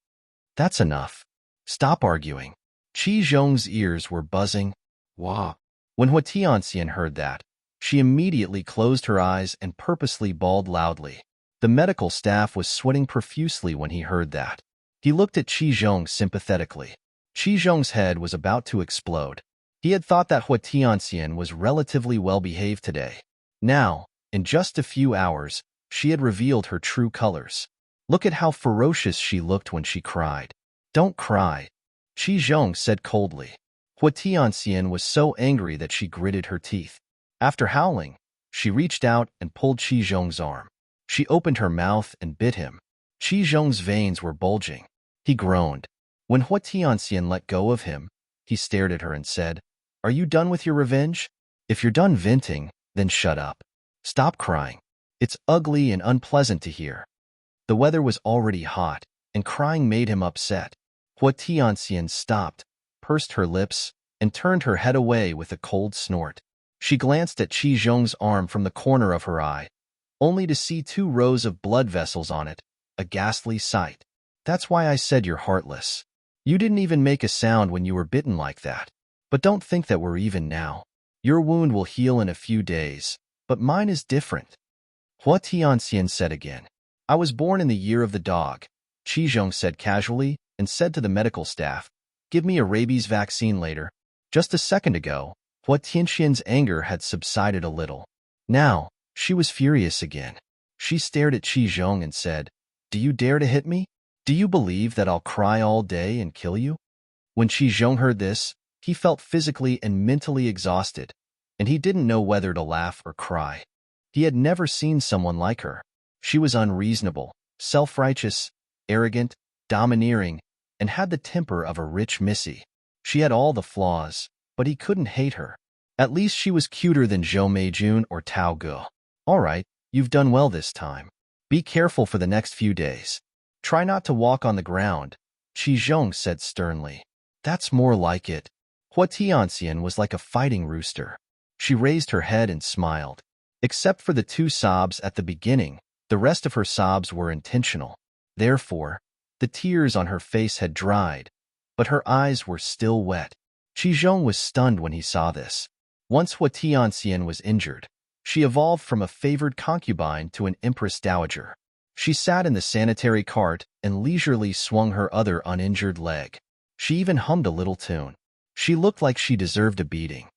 A: That's enough. Stop arguing. Qi Zhong's ears were buzzing. Wah. When Hua Tianxian heard that, she immediately closed her eyes and purposely bawled loudly. The medical staff was sweating profusely when he heard that. He looked at Qi Zhong sympathetically. Qi Zhong's head was about to explode. He had thought that Hua Tianxian was relatively well-behaved today. Now, in just a few hours, she had revealed her true colors. Look at how ferocious she looked when she cried. Don't cry, Qi Zhong said coldly. Hua Tianxian was so angry that she gritted her teeth. After howling, she reached out and pulled Qi Zhong's arm. She opened her mouth and bit him. Qi Zhong's veins were bulging. He groaned. When Hua Tianxian let go of him, he stared at her and said, "Are you done with your revenge? If you're done venting, then shut up. Stop crying. It's ugly and unpleasant to hear. The weather was already hot, and crying made him upset. Hua Tianxian stopped, pursed her lips, and turned her head away with a cold snort. She glanced at Qi Zhong's arm from the corner of her eye, only to see 2 rows of blood vessels on it, a ghastly sight. That's why I said you're heartless. You didn't even make a sound when you were bitten like that. But don't think that we're even now. Your wound will heal in a few days, but mine is different. Hua Tianxian said again. I was born in the year of the dog, Qi Zhong said casually, and said to the medical staff, give me a rabies vaccine later. Just a second ago, Hua Tianxian's anger had subsided a little. Now, she was furious again. She stared at Qi Zhong and said, do you dare to hit me? Do you believe that I'll cry all day and kill you? When Qi Zhong heard this, he felt physically and mentally exhausted, and he didn't know whether to laugh or cry. He had never seen someone like her. She was unreasonable, self-righteous, arrogant, domineering, and had the temper of a rich missy. She had all the flaws, but he couldn't hate her. At least she was cuter than Zhou Meijun or Tao Ge. All right, you've done well this time. Be careful for the next few days. Try not to walk on the ground, Qi Zhong said sternly. That's more like it. Hua Tianxian was like a fighting rooster. She raised her head and smiled. Except for the 2 sobs at the beginning, the rest of her sobs were intentional. Therefore, the tears on her face had dried, but her eyes were still wet. Qi Zhong was stunned when he saw this. Once Hua Tianxian was injured, she evolved from a favored concubine to an empress dowager. She sat in the sanitary cart and leisurely swung her other uninjured leg. She even hummed a little tune. She looked like she deserved a beating.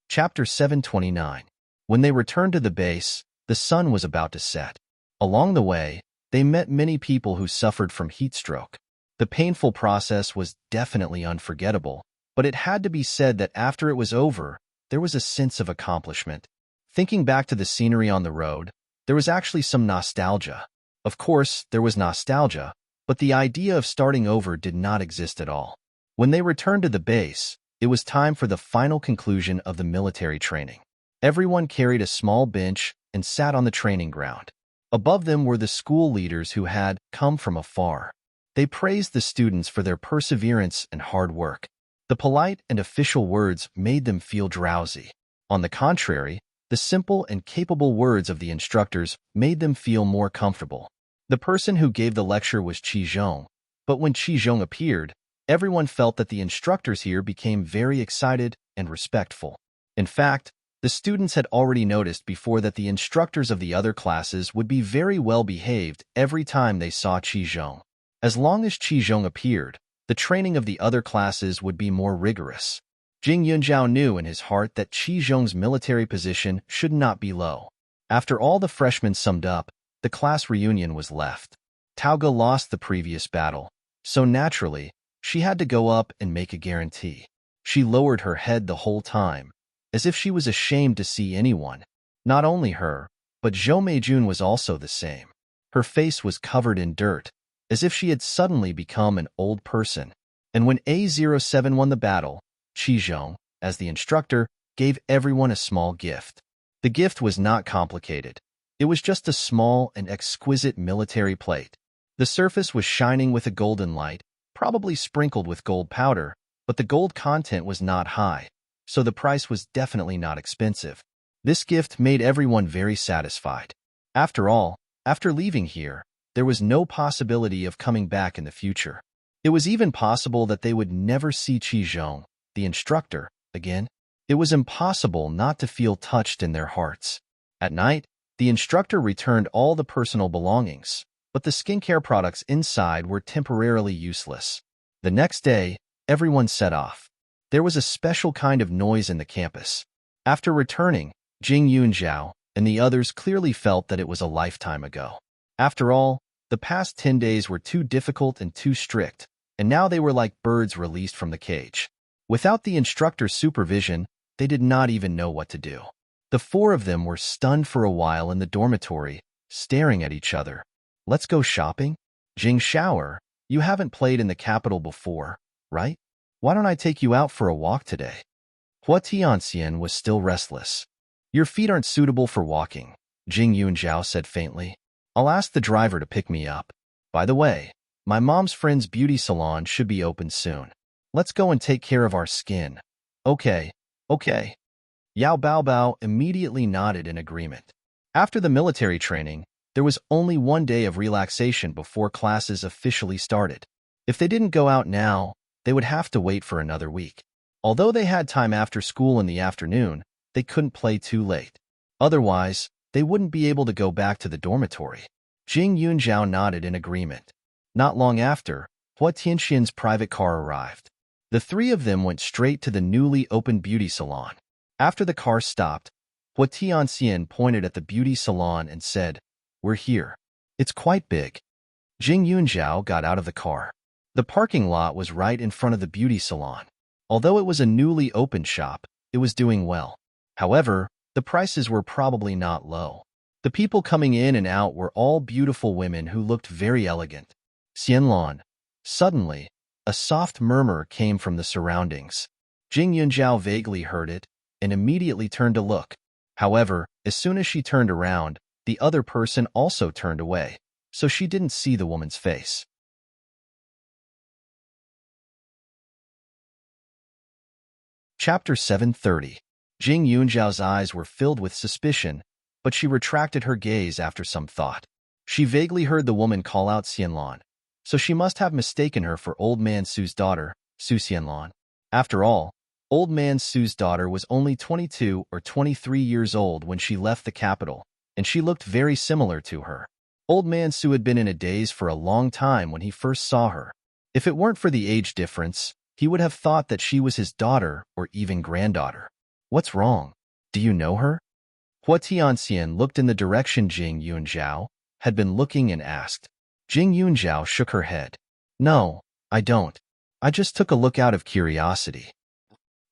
A: Chapter 729. When they returned to the base, the sun was about to set. Along the way, they met many people who suffered from heat stroke. The painful process was definitely unforgettable, but it had to be said that after it was over, there was a sense of accomplishment. Thinking back to the scenery on the road, there was actually some nostalgia. Of course, there was nostalgia, but the idea of starting over did not exist at all. When they returned to the base, it was time for the final conclusion of the military training. Everyone carried a small bench and sat on the training ground. Above them were the school leaders who had come from afar. They praised the students for their perseverance and hard work. The polite and official words made them feel drowsy. On the contrary, the simple and capable words of the instructors made them feel more comfortable. The person who gave the lecture was Qi Zhong, but when Qi Zhong appeared, everyone felt that the instructors here became very excited and respectful. In fact, the students had already noticed before that the instructors of the other classes would be very well behaved every time they saw Qi Zhong. As long as Qi Zhong appeared, the training of the other classes would be more rigorous. Jing Yunjiao knew in his heart that Qi Zhong's military position should not be low. After all the freshmen summed up, the class reunion was left. Tao Ge lost the previous battle, so naturally, she had to go up and make a guarantee. She lowered her head the whole time, as if she was ashamed to see anyone. Not only her, but Zhou Meijun was also the same. Her face was covered in dirt, as if she had suddenly become an old person. And when A07 won the battle, Qi Zhong, as the instructor, gave everyone a small gift. The gift was not complicated. It was just a small and exquisite military plate. The surface was shining with a golden light, probably sprinkled with gold powder, but the gold content was not high, so the price was definitely not expensive. This gift made everyone very satisfied. After all, after leaving here, there was no possibility of coming back in the future. It was even possible that they would never see Qi Zhong, the instructor, again. It was impossible not to feel touched in their hearts. At night, the instructor returned all the personal belongings, but the skincare products inside were temporarily useless. The next day, everyone set off. There was a special kind of noise in the campus. After returning, Jing Yunjiao and the others clearly felt that it was a lifetime ago. After all, the past 10 days were too difficult and too strict, and now they were like birds released from the cage. Without the instructor's supervision, they did not even know what to do. The 4 of them were stunned for a while in the dormitory, staring at each other. Let's go shopping? Jing Shower, you haven't played in the capital before, right? Why don't I take you out for a walk today? Hua Tianxian was still restless. Your feet aren't suitable for walking, Jing Yunjiao said faintly. I'll ask the driver to pick me up. By the way, my mom's friend's beauty salon should be open soon. Let's go and take care of our skin. Okay, okay. Yao Baobao immediately nodded in agreement. After the military training, there was only one day of relaxation before classes officially started. If they didn't go out now, they would have to wait for another week. Although they had time after school in the afternoon, they couldn't play too late. Otherwise, they wouldn't be able to go back to the dormitory. Jing Yunjiao nodded in agreement. Not long after, Hua Tianxian's private car arrived. The three of them went straight to the newly opened beauty salon. After the car stopped, Hua Tianxian pointed at the beauty salon and said, "We're here. It's quite big." Jing Yunjiao got out of the car. The parking lot was right in front of the beauty salon. Although it was a newly opened shop, it was doing well. However, the prices were probably not low. The people coming in and out were all beautiful women who looked very elegant. Xianlan. Suddenly, a soft murmur came from the surroundings. Jing Yunjiao vaguely heard it and immediately turned to look. However, as soon as she turned around, the other person also turned away, so she didn't see the woman's face. Chapter 730. Jing Yunjiao's eyes were filled with suspicion, but she retracted her gaze after some thought. She vaguely heard the woman call out Xianlan, so she must have mistaken her for Old Man Su's daughter, Su Xianlan. After all, Old Man Su's daughter was only 22 or 23 years old when she left the capital, and she looked very similar to her. Old Man Su had been in a daze for a long time when he first saw her. If it weren't for the age difference, he would have thought that she was his daughter or even granddaughter. What's wrong? Do you know her? Hua Tianxian looked in the direction Jing Yunjiao had been looking and asked. Jing Yunjiao shook her head. No, I don't. I just took a look out of curiosity.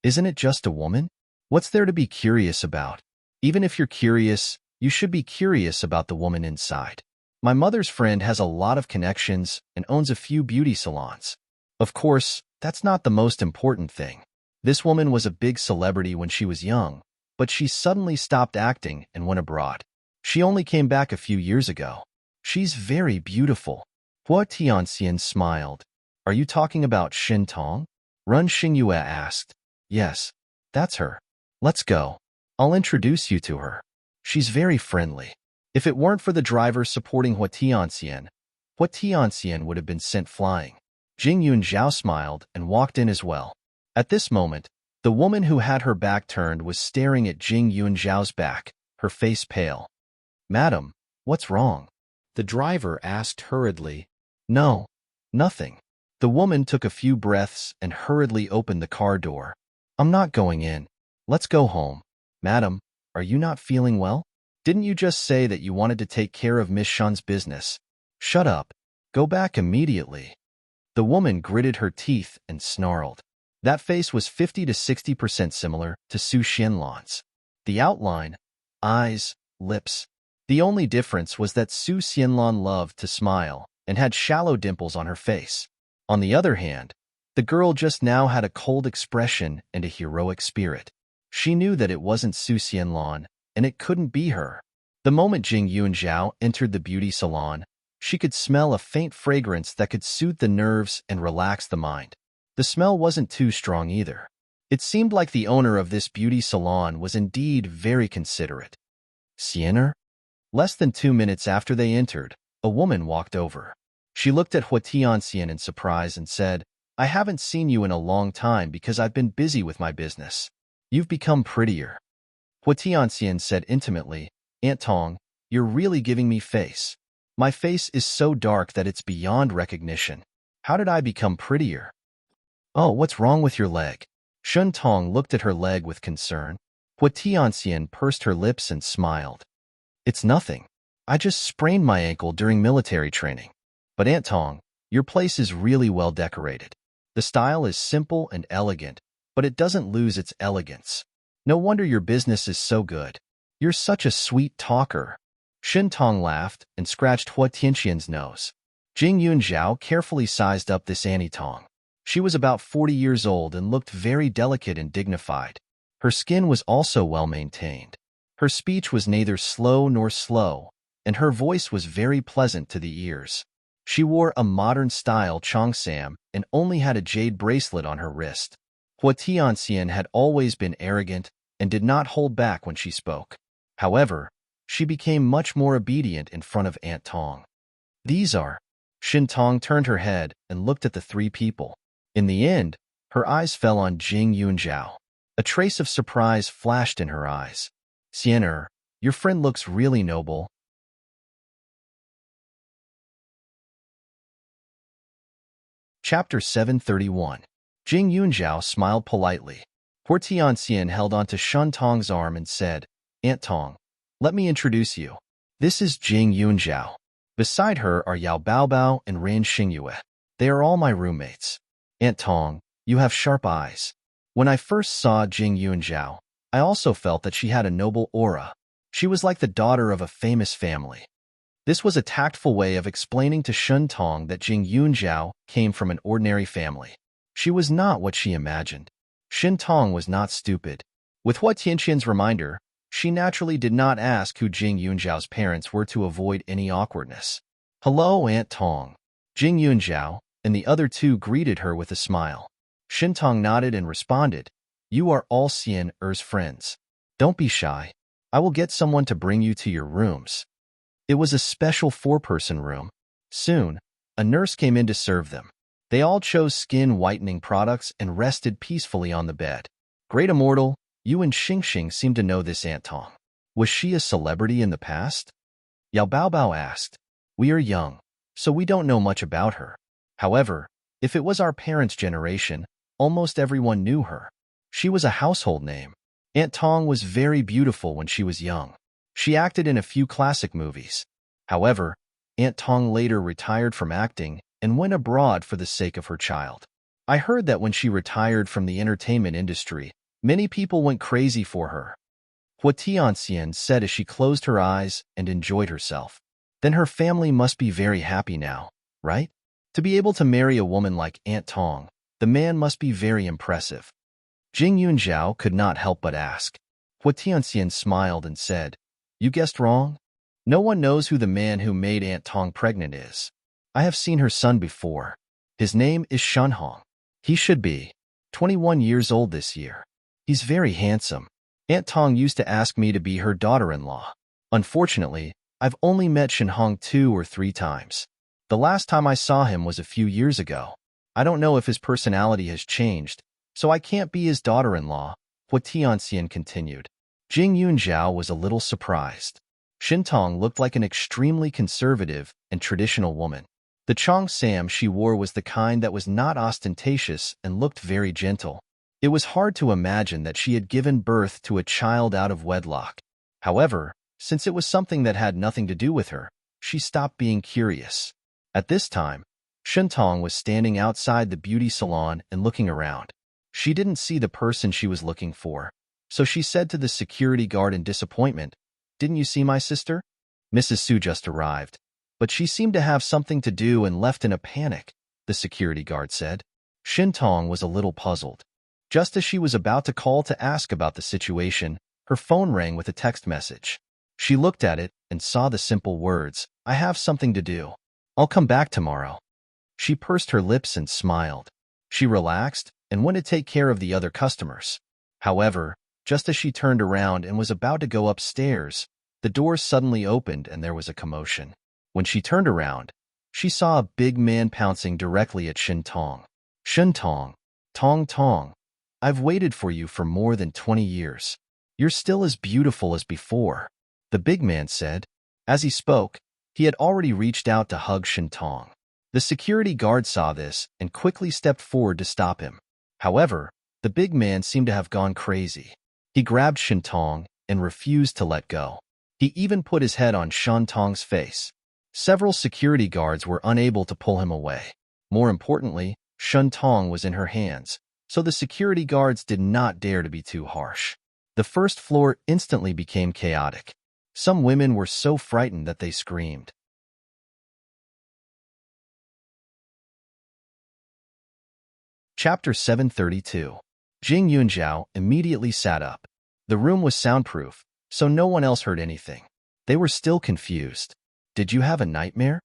A: Isn't it just a woman? What's there to be curious about? Even if you're curious, you should be curious about the woman inside. My mother's friend has a lot of connections and owns a few beauty salons. Of course, that's not the most important thing. This woman was a big celebrity when she was young, but she suddenly stopped acting and went abroad. She only came back a few years ago. She's very beautiful. Hua Tianxian smiled. Are you talking about Shen Tong? Run Xingyue asked. Yes, that's her. Let's go. I'll introduce you to her. She's very friendly. If it weren't for the driver supporting Hua Tianxian would have been sent flying. Jing Yunjiao smiled and walked in as well. At this moment, the woman who had her back turned was staring at Jing Yunjiao's back, her face pale. Madam, what's wrong? The driver asked hurriedly. No, nothing. The woman took a few breaths and hurriedly opened the car door. I'm not going in. Let's go home. Madam, are you not feeling well? Didn't you just say that you wanted to take care of Miss Shun's business? Shut up. Go back immediately. The woman gritted her teeth and snarled. That face was 50 to 60% similar to Su Xianlan's. The outline, eyes, lips. The only difference was that Su Xianlan loved to smile and had shallow dimples on her face. On the other hand, the girl just now had a cold expression and a heroic spirit. She knew that it wasn't Su Xianlan, and it couldn't be her. The moment Jing Yunjiao entered the beauty salon, she could smell a faint fragrance that could soothe the nerves and relax the mind. The smell wasn't too strong either. It seemed like the owner of this beauty salon was indeed very considerate. Xianer? Less than 2 minutes after they entered, a woman walked over. She looked at Hua Tianxian in surprise and said, I haven't seen you in a long time because I've been busy with my business. You've become prettier. Hua Tianxian said intimately, Aunt Tong, you're really giving me face. My face is so dark that it's beyond recognition. How did I become prettier? Oh, what's wrong with your leg? Shun Tong looked at her leg with concern. Hua Tianxian pursed her lips and smiled. It's nothing. I just sprained my ankle during military training. But Aunt Tong, your place is really well decorated. The style is simple and elegant, but it doesn't lose its elegance. No wonder your business is so good. You're such a sweet talker. Shin Tong laughed and scratched Hua Tianxian's nose. Jing Yunjiao carefully sized up this Annie Tong. She was about 40 years old and looked very delicate and dignified. Her skin was also well maintained. Her speech was neither slow nor slow, and her voice was very pleasant to the ears. She wore a modern-style cheongsam and only had a jade bracelet on her wrist. Hua Tianxian had always been arrogant and did not hold back when she spoke. However, she became much more obedient in front of Aunt Tong. These are. Shin Tong turned her head and looked at the three people. In the end, her eyes fell on Jing Yunjiao. A trace of surprise flashed in her eyes. Xianer, your friend looks really noble. Chapter 731. Jing Yunjiao smiled politely. Hua Tianxian held onto Shun Tong's arm and said, Aunt Tong, let me introduce you. This is Jing Yunjiao. Beside her are Yao Baobao and Ran Xingyue. They are all my roommates. Aunt Tong, you have sharp eyes. When I first saw Jing Yunjiao, I also felt that she had a noble aura. She was like the daughter of a famous family. This was a tactful way of explaining to Shun Tong that Jing Yunjiao came from an ordinary family. She was not what she imagined. Shin Tong was not stupid. With Hua Tianxian's reminder, she naturally did not ask who Jing Yunjiao's parents were to avoid any awkwardness. Hello, Aunt Tong. Jing Yunjiao and the other two greeted her with a smile. Shin Tong nodded and responded, You are all Xianer's friends. Don't be shy. I will get someone to bring you to your rooms. It was a special four-person room. Soon, a nurse came in to serve them. They all chose skin-whitening products and rested peacefully on the bed. Great Immortal, you and Xingxing seem to know this Aunt Tong. Was she a celebrity in the past? Yao Baobao asked. We are young, so we don't know much about her. However, if it was our parents' generation, almost everyone knew her. She was a household name. Aunt Tong was very beautiful when she was young. She acted in a few classic movies. However, Aunt Tong later retired from acting and went abroad for the sake of her child. I heard that when she retired from the entertainment industry, many people went crazy for her. Hua Tianxian said as she closed her eyes and enjoyed herself. Then her family must be very happy now, right? To be able to marry a woman like Aunt Tong, the man must be very impressive. Jing Yunjiao could not help but ask. Hua Tianxian smiled and said, You guessed wrong? No one knows who the man who made Aunt Tong pregnant is. I have seen her son before. His name is Shunhong. He should be 21 years old this year. He's very handsome. Aunt Tong used to ask me to be her daughter-in-law. Unfortunately, I've only met Shunhong 2 or 3 times. The last time I saw him was a few years ago. I don't know if his personality has changed, so I can't be his daughter-in-law, Hua Tianxian continued. Jing Yunjiao was a little surprised. Shin Tong looked like an extremely conservative and traditional woman. The cheongsam she wore was the kind that was not ostentatious and looked very gentle. It was hard to imagine that she had given birth to a child out of wedlock. However, since it was something that had nothing to do with her, she stopped being curious. At this time, Shin Tong was standing outside the beauty salon and looking around. She didn't see the person she was looking for, so she said to the security guard in disappointment, Didn't you see my sister? Mrs. Su just arrived, but she seemed to have something to do and left in a panic, the security guard said. Shin Tong was a little puzzled. Just as she was about to call to ask about the situation, her phone rang with a text message. She looked at it and saw the simple words, I have something to do. I'll come back tomorrow. She pursed her lips and smiled. She relaxed and went to take care of the other customers. However, just as she turned around and was about to go upstairs, the door suddenly opened and there was a commotion. When she turned around, she saw a big man pouncing directly at Shin Tong. Shin Tong, Tong Tong, I've waited for you for more than 20 years. You're still as beautiful as before, the big man said. As he spoke, he had already reached out to hug Shin Tong. The security guard saw this and quickly stepped forward to stop him. However, the big man seemed to have gone crazy. He grabbed Shin Tong and refused to let go. He even put his head on Shin Tong's face. Several security guards were unable to pull him away. More importantly, Shin Tong was in her hands, so the security guards did not dare to be too harsh. The first floor instantly became chaotic. Some women were so frightened that they screamed. Chapter 732. Jing Yunjiao immediately sat up. The room was soundproof, so no one else heard anything. They were still confused. Did you have a nightmare?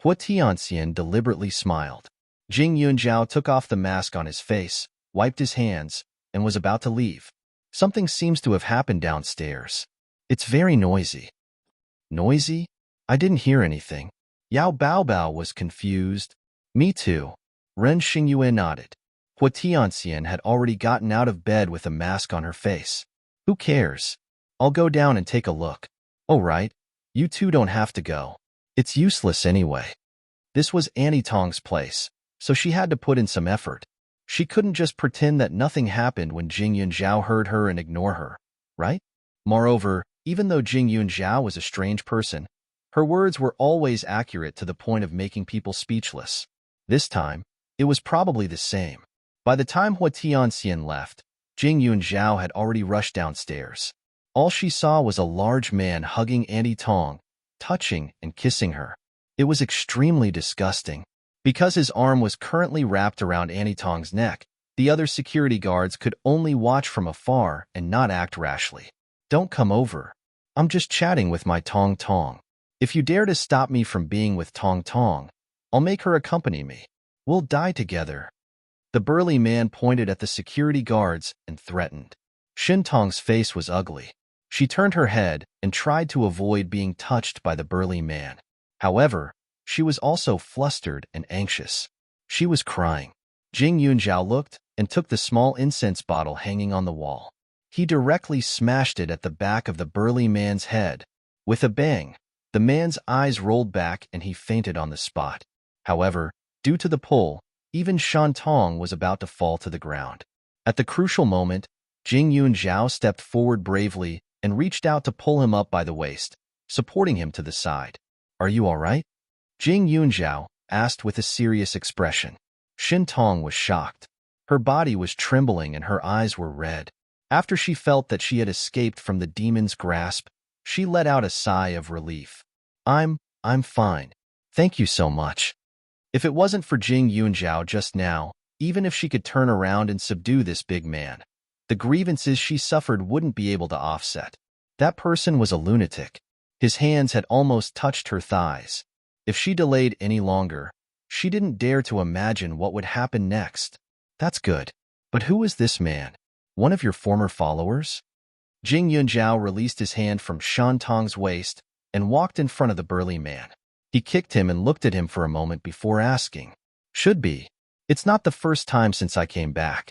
A: Hua Tianxian deliberately smiled. Jing Yunjiao took off the mask on his face, wiped his hands, and was about to leave. Something seems to have happened downstairs. It's very noisy. Noisy? I didn't hear anything. Yao Baobao was confused. Me too. Ren Xingyue nodded. Hua Tianxian had already gotten out of bed with a mask on her face. Who cares? I'll go down and take a look. Oh right, you two don't have to go. It's useless anyway. This was Annie Tong's place, so she had to put in some effort. She couldn't just pretend that nothing happened when Jing Yunjiao heard her and ignore her, right? Moreover, even though Jing Yunjiao was a strange person, her words were always accurate to the point of making people speechless. This time, it was probably the same. By the time Hua Tianxian left, Jing Yunjiao had already rushed downstairs. All she saw was a large man hugging Annie Tong, touching and kissing her. It was extremely disgusting. Because his arm was currently wrapped around Annie Tong's neck, the other security guards could only watch from afar and not act rashly. Don't come over. I'm just chatting with my Tong Tong. If you dare to stop me from being with Tong Tong, I'll make her accompany me. We'll die together. The burly man pointed at the security guards and threatened. Shin Tong's face was ugly. She turned her head and tried to avoid being touched by the burly man. However, she was also flustered and anxious. She was crying. Jing Yunjiao looked and took the small incense bottle hanging on the wall. He directly smashed it at the back of the burly man's head. With a bang, the man's eyes rolled back and he fainted on the spot. However, due to the pull, even Shan Tong was about to fall to the ground. At the crucial moment, Jing Yunjiao stepped forward bravely and reached out to pull him up by the waist, supporting him to the side. Are you all right? Jing Yunjiao asked with a serious expression. Shin Tong was shocked. Her body was trembling and her eyes were red. After she felt that she had escaped from the demon's grasp, she let out a sigh of relief. I'm fine. Thank you so much. If it wasn't for Jing Yunjiao just now, even if she could turn around and subdue this big man, the grievances she suffered wouldn't be able to offset. That person was a lunatic. His hands had almost touched her thighs. If she delayed any longer, she didn't dare to imagine what would happen next. That's good. But who is this man? One of your former followers? Jing Yunjiao released his hand from Shan Tong's waist and walked in front of the burly man. He kicked him and looked at him for a moment before asking. Should be. It's not the first time since I came back.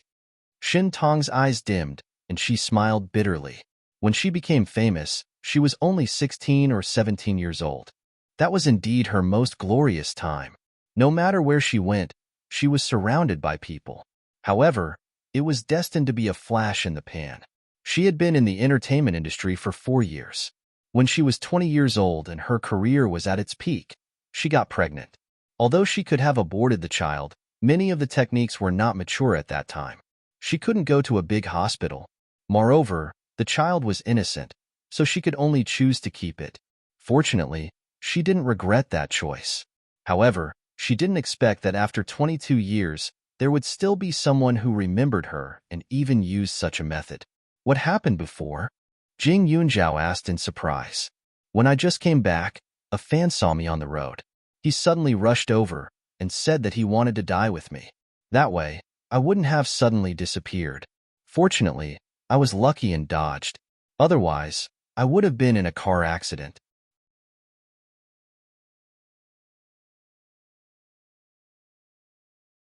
A: Shin Tong's eyes dimmed, and she smiled bitterly. When she became famous, she was only 16 or 17 years old. That was indeed her most glorious time. No matter where she went, she was surrounded by people. However, it was destined to be a flash in the pan. She had been in the entertainment industry for 4 years. When she was 20 years old and her career was at its peak, she got pregnant. Although she could have aborted the child, many of the techniques were not mature at that time. She couldn't go to a big hospital. Moreover, the child was innocent, so she could only choose to keep it. Fortunately, she didn't regret that choice. However, she didn't expect that after 22 years, there would still be someone who remembered her and even used such a method. What happened before? Jing Yunjiao asked in surprise. When I just came back, a fan saw me on the road. He suddenly rushed over and said that he wanted to die with me. That way, I wouldn't have suddenly disappeared. Fortunately, I was lucky and dodged. Otherwise, I would have been in a car accident.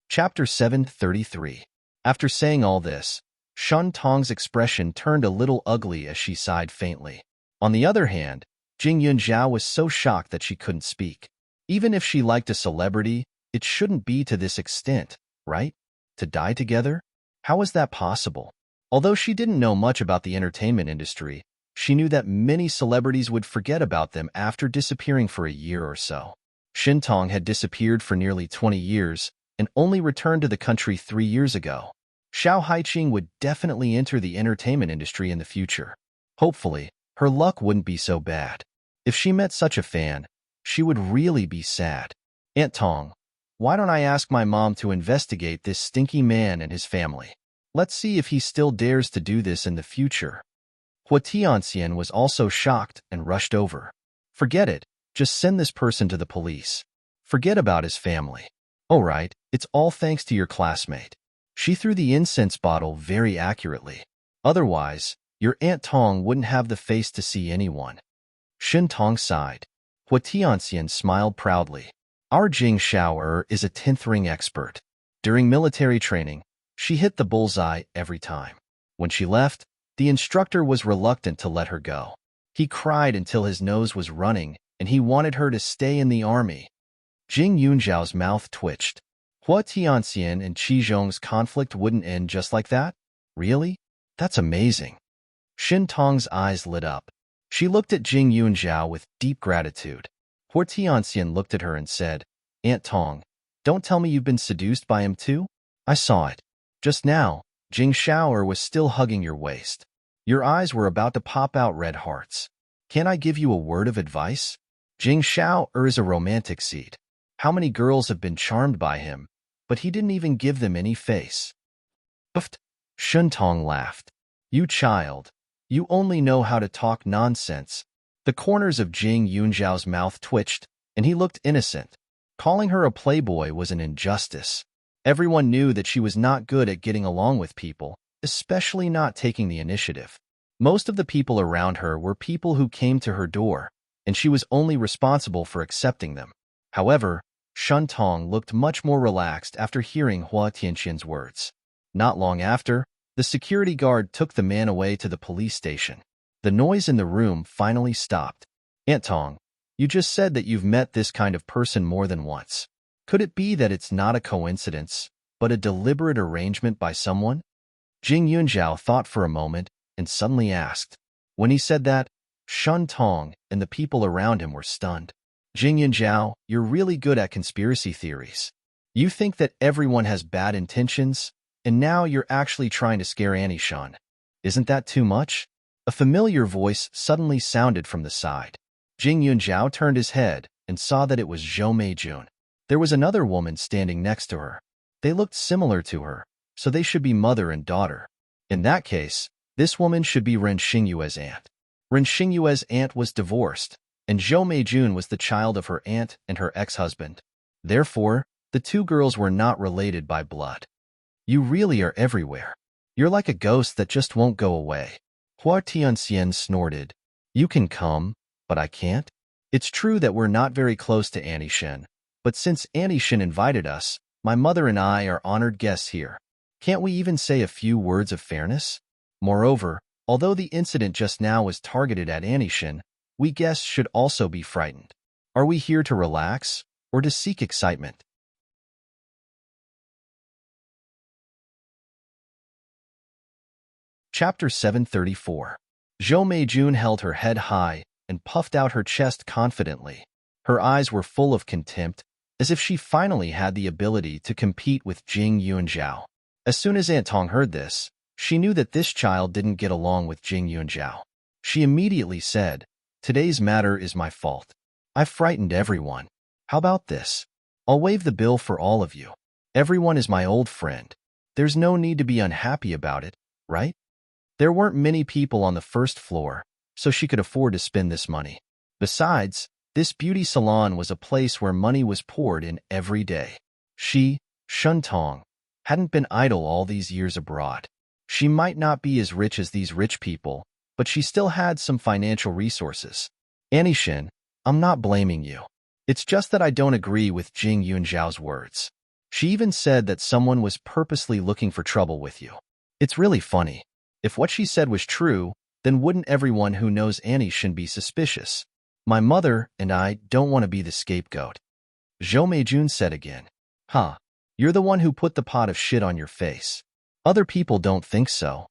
A: Chapter 733. After saying all this, Shan Tong's expression turned a little ugly as she sighed faintly. On the other hand, Jing Yunjiao was so shocked that she couldn't speak. Even if she liked a celebrity, it shouldn't be to this extent, right? To die together? How was that possible? Although she didn't know much about the entertainment industry, she knew that many celebrities would forget about them after disappearing for a year or so. Shin Tong had disappeared for nearly 20 years and only returned to the country 3 years ago. Xiao Haiqing would definitely enter the entertainment industry in the future. Hopefully, her luck wouldn't be so bad. If she met such a fan, she would really be sad. Aunt Tong, Why don't I ask my mom to investigate this stinky man and his family? Let's see if he still dares to do this in the future. Hua Tianxian was also shocked and rushed over. Forget it. Just send this person to the police. Forget about his family. All right, it's all thanks to your classmate. She threw the incense bottle very accurately. Otherwise, your Aunt Tong wouldn't have the face to see anyone. Shen Tong sighed. Hua Tianxian smiled proudly. Our Jing Xiao'er is a 10th ring expert. During military training, she hit the bullseye every time. When she left, the instructor was reluctant to let her go. He cried until his nose was running, and he wanted her to stay in the army. Jing Yunzhao's mouth twitched. Hua Tianxian and Qi Zhong's conflict wouldn't end just like that? Really? That's amazing. Shen Tong's eyes lit up. She looked at Jing Yunzhao with deep gratitude. Hua Tianxian looked at her and said, Aunt Tong, don't tell me you've been seduced by him too? I saw it. Just now, Jing Xiao'er was still hugging your waist. Your eyes were about to pop out red hearts. Can I give you a word of advice? Jing Xiao'er is a romantic seed. How many girls have been charmed by him, but he didn't even give them any face. Puffed. Shen Tong laughed. You child. You only know how to talk nonsense. The corners of Jing Yunzhao's mouth twitched, and he looked innocent. Calling her a playboy was an injustice. Everyone knew that she was not good at getting along with people, especially not taking the initiative. Most of the people around her were people who came to her door, and she was only responsible for accepting them. However, Shen Tong looked much more relaxed after hearing Hua Tianxian's words. Not long after, the security guard took the man away to the police station. The noise in the room finally stopped. Aunt Tong, you just said that you've met this kind of person more than once. Could it be that it's not a coincidence, but a deliberate arrangement by someone? Jing Yunzhao thought for a moment and suddenly asked. When he said that, Shen Tong and the people around him were stunned. Jing Yunzhao, you're really good at conspiracy theories. You think that everyone has bad intentions, and now you're actually trying to scare Annie Shen. Isn't that too much? A familiar voice suddenly sounded from the side. Jing Yunzhao turned his head and saw that it was Zhou Meijun. There was another woman standing next to her. They looked similar to her, so they should be mother and daughter. In that case, this woman should be Ren Xingyue's aunt. Ren Xingyue's aunt was divorced, and Zhou Meijun was the child of her aunt and her ex-husband. Therefore, the two girls were not related by blood. You really are everywhere. You're like a ghost that just won't go away. Hua Tianxian snorted. You can come, but I can't. It's true that we're not very close to Annie Shen, but since Annie Shen invited us, my mother and I are honored guests here. Can't we even say a few words of fairness? Moreover, although the incident just now was targeted at Annie Shen, we guests should also be frightened. Are we here to relax, or to seek excitement? Chapter 734. Zhou Meijun held her head high and puffed out her chest confidently. Her eyes were full of contempt, as if she finally had the ability to compete with Jing Yunzhao. As soon as Aunt Tong heard this, she knew that this child didn't get along with Jing Yunzhao. She immediately said, Today's matter is my fault. I frightened everyone. How about this? I'll waive the bill for all of you. Everyone is my old friend. There's no need to be unhappy about it, right? There weren't many people on the first floor, so she could afford to spend this money. Besides, this beauty salon was a place where money was poured in every day. She, Shen Tong, hadn't been idle all these years abroad. She might not be as rich as these rich people, but she still had some financial resources. Annie Shen, I'm not blaming you. It's just that I don't agree with Jing Yunzhao's words. She even said that someone was purposely looking for trouble with you. It's really funny. If what she said was true, then wouldn't everyone who knows Annie Shen be suspicious? My mother and I don't want to be the scapegoat. Zhou Meijun said again. Huh, you're the one who put the pot of shit on your face. Other people don't think so.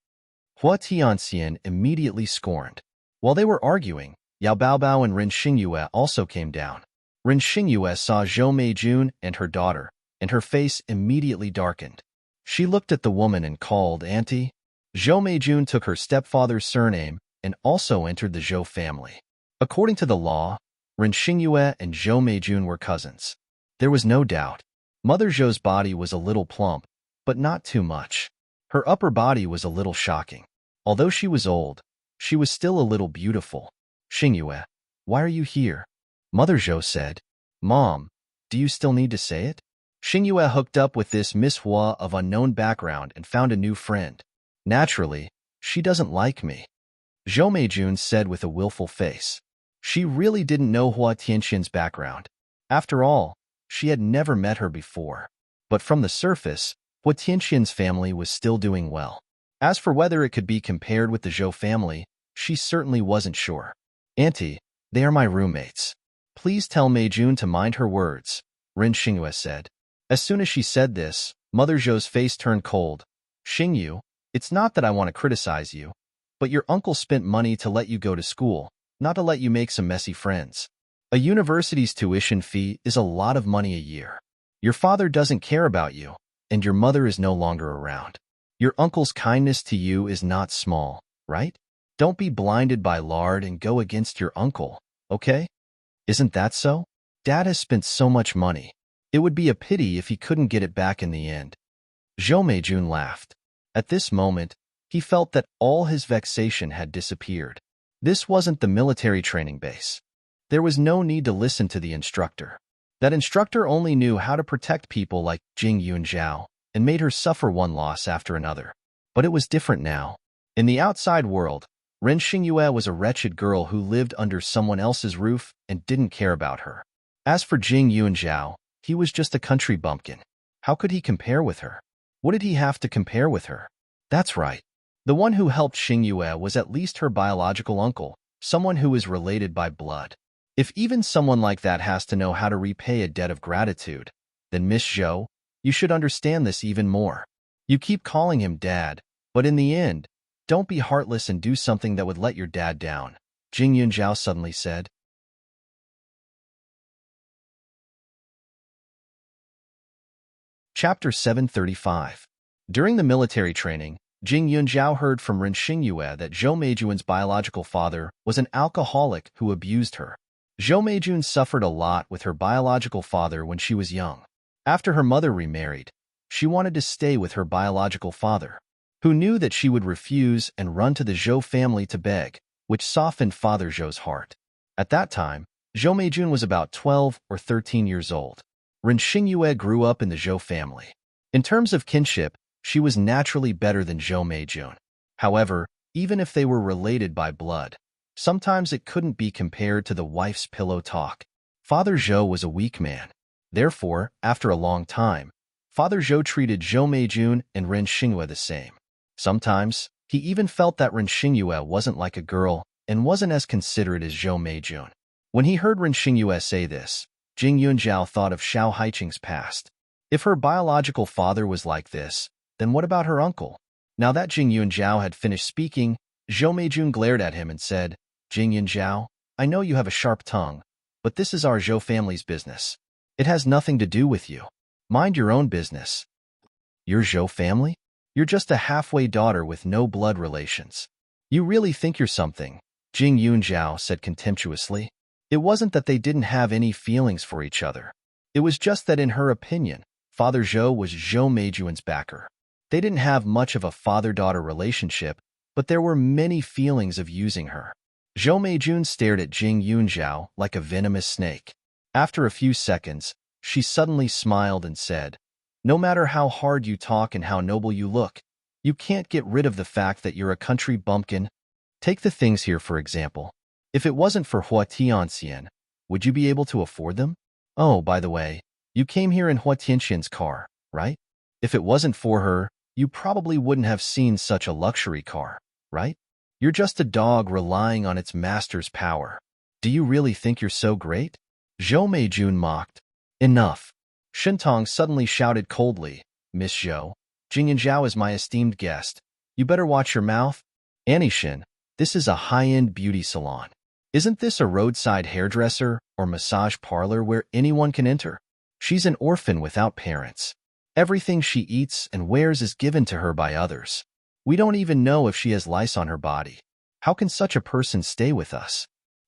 A: Hua Tianxian immediately scorned. While they were arguing, Yao Baobao and Ren Xingyue also came down. Ren Xingyue saw Zhou Meijun and her daughter, and her face immediately darkened. She looked at the woman and called Auntie. Zhou Meijun took her stepfather's surname and also entered the Zhou family. According to the law, Ren Xingyue and Zhou Meijun were cousins. There was no doubt. Mother Zhou's body was a little plump, but not too much. Her upper body was a little shocking. Although she was old, she was still a little beautiful. Xingyue, why are you here? Mother Zhou said. Mom, do you still need to say it? Xingyue hooked up with this Miss Hua of unknown background and found a new friend. Naturally, she doesn't like me. Zhou Meijun said with a willful face. She really didn't know Hua Tianxin's background. After all, she had never met her before. But from the surface, Hua Tianxin's family was still doing well. As for whether it could be compared with the Zhou family, she certainly wasn't sure. Auntie, they are my roommates. Please tell Meijun to mind her words, Ren Xingyue said. As soon as she said this, Mother Zhou's face turned cold. Xingyu, it's not that I want to criticize you, but your uncle spent money to let you go to school, not to let you make some messy friends. A university's tuition fee is a lot of money a year. Your father doesn't care about you, and your mother is no longer around. Your uncle's kindness to you is not small, right? Don't be blinded by lard and go against your uncle, okay? Isn't that so? Dad has spent so much money. It would be a pity if he couldn't get it back in the end. Zhou Meijun laughed. At this moment, he felt that all his vexation had disappeared. This wasn't the military training base. There was no need to listen to the instructor. That instructor only knew how to protect people like Jing Yunjiao and made her suffer one loss after another. But it was different now. In the outside world, Ren Xingyue was a wretched girl who lived under someone else's roof and didn't care about her. As for Jing Yunjiao, he was just a country bumpkin. How could he compare with her? What did he have to compare with her? That's right. The one who helped Xingyue was at least her biological uncle, someone who is related by blood. If even someone like that has to know how to repay a debt of gratitude, then Miss Zhou, you should understand this even more. You keep calling him Dad, but in the end, don't be heartless and do something that would let your dad down, Jing Yunjiao suddenly said. Chapter 735. During the military training, Jing Yunjiao heard from Ren Xingyue that Zhou Meijun's biological father was an alcoholic who abused her. Zhou Meijun suffered a lot with her biological father when she was young. After her mother remarried, she wanted to stay with her biological father, who knew that she would refuse and run to the Zhou family to beg, which softened Father Zhou's heart. At that time, Zhou Meijun was about 12 or 13 years old. Ren Xingyue grew up in the Zhou family. In terms of kinship, she was naturally better than Zhou Meijun. However, even if they were related by blood, sometimes it couldn't be compared to the wife's pillow talk. Father Zhou was a weak man. Therefore, after a long time, Father Zhou treated Zhou Meijun and Ren Xingyue the same. Sometimes, he even felt that Ren Xingyue wasn't like a girl and wasn't as considerate as Zhou Meijun. When he heard Ren Xingyue say this, Jing Yunjiao thought of Xiao Haiqing's past. If her biological father was like this, then what about her uncle? Now that Jing Yunjiao had finished speaking, Zhou Meijun glared at him and said, Jing Yunjiao, I know you have a sharp tongue, but this is our Zhou family's business. It has nothing to do with you. Mind your own business. Your Zhou family? You're just a halfway daughter with no blood relations. You really think you're something, Jing Yunjiao said contemptuously. It wasn't that they didn't have any feelings for each other. It was just that in her opinion, Father Zhou was Zhou Meijun's backer. They didn't have much of a father-daughter relationship, but there were many feelings of using her. Zhou Meijun stared at Jing Yunjiao like a venomous snake. After a few seconds, she suddenly smiled and said, No matter how hard you talk and how noble you look, you can't get rid of the fact that you're a country bumpkin. Take the things here for example. If it wasn't for Hua Tianxian, would you be able to afford them? Oh, by the way, you came here in Hua Tianxian's car, right? If it wasn't for her, you probably wouldn't have seen such a luxury car, right? You're just a dog relying on its master's power. Do you really think you're so great? Zhou Meijun mocked. Enough. Shintong suddenly shouted coldly, Miss Zhou, Jing Yunjiao is my esteemed guest. You better watch your mouth. Anishin, this is a high-end beauty salon. Isn't this a roadside hairdresser or massage parlor where anyone can enter? She's an orphan without parents. Everything she eats and wears is given to her by others. We don't even know if she has lice on her body. How can such a person stay with us?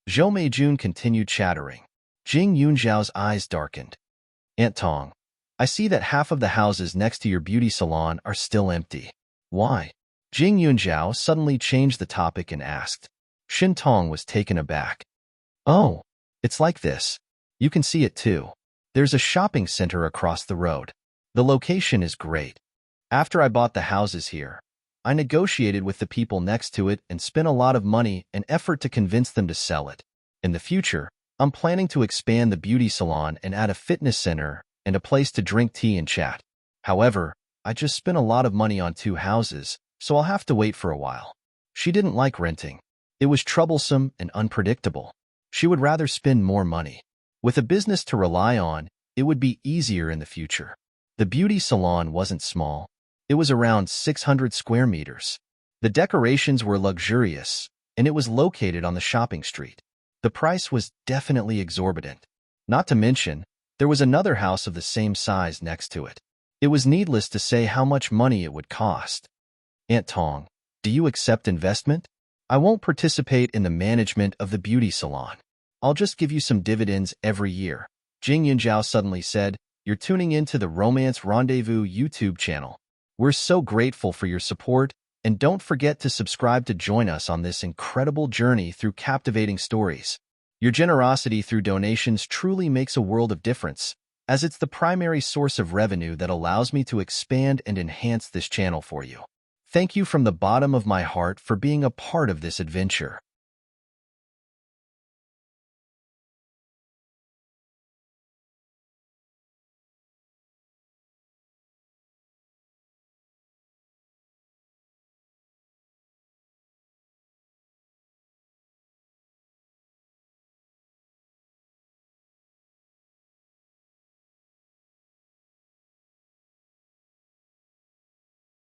A: Zhou Meijun continued chattering. Jing Yunjiao's eyes darkened. Aunt Tong, I see that half of the houses next to your beauty salon are still empty. Why? Jing Yunjiao suddenly changed the topic and asked. Shin Tong was taken aback. Oh, it's like this. You can see it too. There's a shopping center across the road. The location is great. After I bought the houses here, I negotiated with the people next to it and spent a lot of money and effort to convince them to sell it. In the future, I'm planning to expand the beauty salon and add a fitness center and a place to drink tea and chat. However, I just spent a lot of money on 2 houses, so I'll have to wait for a while. She didn't like renting. It was troublesome and unpredictable. She would rather spend more money. With a business to rely on, it would be easier in the future. The beauty salon wasn't small. It was around 600 square meters. The decorations were luxurious, and it was located on the shopping street. The price was definitely exorbitant. Not to mention, there was another house of the same size next to it. It was needless to say how much money it would cost. Aunt Tong, do you accept investment? I won't participate in the management of the beauty salon. I'll just give you some dividends every year. Jing Yunjiao suddenly said, You're tuning into the Romance Rendezvous YouTube channel. We're so grateful for your support, and don't forget to subscribe to join us on this incredible journey through captivating stories. Your generosity through donations truly makes a world of difference, as it's the primary source of revenue that allows me to expand and enhance this channel for you. Thank you from the bottom of my heart for being a part of this adventure.